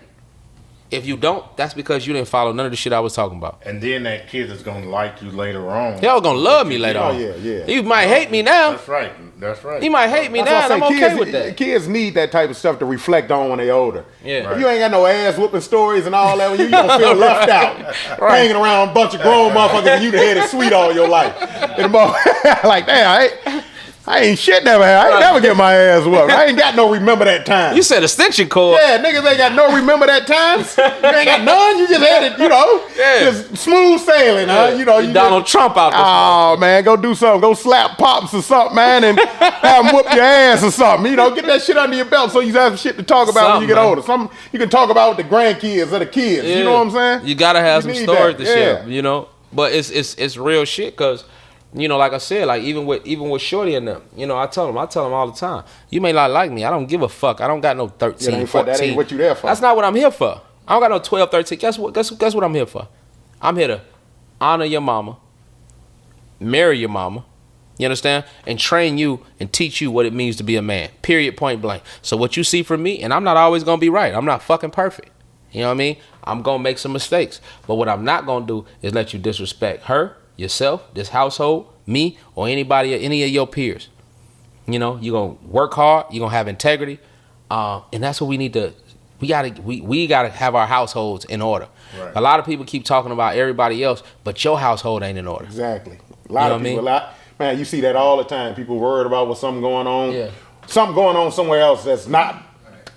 If you don't, that's because you didn't follow none of the shit I was talking about. And then that kid is gonna like you later on. Y'all gonna love me later on. yeah. You might hate me now. That's right. You might hate me now, That's and why I I'm say okay with that. Kids need that type of stuff to reflect on when they're older. Yeah. If you ain't got no ass whooping stories and all that, you don't feel left out. Hanging around a bunch of grown motherfuckers and you the head is sweet all your life. And like, damn, I ain't shit never had. I ain't never get my ass whooped. I ain't got no remember that time. You said extension cord. Yeah, niggas ain't got no remember that times. You ain't got none. You just had it, just smooth sailing, huh? You Donald Trump out there. Oh man, go do something. Go slap pops or something, man, and have them whoop your ass or something. Get that shit under your belt so you have some shit to talk about when you get older. Something you can talk about with the grandkids or the kids. Yeah. You know what I'm saying? You gotta have some need stories that. to share. But it's real shit, because like I said, like even with Shorty and them, I tell them all the time, you may not like me, I don't give a fuck. I don't got no 13, 14. That ain't what you there for. That's not what I'm here for. I don't got no 12, 13. Guess what I'm here for? I'm here to honor your mama, marry your mama, you understand? And train you and teach you what it means to be a man. Period, point blank. So what you see from me, and I'm not always gonna be right. I'm not fucking perfect. You know what I mean? I'm gonna make some mistakes. But what I'm not gonna do is let you disrespect her, yourself, this household, me, or anybody, any of your peers. You're gonna work hard, you're gonna have integrity, and that's what we need to. We gotta have our households in order. Right. A lot of people keep talking about everybody else, but your household ain't in order. Exactly. A lot of people. Man, you see that all the time. People worried about what's something going on. Yeah. Something going on somewhere else that's not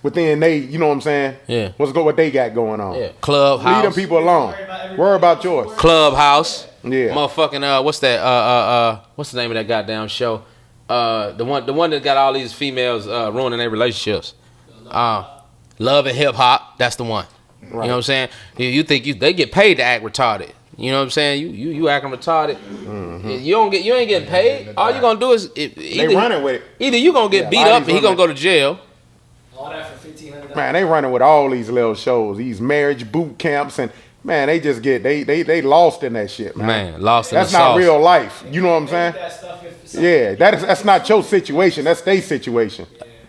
within they. You know what I'm saying? Yeah. What they got going on? Yeah. Clubhouse. Leave them people alone. Worry about yours. Clubhouse. Yeah. Motherfucking what's that? What's the name of that goddamn show? The one that got all these females ruining their relationships. Love and Hip Hop. That's the one. Right. You know what I'm saying? You think they get paid to act retarded? You know what I'm saying? You acting retarded. Mm-hmm. You ain't getting paid. All you gonna do is they running with it. Either you gonna get beat up and he gonna go to jail. All that for $1,500. Man, they running with all these little shows, these marriage boot camps, and man, they just get they lost in that shit, man. Man, lost in that's the not sauce. real life. You know what I'm saying? Yeah, that's not your situation. That's their situation.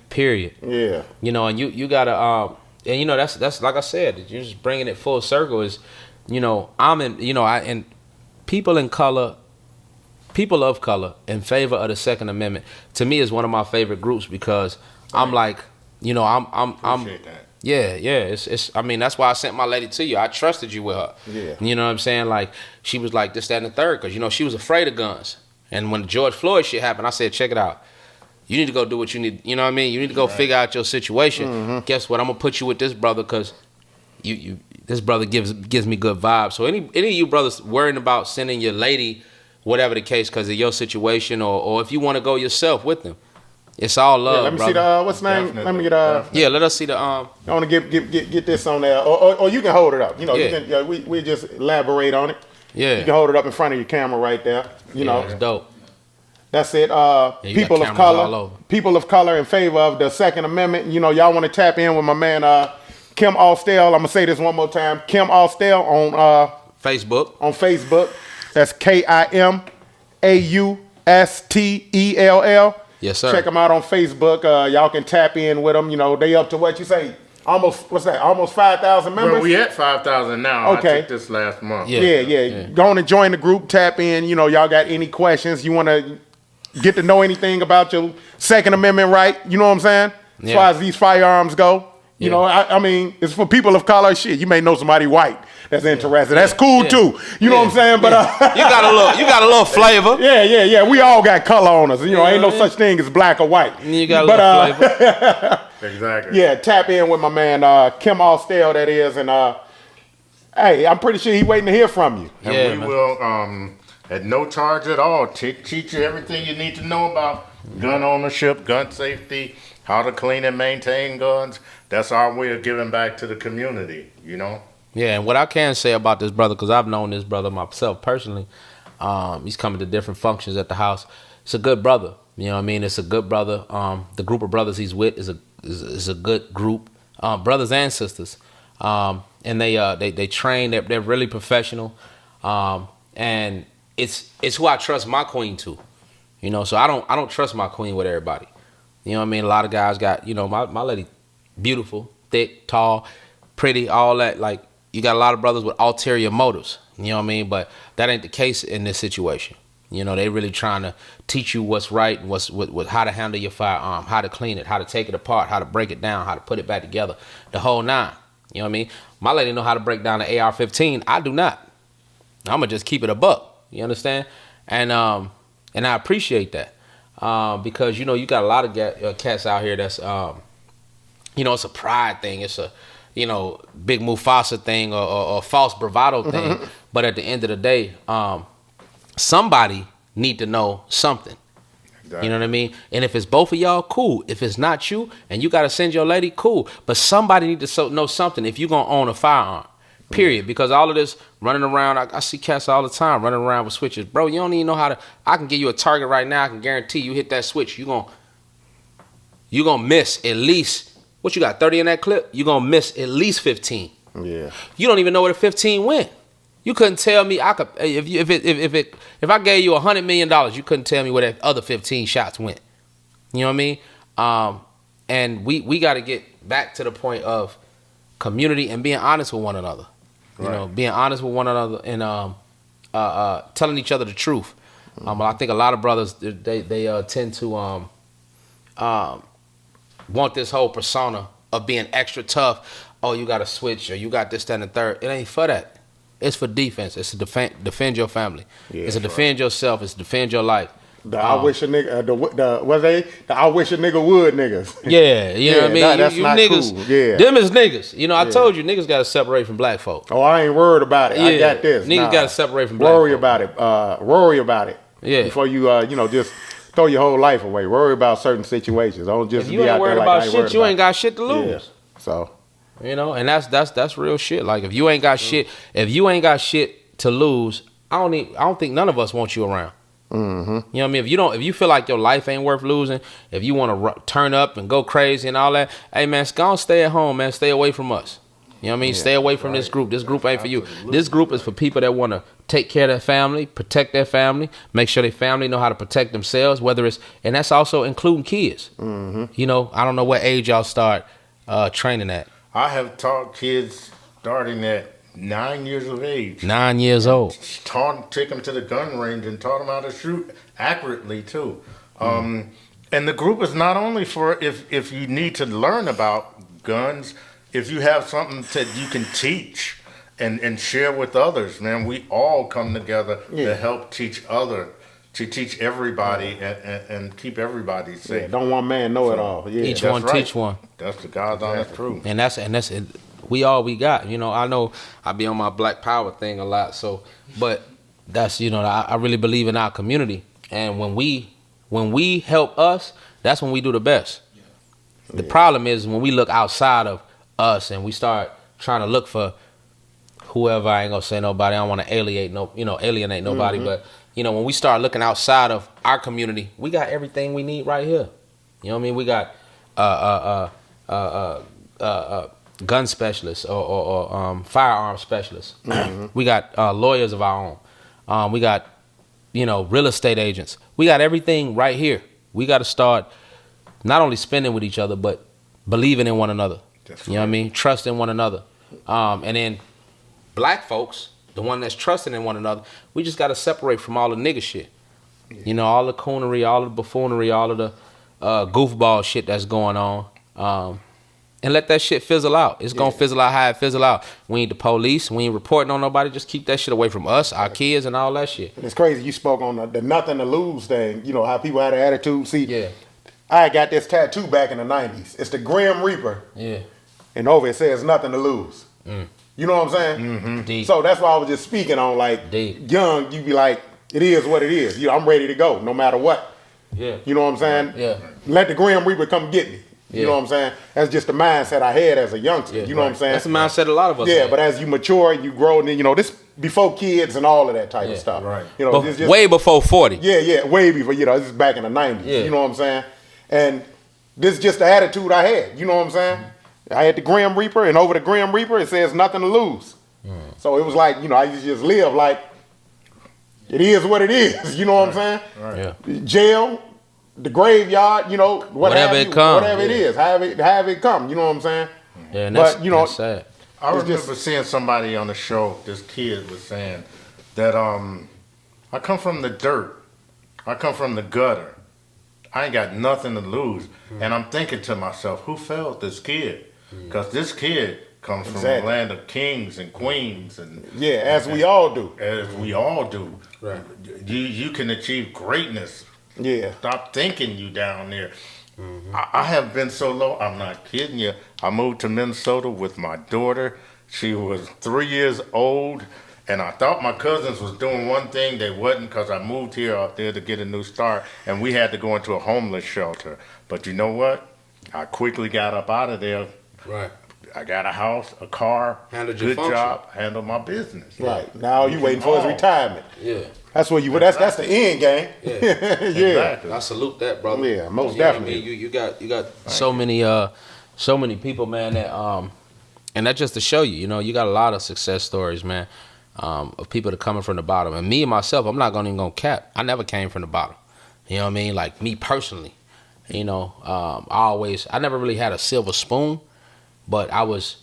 Period. Yeah. And you gotta and you know, that's like I said, you're just bringing it full circle. Is, you know, and people of color in favor of the Second Amendment, to me, is one of my favorite groups, because I'm like, you know, I'm Appreciate that. yeah, it's I mean, that's why I sent my lady to you. I trusted you with her. Yeah. You know what I'm saying? Like, she was like this, that, and the third, because, you know, she was afraid of guns. And when the George Floyd shit happened, I said, check it out. You need to go do what you need. You know what I mean? You need to go figure out your situation. Guess what? I'm gonna put you with this brother, because this brother gives me good vibes. So any of you brothers worrying about sending your lady, whatever the case, because of your situation, or if you want to go yourself with them, it's all love. Let me brother. see the what's the name? Definitely, Let me get Yeah, let us see the I want to get this on there, or you can hold it up. You know, Yeah. you can, we just elaborate on it. Yeah. You can hold it up in front of your camera right there. You know, It's dope. that's it. you People got of cameras all color, over. people of color in favor of the Second Amendment. You know, y'all want to tap in with my man Kim Austell. I'm gonna say this one more time. Kim Austell on Facebook. Facebook. That's KIMAUSTELL. Yes, sir. Check them out on Facebook. Y'all can tap in with them. You know, they up to what you say? Almost 5,000 members. Well, we at 5,000 now. Okay. I took this last month. Yeah. Yeah. Go on and join the group. Tap in. You know, y'all got any questions? You want to get to know anything about your Second Amendment right? You know what I'm saying? As Yeah. far as these firearms go. You know, I mean, it's for people of color. Shit, you may know somebody white that's interested. That's cool too. You know what I'm saying? But You got a little flavor. yeah. We all got color on us. You know, ain't no such thing as black or white. You got a little flavor. Exactly. Yeah, tap in with my man Kim Austell, that is, and hey, I'm pretty sure he's waiting to hear from you. And Yeah, we man. will, at no charge at all, teach you everything you need to know about gun ownership, gun safety, how to clean and maintain guns. That's our way of giving back to the community, you know? Yeah, and what I can say about this brother, because I've known this brother myself personally, he's coming to different functions at the house. It's a good brother. You know what I mean? It's a good brother. The group of brothers he's with is a good group, brothers and sisters. And they train. They're really professional, and it's who I trust my queen to. You know, so I don't trust my queen with everybody. You know what I mean? A lot of guys got, you know, my lady, beautiful, thick, tall, pretty, all that. Like, you got a lot of brothers with ulterior motives. You know what I mean? But that ain't the case in this situation. You know, they really trying to teach you what's right, and with how to handle your firearm, how to clean it, how to take it apart, how to break it down, how to put it back together, the whole nine. You know what I mean? My lady know how to break down the AR-15. I do not. I'm gonna just keep it a buck. You understand? And I appreciate that, because, you know, you got a lot of cats out here that's you know, it's a pride thing. It's a, you know, big Mufasa thing, or false bravado thing. But at the end of the day, somebody need to know something. Exactly. You know what I mean? And if it's both of y'all, cool. If it's not you and you got to send your lady, cool. But somebody need to know something if you're going to own a firearm, period. Because all of this running around, I see cats all the time running around with switches. Bro, you don't even know how to, I can give you a target right now. I can guarantee you hit that switch, you're going to miss at least, what you got, 30 in that clip? You're going to miss at least 15. Yeah. You don't even know where the 15 went. You couldn't tell me. I could if I gave you $100 million, you couldn't tell me where that other 15 shots went. You know what I mean? And we got to get back to the point of community and being honest with one another. You know, being honest with one another and telling each other the truth. I think a lot of brothers they tend to want this whole persona of being extra tough. Oh, you got to switch, or you got this, that, and the third. It ain't for that. It's for defense. It's to defend your family. Yeah, it's to defend yourself. It's to defend your life. I wish a nigga, the I wish a nigga would niggas. Yeah, you know what I mean? That's you not niggas, cool. Yeah. them is niggas. You know, I told you, niggas got to separate from black folk. Oh, I ain't worried about it. I Yeah. got this. Niggas gotta separate from black Worry folk. about it. Worry about it. Yeah. Before you, just throw your whole life away. Worry about certain situations. Don't just If be you ain't out there worried like about I ain't shit, worried you about ain't got shit to it. lose. Yeah. So. You know, and that's real shit. Like, if you ain't got shit, to lose, I don't think none of us want you around. Mm-hmm. You know what I mean? If you feel like your life ain't worth losing, if you want to turn up and go crazy and all that, hey man, go stay at home, man. Stay away from us. You know what I mean? Stay away from this group. This group ain't for you. This group is for people that want to take care of their family, protect their family, make sure their family know how to protect themselves. And that's also including kids. Mm-hmm. You know, I don't know what age y'all start training at. I have taught kids starting at 9 years of age. 9 years old. Take them to the gun range and taught them how to shoot accurately too. And the group is not only for if you need to learn about guns, if you have something that you can teach and share with others, man, we all come together to help teach everybody and keep everybody safe. Yeah, don't one man know it all. Yeah, each one teach one. That's the God's honest truth. And that's we all we got. You know, I know I be on my Black Power thing a lot. So, but that's, you know, I really believe in our community. And when we help us, that's when we do the best. The problem is when we look outside of us and we start trying to look for whoever. I ain't gonna say nobody. I don't want to alienate nobody. But you know, when we start looking outside of our community, we got everything we need right here. You know what I mean? We got gun specialists or firearm specialists. We got lawyers of our own. We got, you know, real estate agents. We got everything right here. We got to start not only spending with each other, but believing in one another. You know what I mean? Trusting one another. And then black folks, the one that's trusting in one another, we just got to separate from all the nigga shit. You know, all the coonery, all the buffoonery, all of the goofball shit that's going on. And let that shit fizzle out. It's going to fizzle out how it fizzle out. We ain't the police. We ain't reporting on nobody. Just keep that shit away from us, our kids, and all that shit. It's crazy. You spoke on the nothing to lose thing. You know, how people had an attitude. See, I got this tattoo back in the 90s. It's the Grim Reaper. Yeah. And over it says nothing to lose. You know what I'm saying? So that's why I was just speaking on, like, young, you be like, it is what it is. You know, I'm ready to go no matter what. Yeah. You know what I'm saying? Yeah. Let the Grim Reaper come get me. You know what I'm saying? That's just the mindset I had as a youngster. You know what I'm saying? That's the mindset a lot of us had. had. But as you mature and you grow, and then, you know, this before kids and all of that type of stuff. Right. You know, it's just, way before 40. Yeah, way before. You know, this is back in the 90s. You know what I'm saying? And this is just the attitude I had. You know what I'm saying? I had the Grim Reaper, and over the Grim Reaper, it says nothing to lose. So it was like, you know, I used to just live like, it is what it is. You know what I'm saying? Right. Jail, the graveyard, you know, whatever it is, have it come. You know what I'm saying? Yeah, and that's, but, you know, that's sad. I remember seeing somebody on the show, this kid was saying that I come from the dirt. I come from the gutter. I ain't got nothing to lose. And I'm thinking to myself, who failed this kid? Because this kid comes from the land of kings and queens. And as we all do. As we all do. Right. You can achieve greatness. Yeah. Stop thinking you down there. I have been so low. I'm not kidding you. I moved to Minnesota with my daughter. She was 3 years old. And I thought my cousins was doing one thing. They wasn't, because I moved here out there to get a new start. And we had to go into a homeless shelter. But you know what? I quickly got up out of there. Right. I got a house, a car, handled good job, handled my business. Right. Now you waiting for his retirement. Yeah. That's where you. That's the end game. Yeah. Exactly. I salute that, brother. Yeah, most definitely. I mean? You got so many people, man. That and that's just to show you. You know, you got a lot of success stories, man, of people that coming from the bottom. And me and myself, I'm not even gonna cap. I never came from the bottom. You know what I mean? Like me personally. You know, I never really had a silver spoon, but I was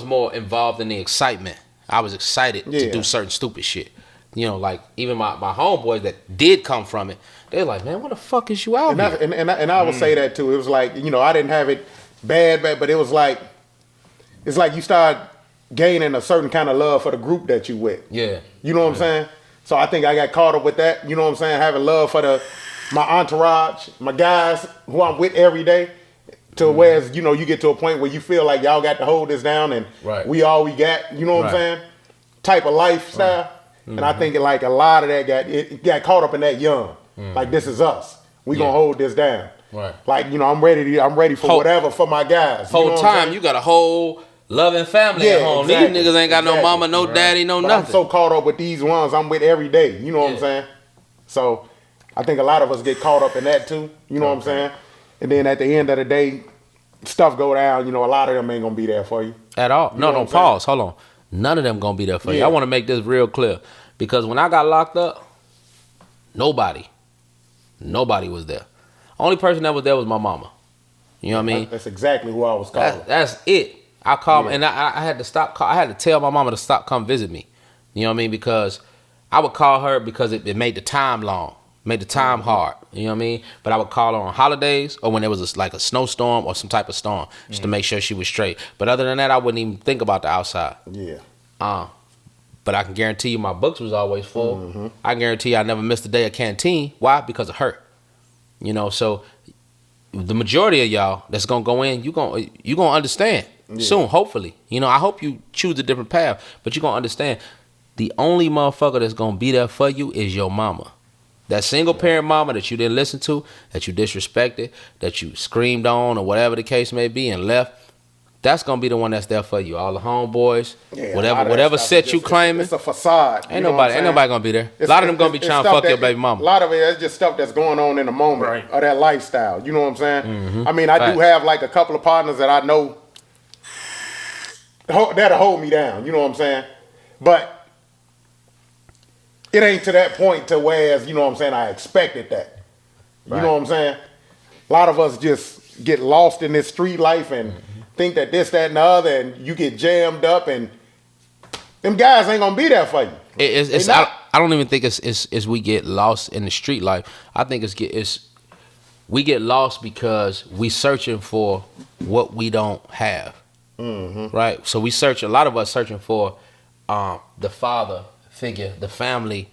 more involved in the excitement. I was excited to do certain stupid shit. You know, like even my homeboys that did come from it, they're like, man, what the fuck is you out here? And I would say that too. It was like, you know, I didn't have it bad, but it was like, it's like you start gaining a certain kind of love for the group that you with. Yeah. You know what I'm saying? So I think I got caught up with that. You know what I'm saying? Having love for my entourage, my guys who I'm with every day. To whereas, you know, you get to a point where you feel like y'all got to hold this down and we all we got, you know what I'm saying? Type of lifestyle. And I think like a lot of that got caught up in that young. Like, this is us. We gonna hold this down. Right. Like, you know, I'm ready for whatever for my guys. Whole time you got a whole loving family at home. Exactly. These niggas ain't got no mama, no daddy, no nothing. I'm so caught up with these ones I'm with every day. You know what I'm saying? So I think a lot of us get caught up in that too. You know what I'm saying? And then at the end of the day, stuff go down, you know, a lot of them ain't gonna be there for you. At all. No, pause. Hold on. None of them gonna be there for you. I want to make this real clear. Because when I got locked up, nobody was there. Only person that was there was my mama. You know what I mean? That's exactly who I was calling. That's it. I called, and I had to stop. I had to tell my mama to stop come visit me. You know what I mean? Because I would call her because it made the time long, made the time hard. You know what I mean? But I would call her on holidays or when there was like a snowstorm or some type of storm, just to make sure she was straight. But other than that, I wouldn't even think about the outside. Yeah. But I can guarantee you my books was always full. I guarantee you I never missed a day of canteen. Why? Because of her. You know, so the majority of y'all that's gonna go in, you gonna understand soon, hopefully. You know, I hope you choose a different path, but you're gonna understand the only motherfucker that's gonna be there for you is your mama. That single parent mama that you didn't listen to, that you disrespected, that you screamed on or whatever the case may be and left, that's gonna be the one that's there for you. All the homeboys, whatever set you claiming. It's a facade. Ain't nobody gonna be there. A lot of them gonna be trying to fuck your baby mama. A lot of it is just stuff that's going on in the moment of that lifestyle. You know what I'm saying? Mm-hmm. I mean, I do have like a couple of partners that I know that'll hold me down. You know what I'm saying? But it ain't to that point to whereas, you know what I'm saying, I expected that. You know what I'm saying? A lot of us just get lost in this street life and think that this, that, and the other, and you get jammed up, and them guys ain't gonna be there for you. I don't even think it's we get lost in the street life. I think we get lost because we searching for what we don't have. Right? So a lot of us searching for the father figure, the family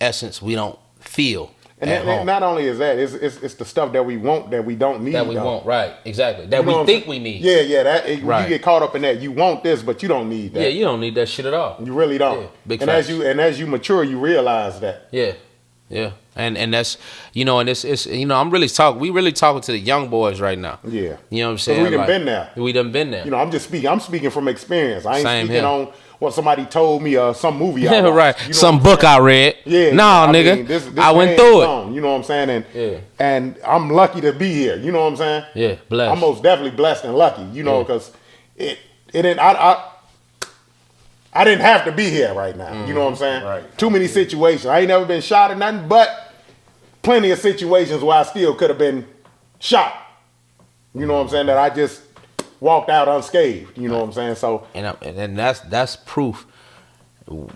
essence we don't feel. And not only is that, it's the stuff that we want that we don't need. That we want, right? Exactly. That we think we need. Yeah. You get caught up in that. You want this, but you don't need that. Yeah, you don't need that shit at all. You really don't. Yeah, big and facts. as you mature, you realize that. Yeah. And that's, you know, and it's you know, we really talking to the young boys right now. Yeah. You know what I'm saying? We done been there. We done been there. You know, I'm speaking from experience. I ain't Same speaking here. on what somebody told me or some movie I Yeah, watched. right. You know Some what I'm book saying? I read. Yeah. Nah, nigga. Mean, this I went through it. on, you know what I'm saying? And I'm lucky to be here. You know what I'm saying? Yeah, blessed. I'm most definitely blessed and lucky, you know, because it didn't I didn't have to be here right now. You know what I'm saying? Right. Too many situations. I ain't never been shot or nothing, but plenty of situations where I still could have been shot. You know what I'm saying? That I just walked out unscathed. You know what I'm saying? So and that's proof.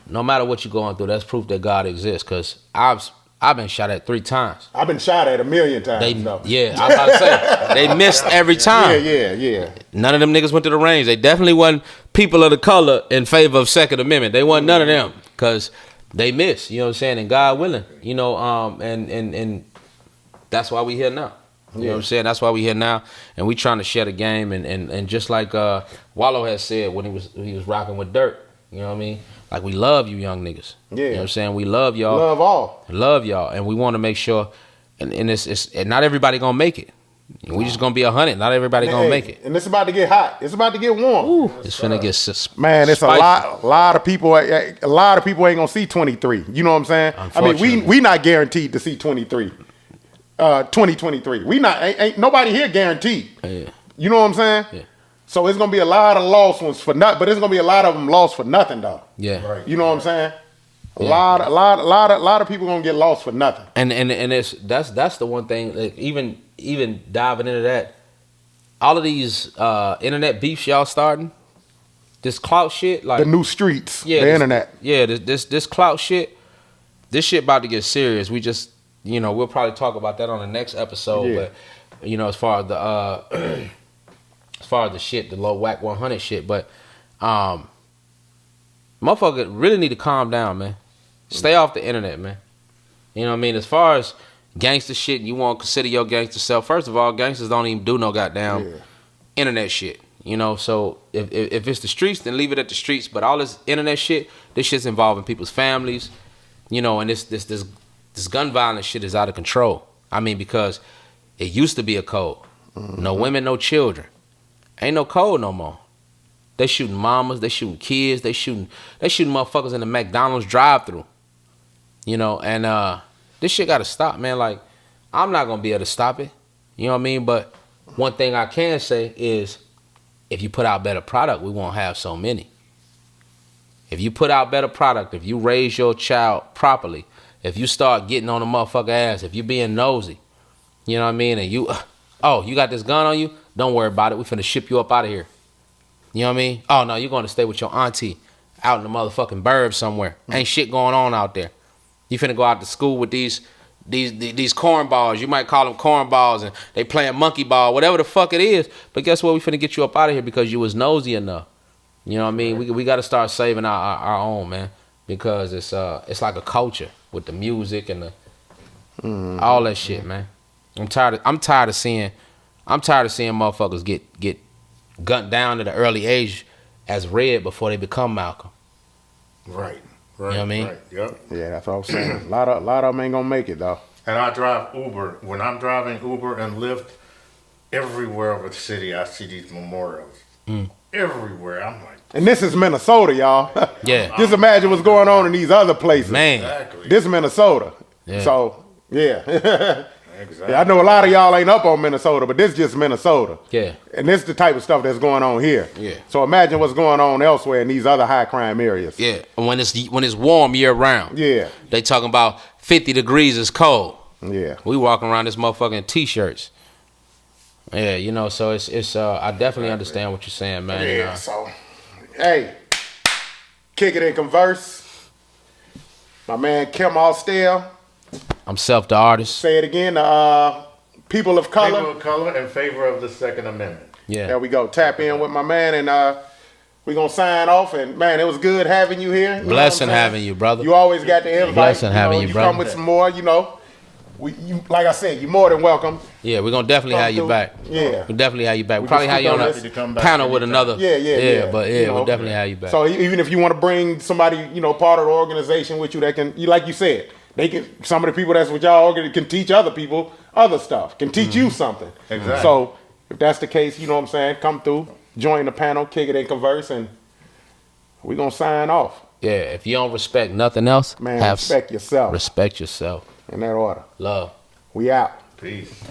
No matter what you're going through, that's proof that God exists. Cause I've been shot at 3 times. I've been shot at 1,000,000 times. I was about to say they missed every time. Yeah. None of them niggas went to the range. They definitely wasn't people of the color in favor of Second Amendment. They wasn't none of them because they missed. You know what I'm saying? And God willing, you know, and that's why we here now. You know what I'm saying? That's why we here now, and we trying to share the game. And just like Wallow had said when he was rocking with Dirt. You know what I mean? Like, we love you young niggas. Yeah. You know what I'm saying? We love y'all. Love all. Love y'all. And we want to make sure, and it's not everybody gonna make it. We just gonna be 100. Not everybody gonna make it. And it's about to get hot. It's about to get warm. Ooh, it's finna get Man, it's spicy. a lot of people. A lot of people ain't gonna see 23. You know what I'm saying? I mean, we not guaranteed to see 23. 2023. We not ain't nobody here guaranteed. Yeah. You know what I'm saying? Yeah. So it's gonna be a lot of lost ones for nothing, but it's gonna be a lot of them lost for nothing though. Yeah. Right. You know what I'm saying? A lot of people gonna get lost for nothing. And that's the one thing. Like, even diving into that, all of these internet beefs y'all starting, this clout shit, like The new streets, the this, internet. Yeah, this clout shit, this shit about to get serious. We just, you know, we'll probably talk about that on the next episode. Yeah. But you know, as far as the shit, the low whack 100 shit, but motherfucker really need to calm down, man. Stay off the internet, man. You know what I mean? As far as gangster shit, you want to consider your gangster self. First of all, gangsters don't even do no goddamn internet shit. You know, so if it's the streets, then leave it at the streets. But all this internet shit, this shit's involving people's families. You know, and this gun violence shit is out of control. I mean, because it used to be a code. No women, no children. Ain't no code no more. They shooting mamas, they shooting kids, they shooting motherfuckers in the McDonald's drive-thru. You know, and this shit gotta stop, man. Like, I'm not gonna be able to stop it. You know what I mean? But one thing I can say is, if you put out better product, we won't have so many. If you put out better product, if you raise your child properly, if you start getting on the motherfucker ass, if you being nosy, you know what I mean? And you got this gun on you, Don't worry about it. We finna ship you up out of here. You know what I mean? Oh no, you're going to stay with your auntie out in the motherfucking burbs somewhere. Ain't shit going on out there. You finna go out to school with these cornballs. You might call them cornballs, and they playing monkey ball, whatever the fuck it is. But guess what? We finna get you up out of here because you was nosy enough. You know what I mean? We got to start saving our own, man, because it's like a culture with the music and the all that shit, man. I'm tired of seeing motherfuckers get gunned down at an early age as Red before they become Malcolm. Right. You know what I mean? Right. Yep. Yeah, that's what I'm saying. A lot of them ain't gonna make it though. And I drive Uber. When I'm driving Uber and Lyft, everywhere over the city, I see these memorials. Everywhere. I'm like, And this is Minnesota, y'all. Yeah. Just imagine what's going on in these other places. Man. exactly. This is Minnesota. Yeah. So, yeah. Exactly. Yeah, I know a lot of y'all ain't up on Minnesota, but this is just Minnesota. Yeah. And this is the type of stuff that's going on here. Yeah. So imagine what's going on elsewhere in these other high crime areas. Yeah. When it's warm year round. Yeah. They talking about 50 degrees is cold. Yeah. We walking around this motherfucking t-shirts. Yeah, you know, so it's I definitely understand what you're saying, man. Yeah. So, hey, kick it and converse. My man Kim AUSTELL. I'm Self the Artist. Say it again. People of color. People of color in favor of the Second Amendment. Yeah. There we go. Tap in with my man, and we're going to sign off. And, man, it was good having you here. You know Blessing what I'm saying? having you, brother. You always got the invite. Blessing having you, you brother. come with some more, you know. Like I said, you're more than welcome. Yeah, we're gonna definitely Come have you through. back. Yeah. We'll definitely have you back. We'll We probably can have you speak on on a this. Come back panel with anytime. another. Yeah. But You know. we'll definitely have you back. So even if you want to bring somebody, you know, part of the organization with you that can, like you said, they can. Some of the people that's with y'all can teach other people other stuff. Can teach you something. Exactly. So if that's the case, you know what I'm saying, come through, join the panel, kick it and converse, and we're gonna sign off. Yeah, if you don't respect nothing else, Man, have respect yourself. Respect yourself. In that order. Love. We out. Peace.